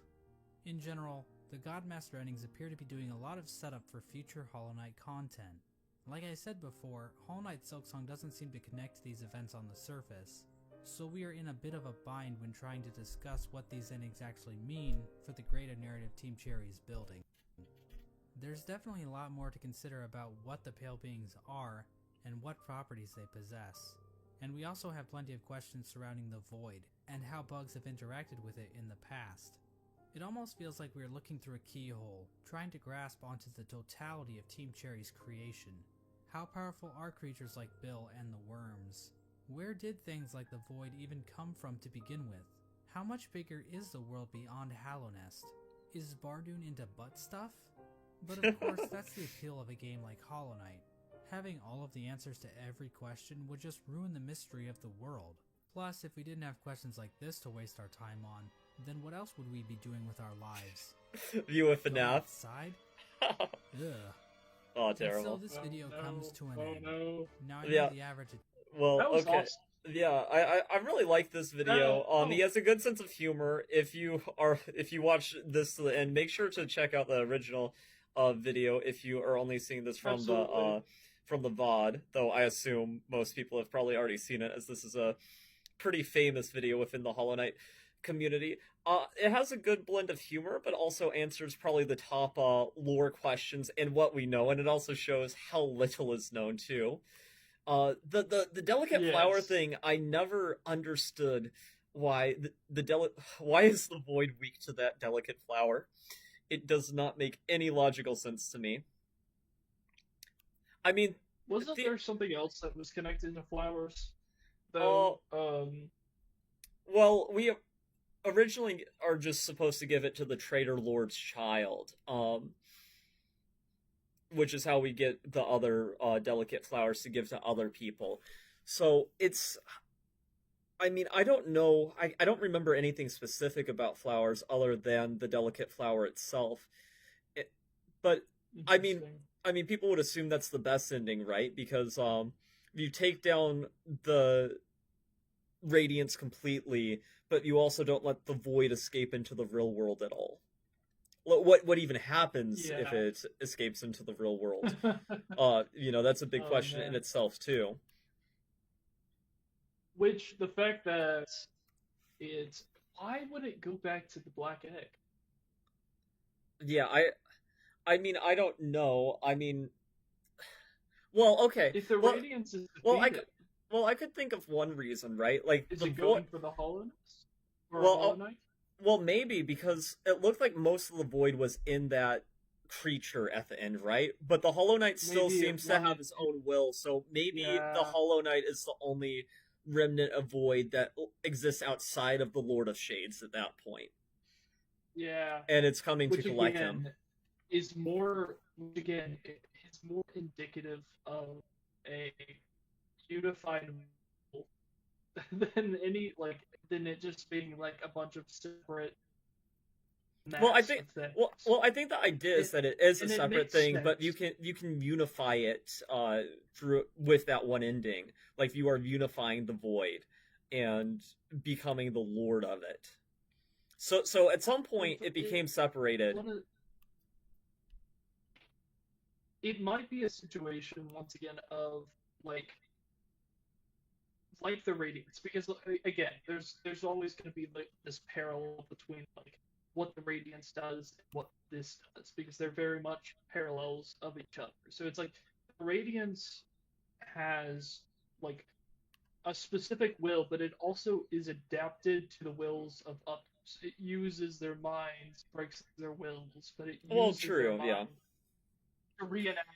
[SPEAKER 3] In general, the Godmaster endings appear to be doing a lot of setup for future Hollow Knight content. Like I said before, Hollow Knight SilkSong doesn't seem to connect to these events on the surface, so we are in a bit of a bind when trying to discuss what these endings actually mean for the greater narrative Team Cherry is building. There's definitely a lot more to consider about what the Pale Beings are and what properties they possess. And we also have plenty of questions surrounding the Void and how bugs have interacted with it in the past. It almost feels like we are looking through a keyhole, trying to grasp onto the totality of Team Cherry's creation. How powerful are creatures like Bill and the Worms? Where did things like the Void even come from to begin with? How much bigger is the world beyond Hallownest? Is Bardoon into butt stuff? But of course, that's the appeal of a game like Hollow Knight. Having all of the answers to every question would just ruin the mystery of the world. Plus, if we didn't have questions like this to waste our time on, then what else would we be doing with our lives?
[SPEAKER 1] View with
[SPEAKER 3] Going
[SPEAKER 1] FNAF.
[SPEAKER 3] outside? Ugh.
[SPEAKER 1] Oh,
[SPEAKER 3] And so
[SPEAKER 1] terrible.
[SPEAKER 3] this video comes to an end.
[SPEAKER 2] No.
[SPEAKER 3] Now I
[SPEAKER 1] Yeah.
[SPEAKER 3] know the average...
[SPEAKER 1] Well,
[SPEAKER 2] That was
[SPEAKER 1] okay.
[SPEAKER 2] awesome.
[SPEAKER 1] Yeah, I really like this video.
[SPEAKER 2] Oh.
[SPEAKER 1] He has a good sense of humor. If you watch this, and make sure to check out the original video if you are only seeing this from
[SPEAKER 2] Absolutely.
[SPEAKER 1] the VOD, though I assume most people have probably already seen it, as this is a pretty famous video within the Hollow Knight community. It has a good blend of humor, but also answers probably the top lore questions and what we know, and it also shows how little is known too. The delicate flower
[SPEAKER 2] Yes.
[SPEAKER 1] thing, I never understood why why is the void weak to that delicate flower? It does not make any logical sense to me. I mean,
[SPEAKER 2] Wasn't
[SPEAKER 1] the-
[SPEAKER 2] there something else that was connected to flowers? Though,
[SPEAKER 1] well, we originally are just supposed to give it to the Traitor Lord's child, which is how we get the other delicate flowers to give to other people. So it's, I mean, I don't know, I don't remember anything specific about flowers other than the delicate flower itself. But I mean,
[SPEAKER 2] interesting.
[SPEAKER 1] people would assume that's the best ending, right? Because if you take down the radiance completely, but you also don't let the void escape into the real world at all. What even happens if
[SPEAKER 2] Yeah.
[SPEAKER 1] it escapes into the real world? That's a big
[SPEAKER 2] Oh,
[SPEAKER 1] question in
[SPEAKER 2] man.
[SPEAKER 1] itself too.
[SPEAKER 2] Which the fact that it's why would it go back to the black egg?
[SPEAKER 1] Yeah, I mean, I don't know. I mean, well, okay.
[SPEAKER 2] If the
[SPEAKER 1] Well,
[SPEAKER 2] radiance is
[SPEAKER 1] well,
[SPEAKER 2] defeated,
[SPEAKER 1] I could think of one reason, right? Like
[SPEAKER 2] is
[SPEAKER 1] the
[SPEAKER 2] it
[SPEAKER 1] void.
[SPEAKER 2] going for the hollowness? Or
[SPEAKER 1] Well,
[SPEAKER 2] Hollow Knight?
[SPEAKER 1] Well, maybe because it looked like most of the void was in that creature at the end, right? But the Hollow Knight still
[SPEAKER 2] Maybe it
[SPEAKER 1] seems to have
[SPEAKER 2] wanted
[SPEAKER 1] his own will, so maybe
[SPEAKER 2] Yeah.
[SPEAKER 1] the Hollow Knight is the only remnant of void that exists outside of the Lord of Shades at that point,
[SPEAKER 2] Yeah.
[SPEAKER 1] and it's coming
[SPEAKER 2] Which
[SPEAKER 1] to collect
[SPEAKER 2] again
[SPEAKER 1] him.
[SPEAKER 2] is more again it's more indicative of a unified will than any than it just being like a bunch of separate
[SPEAKER 1] Well, I
[SPEAKER 2] maps
[SPEAKER 1] think
[SPEAKER 2] of things.
[SPEAKER 1] well, I think the idea is that it is a
[SPEAKER 2] and it
[SPEAKER 1] separate
[SPEAKER 2] makes
[SPEAKER 1] thing, but
[SPEAKER 2] sense.
[SPEAKER 1] you can unify it through with that one ending. Like you are unifying the void and becoming the lord of it. So at some point it became separated.
[SPEAKER 2] It might be a situation once again of like the radiance, because again there's always going to be like this parallel between like what the radiance does and what this does, because they're very much parallels of each other. So it's like the radiance has like a specific will, but it also is adapted to the wills of others. It uses their minds, breaks their wills, but it
[SPEAKER 1] Well,
[SPEAKER 2] uses
[SPEAKER 1] true,
[SPEAKER 2] their
[SPEAKER 1] yeah.
[SPEAKER 2] mind to reenact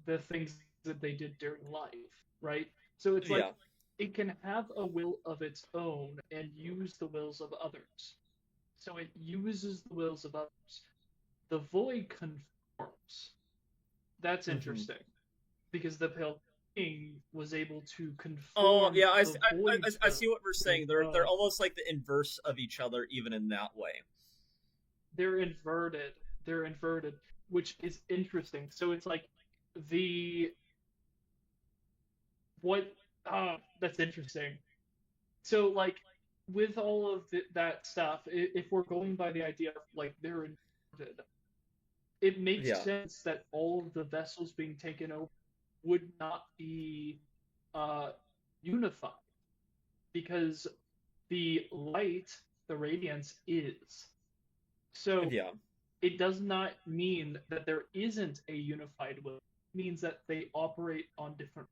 [SPEAKER 2] the things that they did during life, right? So it's like
[SPEAKER 1] Yeah.
[SPEAKER 2] it can have a will of its own and use the wills of others. So it uses the wills of others. The void conforms. That's
[SPEAKER 1] Mhm.
[SPEAKER 2] interesting, because the Pale King was able to conform.
[SPEAKER 1] Oh, yeah, I
[SPEAKER 2] the void's
[SPEAKER 1] I see what we're saying. They're
[SPEAKER 2] will.
[SPEAKER 1] almost like the inverse of each other, even in that way.
[SPEAKER 2] They're inverted. They're inverted, which is interesting. So it's like that's interesting. So like with all of that stuff, if we're going by the idea of like they're inverted, it makes
[SPEAKER 1] Yeah.
[SPEAKER 2] sense that all of the vessels being taken over would not be unified, because the light, the radiance is. So
[SPEAKER 1] Yeah.
[SPEAKER 2] it does not mean that there isn't a unified will. It means that they operate on different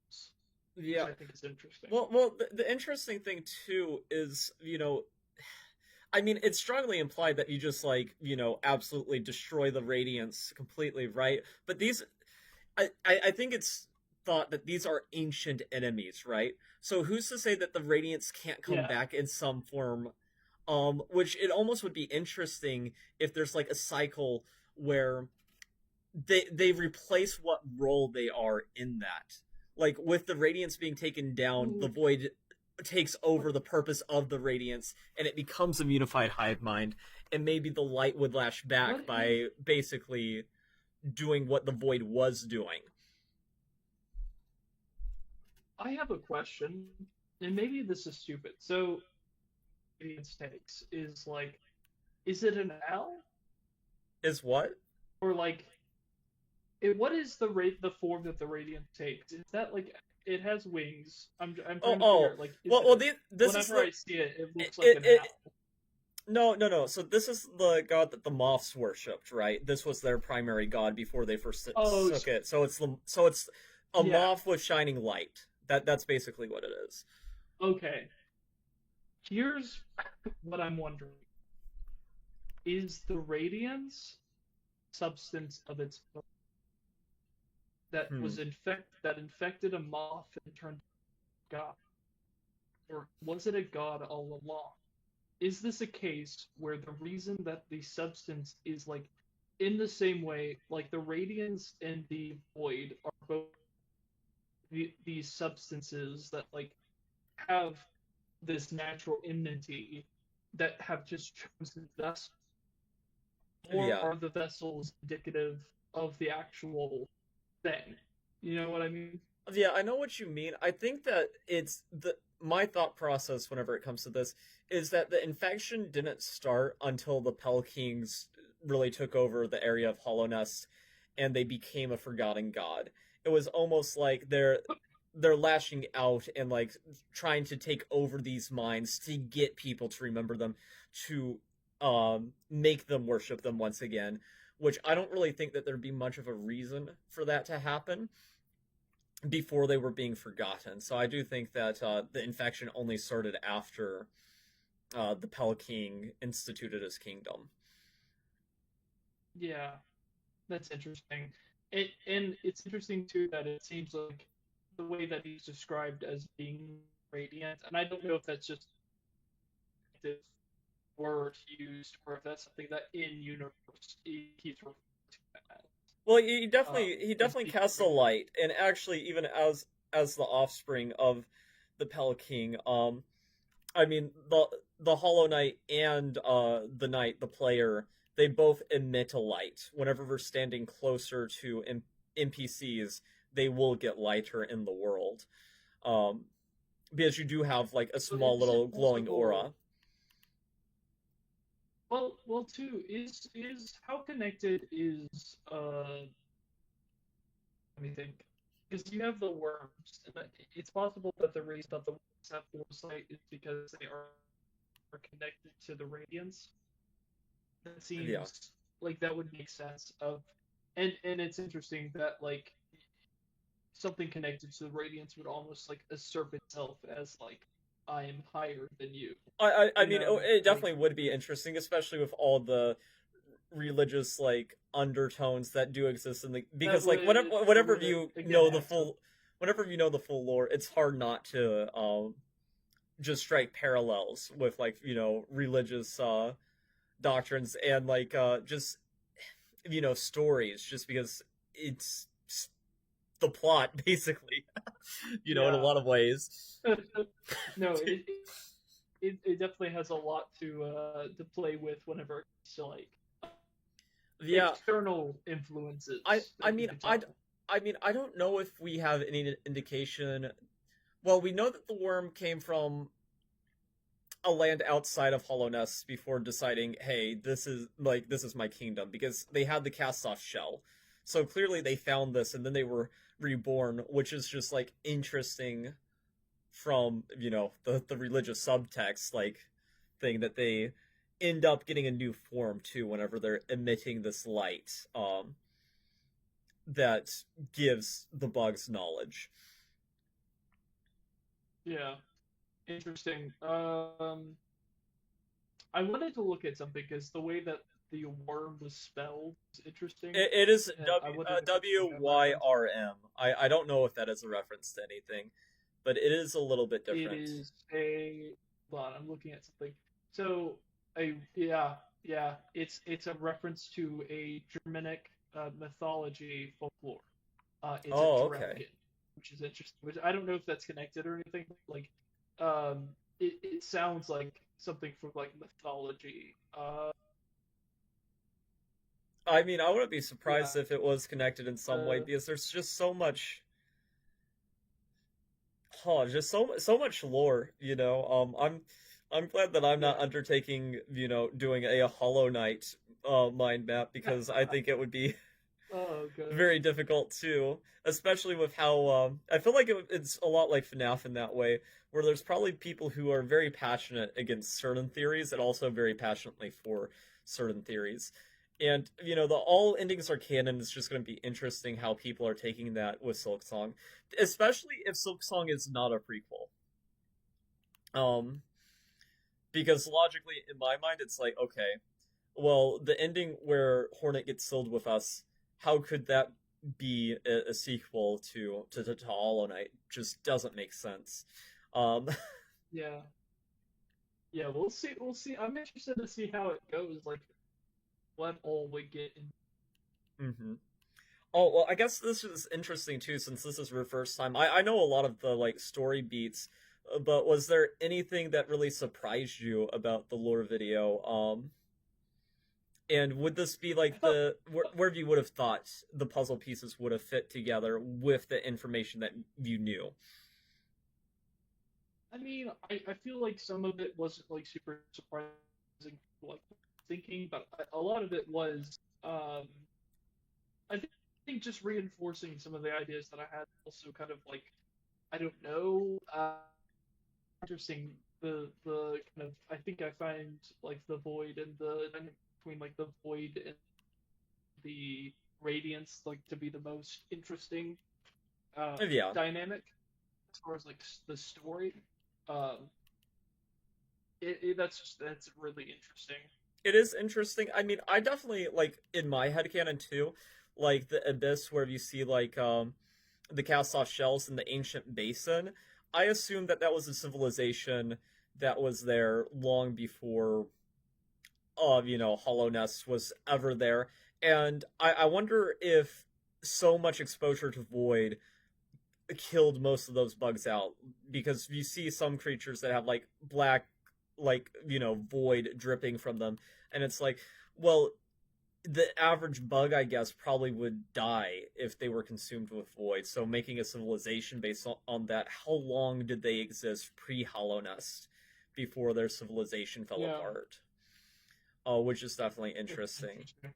[SPEAKER 2] levels,
[SPEAKER 1] Yeah.
[SPEAKER 2] which I think is interesting.
[SPEAKER 1] Well, the interesting thing too is, I mean, it's strongly implied that you just absolutely destroy the radiance completely, right? But I think it's thought that these are ancient enemies, right? So who's to say that the radiance can't come
[SPEAKER 2] Yeah.
[SPEAKER 1] back in some form which it almost would be interesting if there's like a cycle where they replace what role they are in that. Like with the radiance being taken down, the void takes over the purpose of the radiance, and it becomes a unified hive mind. And maybe the light would lash back by basically doing what the void was doing.
[SPEAKER 2] I have a question, and maybe this is stupid. So, radiance takes is like, is it an L?
[SPEAKER 1] Is what?
[SPEAKER 2] Or like, what is the form that the radiance takes? Is that like it has wings? I'm trying to figure out, like,
[SPEAKER 1] this
[SPEAKER 2] whenever
[SPEAKER 1] is the,
[SPEAKER 2] I see it, it looks like an L.
[SPEAKER 1] No. So this is the god that the moths worshipped, right? This was their primary god before they first took it. So it's a moth with shining light. That's basically what it is.
[SPEAKER 2] Okay. Here's what I'm wondering: is the radiance substance of its own that was infected a moth and turned god, or was it a god all along? Is this a case where the reason that the substance is like in the same way, like the radiance and the void are both these substances that like have this natural enmity that have just chosen vessels, or are the vessels indicative of the actual thing? You know what I mean?
[SPEAKER 1] Yeah, I know what you mean. I think that it's my thought process whenever it comes to this is that the infection didn't start until the Pell Kings really took over the area of Hollownest and they became a forgotten god. It was almost like they're lashing out and like trying to take over these minds to get people to remember them, to make them worship them once again, which I don't really think that there'd be much of a reason for that to happen before they were being forgotten. So I do think that the infection only started after the Pell King instituted his kingdom.
[SPEAKER 2] Yeah, that's interesting. And it's interesting too that it seems like the way that he's described as being radiant, and I don't know if that's just the word used or if that's something that in universe he's referring to as.
[SPEAKER 1] Well, he definitely casts a light, and actually, even as the offspring of the Pell King, I mean the Hollow Knight and the Knight, the player, they both emit a light. Whenever we're standing closer to NPCs, they will get lighter in the world, because you do have like a small little glowing aura.
[SPEAKER 2] Well, too, is how connected is let me think, because you have the worms, and it's possible that the reason that the worms have foresight is because they are connected to the radiance. That seems like that would make sense and it's interesting that like something connected to the radiance would almost like assert itself as like, I am higher than you.
[SPEAKER 1] I mean, it definitely would be interesting, especially with all the religious like undertones that do exist in the, because like whenever you know the full lore, it's hard not to just strike parallels with like, you know, religious doctrines and like just, you know, stories, just because it's the plot basically, you know, in a lot of ways.
[SPEAKER 2] No, it definitely has a lot to play with whenever it's to like external influences.
[SPEAKER 1] I mean I don't know if we have any indication. Well, we know that the worm came from a land outside of Hollownest before deciding, hey, this is my kingdom, because they had the cast-off shell. So clearly they found this and then they were reborn, which is just like interesting from, you know, the religious subtext like thing, that they end up getting a new form too whenever they're emitting this light that gives the bugs knowledge.
[SPEAKER 2] Yeah, interesting. I wanted to look at something because the way that the worm was spelled is interesting.
[SPEAKER 1] It is WYRM. I don't know if that is a reference to anything, but it is a little bit different.
[SPEAKER 2] It is a... Hold on, I'm looking at something. So, it's a reference to a Germanic mythology folklore. It's a
[SPEAKER 1] Oh, okay.
[SPEAKER 2] dragon, which is interesting. Which I don't know if that's connected or anything. But like, it sounds like something from like mythology.
[SPEAKER 1] I mean, I wouldn't be
[SPEAKER 2] Yeah.
[SPEAKER 1] surprised if it was connected in some way
[SPEAKER 2] Uh,
[SPEAKER 1] because there's just so much, just so much lore. I'm glad that I'm not
[SPEAKER 2] yeah.
[SPEAKER 1] undertaking, doing a Hollow Knight mind map because I think it would be
[SPEAKER 2] Oh
[SPEAKER 1] very
[SPEAKER 2] gosh.
[SPEAKER 1] difficult too, especially with how I feel like it's a lot like FNAF in that way, where there's probably people who are very passionate against certain theories and also very passionately for certain theories. And the all endings are canon. It's just going to be interesting how people are taking that with SilkSong, especially if SilkSong is not a prequel. Um, because logically, in my mind, it's like, okay, well, the ending where Hornet gets sealed with us, how could that be a sequel to Hollow Knight? Just doesn't make sense. Um,
[SPEAKER 2] Yeah. Yeah. We'll see. We'll see. I'm interested to see how it goes. Like what all we get in.
[SPEAKER 1] hmm Oh well, I guess this is interesting too, since this is your first time. I know a lot of the like story beats, but was there anything that really surprised you about the lore video? And would this be
[SPEAKER 2] I
[SPEAKER 1] like
[SPEAKER 2] thought.
[SPEAKER 1] where you would have thought the puzzle pieces would have fit together with the information that you knew?
[SPEAKER 2] I mean, I feel like some of it wasn't like super surprising, like thinking, but a lot of it was, I think just reinforcing some of the ideas that I had. Also, kind of like, I don't know, interesting. The kind of I think I find like the void and the dynamic between like the void and the radiance like to be the most interesting
[SPEAKER 1] Yeah,
[SPEAKER 2] dynamic as far as like the story. Um, that's really interesting.
[SPEAKER 1] it is interesting. I mean, I definitely like in my headcanon too, like the abyss where you see like the cast off shells in the ancient basin. I assume that that was a civilization that was there long before Hollow Nest was ever there. And I wonder if so much exposure to void killed most of those bugs out because you see some creatures that have like black like void dripping from them, and it's like, well, the average bug, I guess, probably would die if they were consumed with void. So making a civilization based on that, how long did they exist pre Hollow Nest before their civilization fell
[SPEAKER 2] Yeah,
[SPEAKER 1] apart? Which is definitely
[SPEAKER 2] it's
[SPEAKER 1] interesting.
[SPEAKER 2] interesting.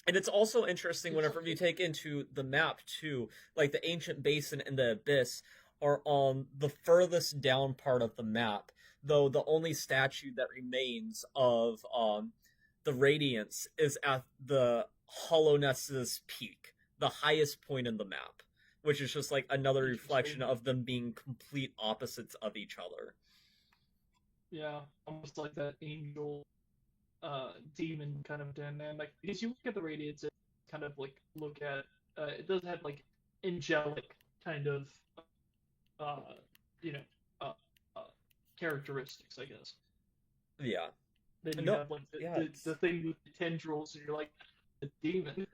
[SPEAKER 1] And it's also interesting
[SPEAKER 2] It's
[SPEAKER 1] whenever you take into the map too, like the ancient basin and the abyss are on the furthest down part of the map, though the only statue that remains of the radiance is at the Hollow Nest's peak, the highest point in the map, which is just like another reflection
[SPEAKER 2] interesting.
[SPEAKER 1] of them being complete opposites of each other.
[SPEAKER 2] Yeah, almost like that angel demon kind of dynamic. Because you look at the radiance, it kind of like look at it does have like angelic kind of uh you know uh, uh characteristics, I guess.
[SPEAKER 1] Yeah.
[SPEAKER 2] Then you
[SPEAKER 1] No.
[SPEAKER 2] have like
[SPEAKER 1] Yeah.
[SPEAKER 2] the thing with the tendrils, and you're like a demon.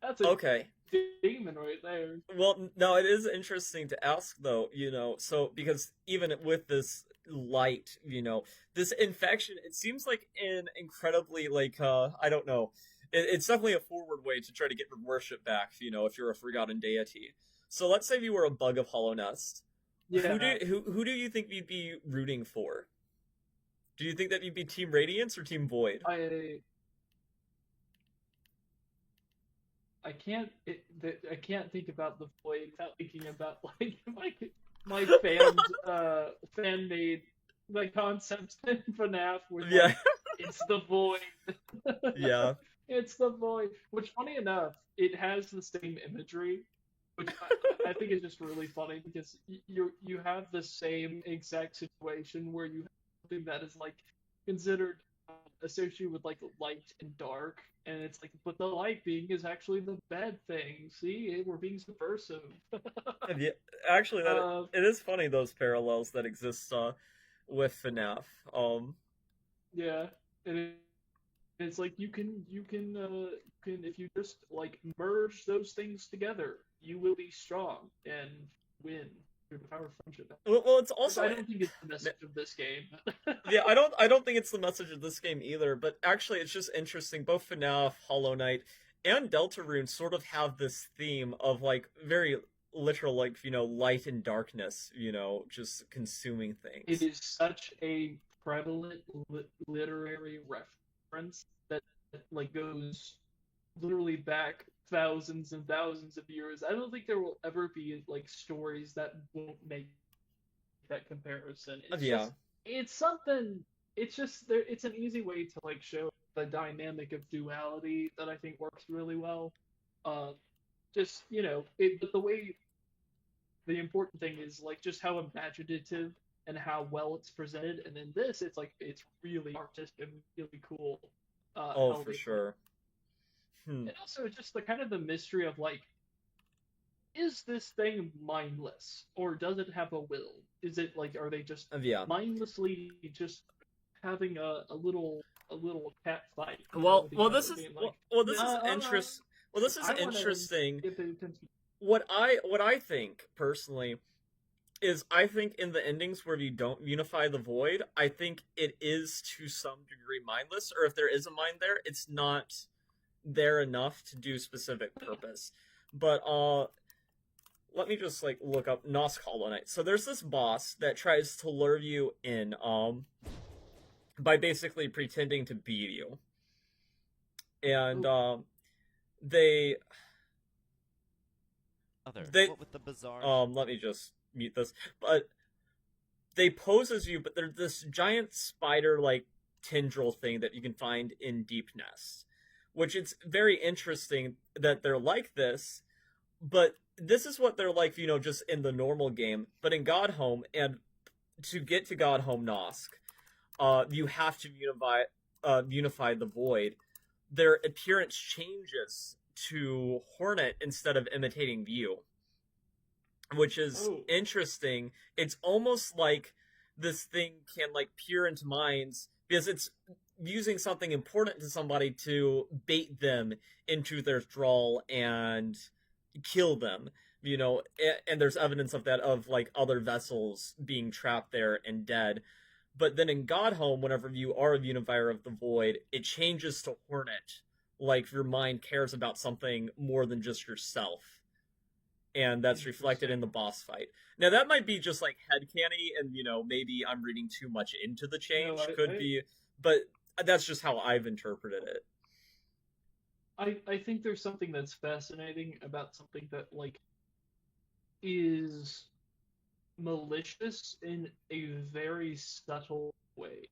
[SPEAKER 2] That's a
[SPEAKER 1] Okay.
[SPEAKER 2] demon right there.
[SPEAKER 1] Well, no, it is interesting to ask though, so because even with this light, this infection, it seems like an incredibly like I don't know. It's definitely a forward way to try to get the worship back, if you're a forgotten deity. So let's say you were a bug of Hollow Nest.
[SPEAKER 2] Yeah,
[SPEAKER 1] Who do you think you'd be rooting for? Do you think that you'd be Team Radiance or Team Void?
[SPEAKER 2] I I can't think about the void without thinking about like my fan made the concept in FNAF where
[SPEAKER 1] Yeah.
[SPEAKER 2] like it's the void.
[SPEAKER 1] Yeah.
[SPEAKER 2] It's the void. Which funny enough, it has the same imagery, which I think is just really funny because you have the same exact situation where you have something that is like considered associated with like light and dark, and it's like, but the light being is actually the bad thing. See, we're being subversive.
[SPEAKER 1] Yeah, actually, that
[SPEAKER 2] uh,
[SPEAKER 1] it is funny those parallels that exist with FNAF.
[SPEAKER 2] Yeah, and it's like you can if you just like merge those things together, you will be strong and win through the power of friendship.
[SPEAKER 1] Well, it's
[SPEAKER 2] Which
[SPEAKER 1] also
[SPEAKER 2] I don't think is the message of this game.
[SPEAKER 1] yeah, I don't think it's the message of this game either, but actually it's just interesting. Both FNAF, Hollow Knight, and Deltarune sort of have this theme of like very literal, like, light and darkness, just consuming
[SPEAKER 2] It
[SPEAKER 1] things.
[SPEAKER 2] is such a prevalent literary reference that like goes literally back thousands and thousands of years. I don't think there will ever be like stories that won't make that comparison. It's
[SPEAKER 1] Yeah.
[SPEAKER 2] just it's something. It's just there. It's an easy way to like show the dynamic of duality that I think works really well. Uh, just but the way the important thing is like just how imaginative and how well it's presented. And in this, it's like it's really artistic and really cool.
[SPEAKER 1] Oh,
[SPEAKER 2] How
[SPEAKER 1] for
[SPEAKER 2] they put it.
[SPEAKER 1] sure. Hmm.
[SPEAKER 2] And also just the kind of the mystery of like, is this thing mindless or does it have a will? Is it like, are they just
[SPEAKER 1] Yeah.
[SPEAKER 2] mindlessly just having a little cat fight?
[SPEAKER 1] Well,
[SPEAKER 2] With each
[SPEAKER 1] well,
[SPEAKER 2] other,
[SPEAKER 1] this is
[SPEAKER 2] being like,
[SPEAKER 1] this is
[SPEAKER 2] no,
[SPEAKER 1] interest. Well, this is
[SPEAKER 2] I want to
[SPEAKER 1] interesting.
[SPEAKER 2] get the attention.
[SPEAKER 1] What I think personally is I think in the endings where you don't unify the void, I think it is to some degree mindless, or if there is a mind there, it's not there enough to do specific purpose. But let me just like look up Nosk Hollow Knight. So there's this boss that tries to lure you in by basically pretending to beat you. And they they
[SPEAKER 7] What with the bizarre?
[SPEAKER 1] let me just mute this. But they pose as you, but they're this giant spider like tendril thing that you can find in Deep Nest. Which it's very interesting that they're like this, but this is what they're like, just in the normal game. But in God Home, and to get to God Home Nosk, you have to unify the void. Their appearance changes to Hornet instead of imitating View, which is interesting. It's almost like this thing can like peer into minds because it's using something important to somebody to bait them into their thrall and kill them. And there's evidence of that, of like other vessels being trapped there and dead. But then in Godhome, whenever you are a unifier of the void, it changes to Hornet. Like your mind cares about something more than just yourself. And that's reflected in the boss fight. Now that might be just like headcanny, and maybe I'm reading too much into the change. Could be, but that's just how I've interpreted it.
[SPEAKER 2] I think there's something that's fascinating about something that like is malicious in a very subtle way.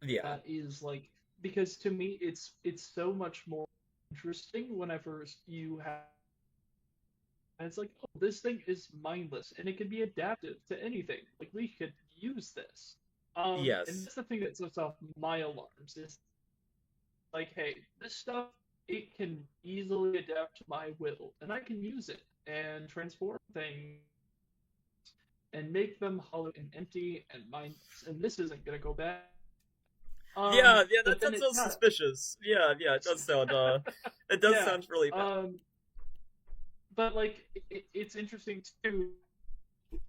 [SPEAKER 1] Yeah.
[SPEAKER 2] That is like, because to me it's so much more interesting whenever you have, and it's like, oh, this thing is mindless and it can be adaptive to anything. Like we could use this.
[SPEAKER 1] Yes.
[SPEAKER 2] And that's the thing that sets off my alarms is like, hey, this stuff, it can easily adapt to my will, and I can use it and transform things and make them hollow and empty and mindless, and this isn't gonna go bad.
[SPEAKER 1] Yeah,
[SPEAKER 2] But
[SPEAKER 1] that
[SPEAKER 2] then
[SPEAKER 1] sounds
[SPEAKER 2] it's not.
[SPEAKER 1] suspicious. Yeah, it does sound it does
[SPEAKER 2] Yeah,
[SPEAKER 1] sound really bad.
[SPEAKER 2] but like it's interesting too,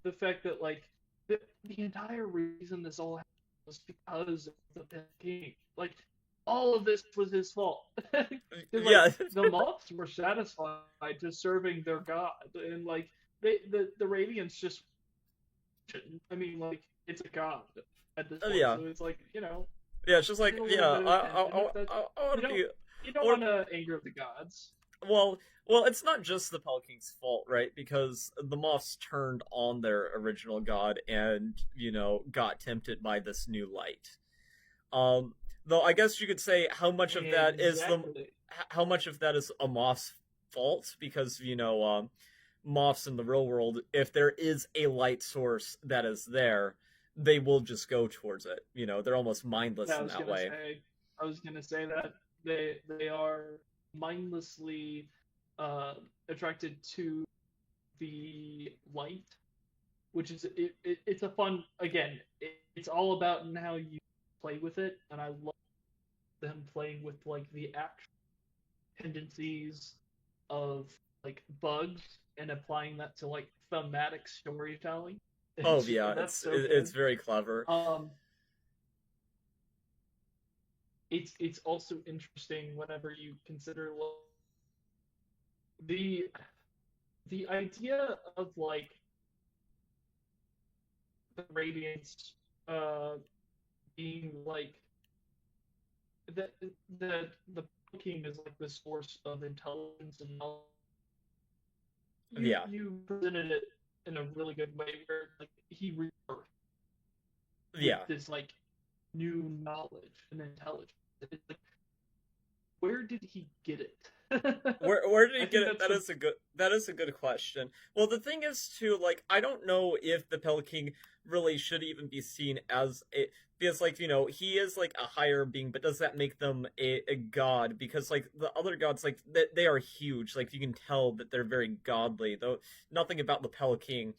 [SPEAKER 2] the fact that like the entire reason this all happened was because of the Pit King. Like all of this was his fault. 'Cause, like,
[SPEAKER 1] Yeah.
[SPEAKER 2] the moths were satisfied just serving their god, and like the Radiants just, I mean, like it's a god at this point,
[SPEAKER 1] Yeah.
[SPEAKER 2] so it's like
[SPEAKER 1] Yeah, it's just like,
[SPEAKER 2] get a
[SPEAKER 1] yeah,
[SPEAKER 2] little bit of attention.
[SPEAKER 1] I want to be.
[SPEAKER 2] You don't want to anger the gods.
[SPEAKER 1] Well, it's not just the Pell King's fault, right? Because the moths turned on their original god and, got tempted by this new light. Though I guess you could say how much of that is how much of that is a moth's fault, because, moths in the real world, if there is a light source that is there, they will just go towards it. They're almost mindless in that way.
[SPEAKER 2] I was gonna say that they are mindlessly attracted to the light, which is it's a fun, again. It's all about how you play with it, and I love them playing with like the actual tendencies of like bugs and applying that to like thematic storytelling.
[SPEAKER 1] Oh yeah,
[SPEAKER 2] That's so
[SPEAKER 1] it's
[SPEAKER 2] good.
[SPEAKER 1] very clever.
[SPEAKER 2] Um, it's also interesting whenever you consider the the idea of like the radiance uh being like that the king is like the source of intelligence and knowledge.
[SPEAKER 1] Yeah,
[SPEAKER 2] You presented it in a really good way where like he rebirthed with
[SPEAKER 1] yeah.
[SPEAKER 2] this like new knowledge and intelligence. It's like, where did he get it?
[SPEAKER 1] Where did he
[SPEAKER 2] I
[SPEAKER 1] get
[SPEAKER 2] think
[SPEAKER 1] it?
[SPEAKER 2] that's the
[SPEAKER 1] That is a good question. Well, the thing is too, like, I don't know if the Pale King really should even be seen as a, because like, he is like a higher being, but does that make them a god? Because like the other gods, like they are huge. Like you can tell that they're very godly. Though nothing about the Pale King,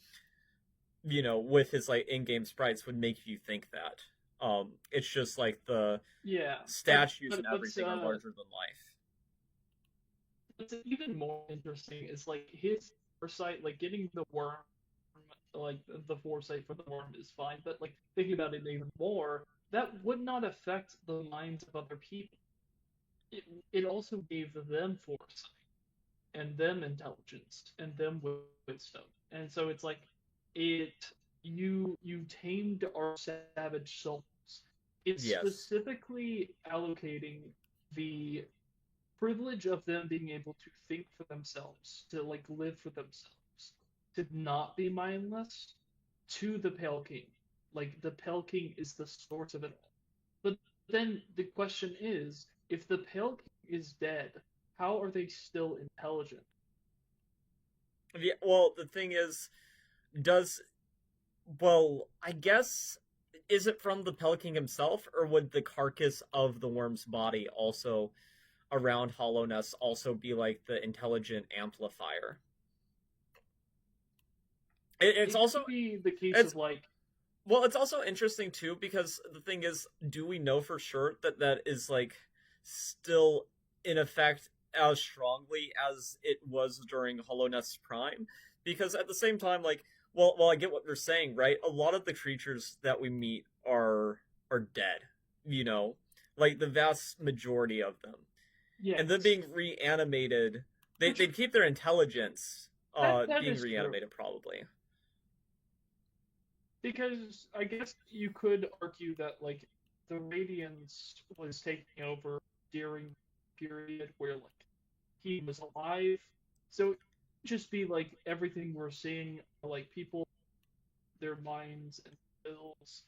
[SPEAKER 1] with his like in-game sprites would make you think that. It's just like the
[SPEAKER 2] yeah,
[SPEAKER 1] statues
[SPEAKER 2] but
[SPEAKER 1] and everything are larger than life.
[SPEAKER 2] what's even more interesting is like his foresight, like getting the worm, like the foresight for the worm is fine, but like thinking about it even more, that would not affect the minds of other people. It also gave them foresight and them intelligence and them wisdom, and so it's like it you tamed our savage souls. It's
[SPEAKER 1] Yes.
[SPEAKER 2] specifically allocating the privilege of them being able to think for themselves, to like live for themselves, to not be mindless, to the Pale King. Like the Pale King is the source of it all. But then the question is, if the Pale King is dead, how are they still intelligent?
[SPEAKER 1] Yeah, well, the thing is, does well, I guess is it from the Pelican himself, or would the carcass of the worm's body also around Hollowness also be like the intelligent amplifier? It's
[SPEAKER 2] It
[SPEAKER 1] also
[SPEAKER 2] could be the case
[SPEAKER 1] it's
[SPEAKER 2] of like,
[SPEAKER 1] well, it's also interesting too because the thing is, do we know for sure that that is like still in effect as strongly as it was during Hollowness Prime? Because at the same time, like, well, I get what you're saying, right? A lot of the creatures that we meet are dead, you know, like the vast majority of them, and then
[SPEAKER 2] yes,
[SPEAKER 1] being reanimated,
[SPEAKER 2] which
[SPEAKER 1] they'd keep their intelligence,
[SPEAKER 2] that
[SPEAKER 1] being
[SPEAKER 2] is true.
[SPEAKER 1] reanimated probably.
[SPEAKER 2] Because I guess you could argue that like the Radiance was taking over during the period where like he was alive. So it could just be like everything we're seeing, like people, their minds and wills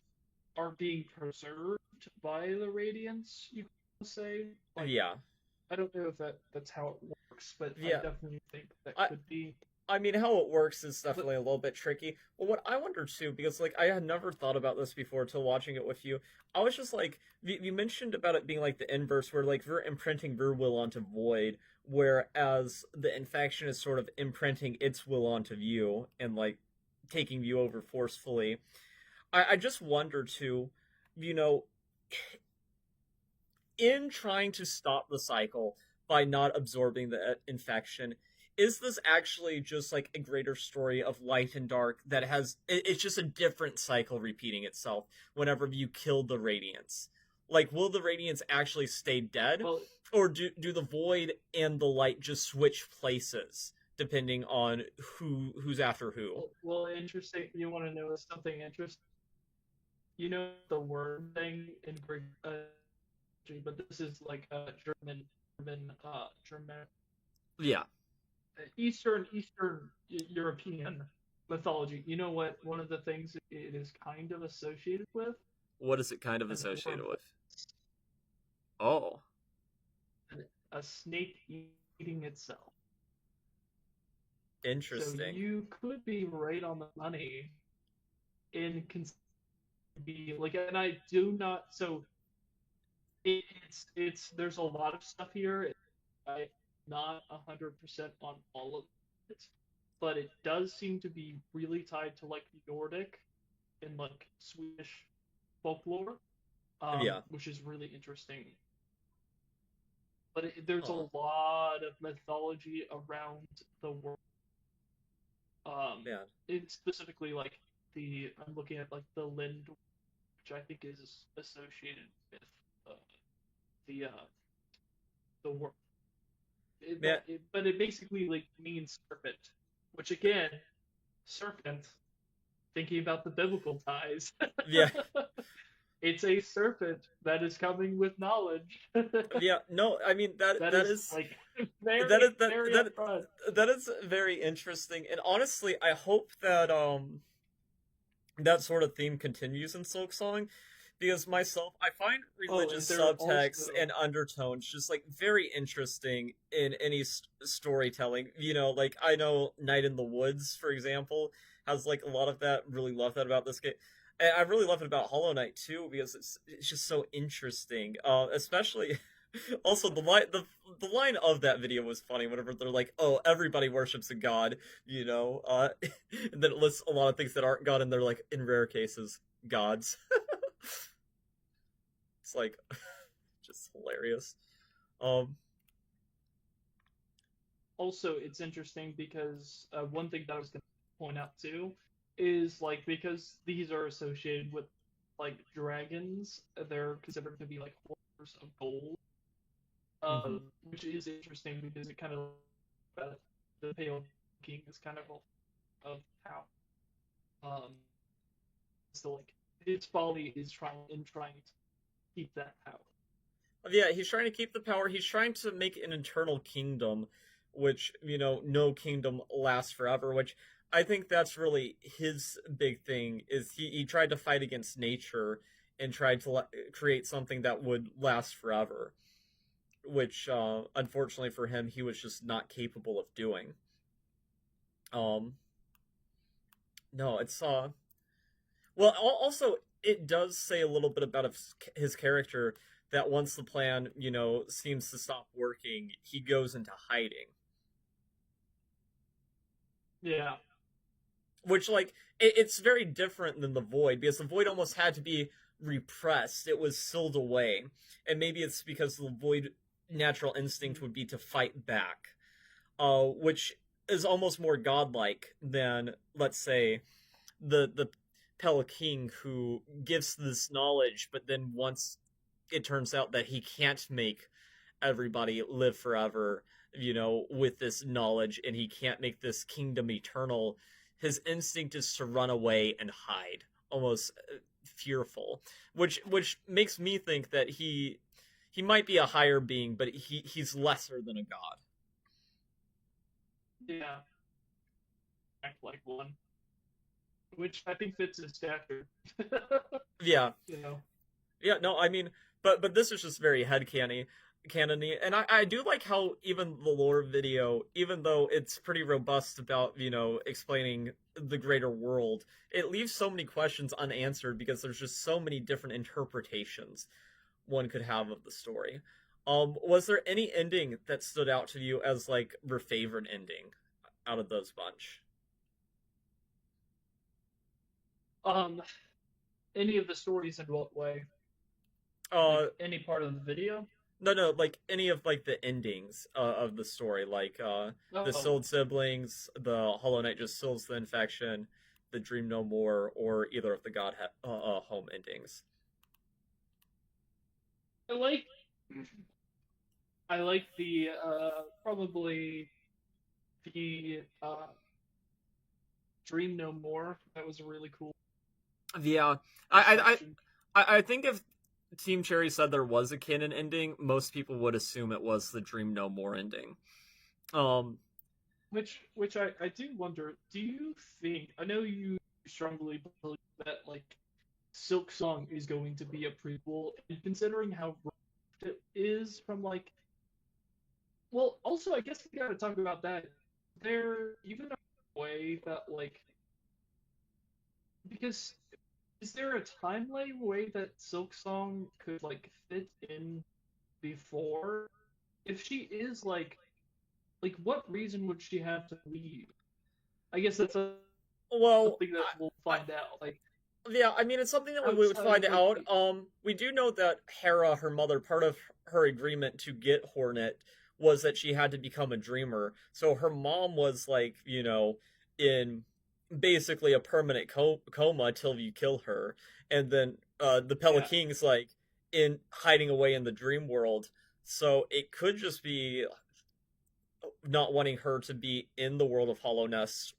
[SPEAKER 2] are being preserved by the Radiance, you could say. Like
[SPEAKER 1] Yeah,
[SPEAKER 2] I don't know if that's how it works, but I
[SPEAKER 1] yeah.
[SPEAKER 2] definitely think that
[SPEAKER 1] I
[SPEAKER 2] could be.
[SPEAKER 1] I mean, how it works is
[SPEAKER 2] But
[SPEAKER 1] definitely a little bit tricky. Well, what I wonder too, because like I had never thought about this before till watching it with you. I was just like, you mentioned about it being like the inverse, where like we're imprinting your will onto Void, whereas the infection is sort of imprinting its will onto you and like taking you over forcefully. I just wonder too, you know, in trying to stop the cycle by not absorbing the infection, is this actually just like a greater story of light and dark that has it's just a different cycle repeating itself whenever you kill the radiance? Like, will the radiance actually stay dead,
[SPEAKER 2] well,
[SPEAKER 1] or do the void and the light just switch places depending on who's after who?
[SPEAKER 2] interesting. You want to know something interesting? You know the word thing in Greek, but this is like German,
[SPEAKER 1] Yeah.
[SPEAKER 2] Eastern European mythology. You know what? One of the things it is kind of associated with
[SPEAKER 1] What is it kind of
[SPEAKER 2] as
[SPEAKER 1] associated with?
[SPEAKER 2] wormholes,
[SPEAKER 1] Oh,
[SPEAKER 2] a snake eating itself. So
[SPEAKER 1] interesting.
[SPEAKER 2] you could be right on the money in be like, and I do not. So it's there's a lot of stuff here. I'm not 100% on all of it, but it does seem to be really tied to like Nordic and like Swedish folklore.
[SPEAKER 1] Yeah.
[SPEAKER 2] which is really interesting. But there's
[SPEAKER 1] Huh.
[SPEAKER 2] a lot of mythology around the world.
[SPEAKER 1] Man.
[SPEAKER 2] It's specifically like I'm looking at like the Lind, which I think is associated with uh, the world.
[SPEAKER 1] Man.
[SPEAKER 2] But it basically like means serpent, which again, serpent. Thinking about the biblical ties,
[SPEAKER 1] Yeah.
[SPEAKER 2] it's a serpent that is coming with knowledge.
[SPEAKER 1] Yeah. No, I mean
[SPEAKER 2] That
[SPEAKER 1] that
[SPEAKER 2] is
[SPEAKER 1] is
[SPEAKER 2] like
[SPEAKER 1] that is
[SPEAKER 2] very upfront.
[SPEAKER 1] that is very interesting. And honestly, I hope that that sort of theme continues in SilkSong, because myself, I find
[SPEAKER 2] Oh, and
[SPEAKER 1] religious
[SPEAKER 2] there
[SPEAKER 1] subtext
[SPEAKER 2] also
[SPEAKER 1] and undertones just like very interesting in any storytelling. You know, like I know Night in the Woods, for example, has like a lot of that. Really love that about this game. And I really love it about Hollow Knight too, because it's just so interesting. Especially also the line of that video was funny whenever they're like, "Oh, everybody worships a god," you know, and then it lists a lot of things that aren't god, and they're like, in rare cases, gods. It's like just hilarious. Um,
[SPEAKER 2] also it's interesting because one thing that I was going to point out too is like because these are associated with like dragons, they're considered to be like horrors of gold,
[SPEAKER 1] mhm.
[SPEAKER 2] which is interesting because it kind of the Pale King is kind of how so like his folly is trying to keep that power.
[SPEAKER 1] Yeah, he's trying to keep the power. He's trying to make an eternal kingdom, which, you know, no kingdom lasts forever, which I think that's really his big thing is he tried to fight against nature and tried to create something that would last forever, which unfortunately for him he was just not capable of doing. Um no, it's well, also it does say a little bit about his character that once the plan, you know, seems to stop working, he goes into hiding.
[SPEAKER 2] Yeah,
[SPEAKER 1] Which, like, it's very different than the Void, because the Void almost had to be repressed. It was sealed away. And maybe it's because the Void natural instinct would be to fight back, which is almost more godlike than, let's say, the Pale King, who gives this knowledge, but then once it turns out that he can't make everybody live forever, you know, with this knowledge, and he can't make this kingdom eternal, his instinct is to run away and hide, almost fearful, which makes me think that he might be a higher being, but he's lesser than a god.
[SPEAKER 2] yeah, act like one, which I think fits his stature.
[SPEAKER 1] Yeah,
[SPEAKER 2] You know,
[SPEAKER 1] yeah, no, I mean, but this is just very canony, and I do like how even the lore video, even though it's pretty robust about, you know, explaining the greater world, it leaves so many questions unanswered because there's just so many different interpretations one could have of the story. Was there any ending that stood out to you as like your favorite ending out of those bunch?
[SPEAKER 2] um, any of the stories in what way? Like
[SPEAKER 1] Uh,
[SPEAKER 2] any part of the video?
[SPEAKER 1] no, like any of like the endings of the story, like the
[SPEAKER 2] Oh,
[SPEAKER 1] Sold siblings, the Hollow Knight just seals the infection, the Dream No More, or either of the God home endings.
[SPEAKER 2] I like I like the probably the Dream No More. That was a really cool
[SPEAKER 1] Yeah, I
[SPEAKER 2] section.
[SPEAKER 1] I think if Team Cherry said there was a canon ending, most people would assume it was the Dream No More ending. Um,
[SPEAKER 2] Which I do wonder. Do you think? I know you strongly believe that like Silk Song is going to be a prequel, and considering how rough it is from like, well, also I guess we got to talk about that. There even a way that like because is there a timeline way that Silk Song could like fit in before? If she is like what reason would she have to leave? I guess that's
[SPEAKER 1] well,
[SPEAKER 2] something that we'll
[SPEAKER 1] I
[SPEAKER 2] find out. Like,
[SPEAKER 1] Yeah, I mean, it's something that we would
[SPEAKER 2] Outside
[SPEAKER 1] find
[SPEAKER 2] of,
[SPEAKER 1] out.
[SPEAKER 2] like,
[SPEAKER 1] We do know that Hera, her mother, part of her agreement to get Hornet was that she had to become a dreamer. So her mom was like, in basically a permanent coma till you kill her, and then the
[SPEAKER 2] yeah,
[SPEAKER 1] Pelaking's like in hiding away in the dream world. So it could just be not wanting her to be in the world of Hollowness,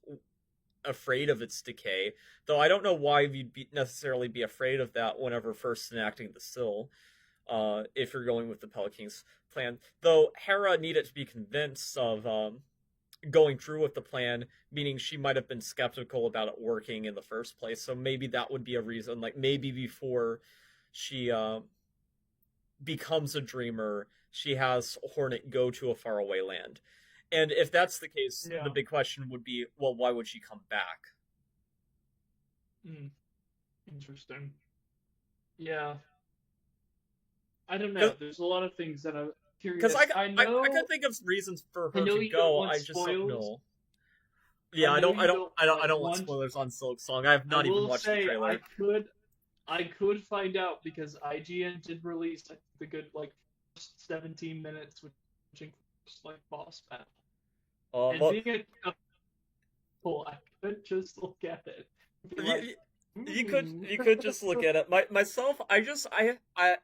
[SPEAKER 1] afraid of its decay. Though I don't know why you'd necessarily be afraid of that whenever first enacting the Sill, if you're going with the Pelaking's plan. Though Hera needed to be convinced of going through with the plan, meaning she might have been skeptical about it working in the first place. So maybe that would be a reason. Like maybe before she becomes a dreamer, she has Hornet go to a faraway land. And if that's the case,
[SPEAKER 2] yeah.
[SPEAKER 1] the big question would be, well, why would she come back?
[SPEAKER 2] Interesting. Yeah. I don't know. There's a lot of things that I'm curious.
[SPEAKER 1] Because
[SPEAKER 2] I know.
[SPEAKER 1] I could think of reasons for her
[SPEAKER 2] I know
[SPEAKER 1] to
[SPEAKER 2] you
[SPEAKER 1] go.
[SPEAKER 2] don't want
[SPEAKER 1] I just don't
[SPEAKER 2] spoils.
[SPEAKER 1] know. Yeah, I don't want spoilers on SilkSong. I have not even watched the trailer.
[SPEAKER 2] I could find out because IGN did release the good like first 17 minutes, which includes like boss battle. And
[SPEAKER 1] Well,
[SPEAKER 2] being a couple, I could just look at it. and be like,
[SPEAKER 1] you could just look at it. Myself, I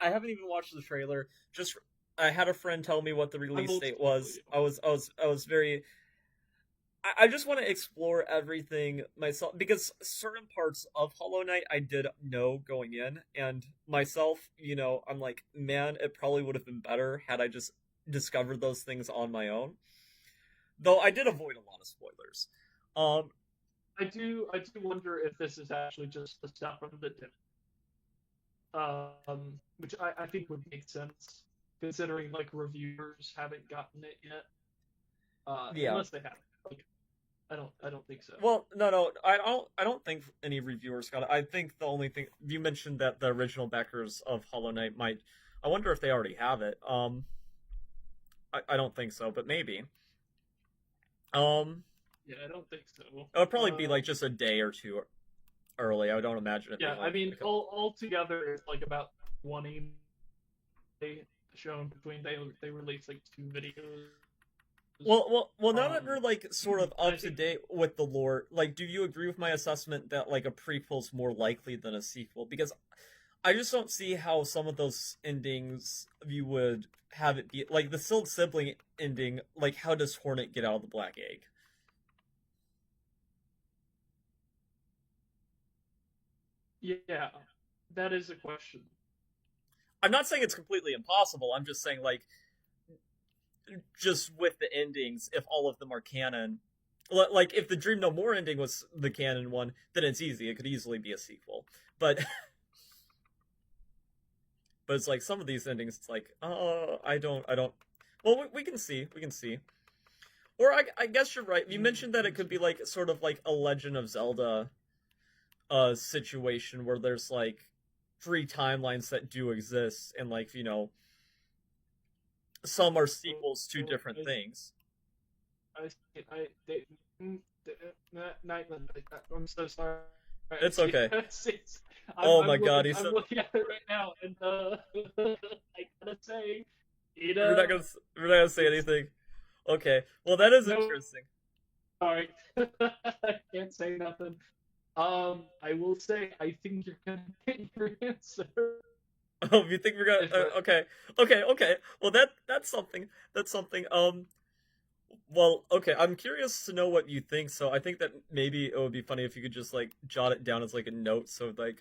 [SPEAKER 1] haven't even watched the trailer. Just I had a friend tell me what the release date was. I was very. I just want to explore everything myself because certain parts of Hollow Knight I did know going in, and myself, I'm like, man, it probably would have been better had I just discovered those things on my own. Though I did avoid a lot of spoilers.
[SPEAKER 2] I do wonder if this is actually just the stuff from the dip. Which I think would make sense considering like reviewers haven't gotten it yet.
[SPEAKER 1] Yeah.
[SPEAKER 2] Unless they have. Like, I don't think so.
[SPEAKER 1] Well, no, I don't think any reviewers got it. I think the only thing you mentioned that the original backers of Hollow Knight might. I wonder if they already have it. I don't think so, but maybe.
[SPEAKER 2] Yeah, I don't think so.
[SPEAKER 1] It would probably be like just a day or two early. I don't imagine it.
[SPEAKER 2] Yeah,
[SPEAKER 1] being like,
[SPEAKER 2] I mean, all together it's like about 20 they shown between they released like 2 videos.
[SPEAKER 1] Well. Now that we're like sort of up to date with the lore, like, do you agree with my assessment that like a prequel's more likely than a sequel? Because I just don't see how some of those endings you would have it be like the Silt sibling ending. Like, how does Hornet get out of the black egg?
[SPEAKER 2] Yeah, that is a question.
[SPEAKER 1] I'm not saying it's completely impossible. I'm just saying, like, just with the endings, if all of them are canon, like if the Dream No More ending was the canon one, then it's easy. It could easily be a sequel. But but it's like some of these endings, it's like, I don't. Well, we can see. Or I guess you're right. You mentioned that it could be like sort of like a Legend of Zelda situation where there's like 3 timelines that do exist, and like, some are sequels to different things.
[SPEAKER 2] Nightlen, I'm so sorry.
[SPEAKER 1] It's okay.
[SPEAKER 2] I'm
[SPEAKER 1] God,
[SPEAKER 2] I'm looking at it right now, and I gotta say,
[SPEAKER 1] we're not gonna say anything. Okay, well that is interesting.
[SPEAKER 2] Sorry, I can't say nothing. I will say I think you're gonna get your answer.
[SPEAKER 1] Oh, you think we're gonna? Okay. Well, that's something. Well, okay. I'm curious to know what you think. So I think that maybe it would be funny if you could just like jot it down as like a note. So like,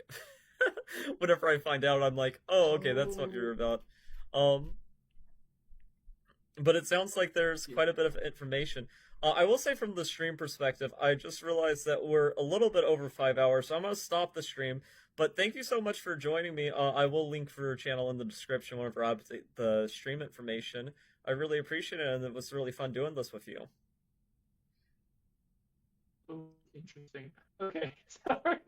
[SPEAKER 1] whenever I find out, I'm like, oh, okay, that's what you're about. But it sounds like there's quite a bit of information. I will say from the stream perspective, I just realized that we're a little bit over 5 hours, so I'm going to stop the stream. But thank you so much for joining me. I will link for your channel in the description whenever I update the stream information. I really appreciate it, and it was really fun doing this with you.
[SPEAKER 2] Oh, interesting. Okay, sorry.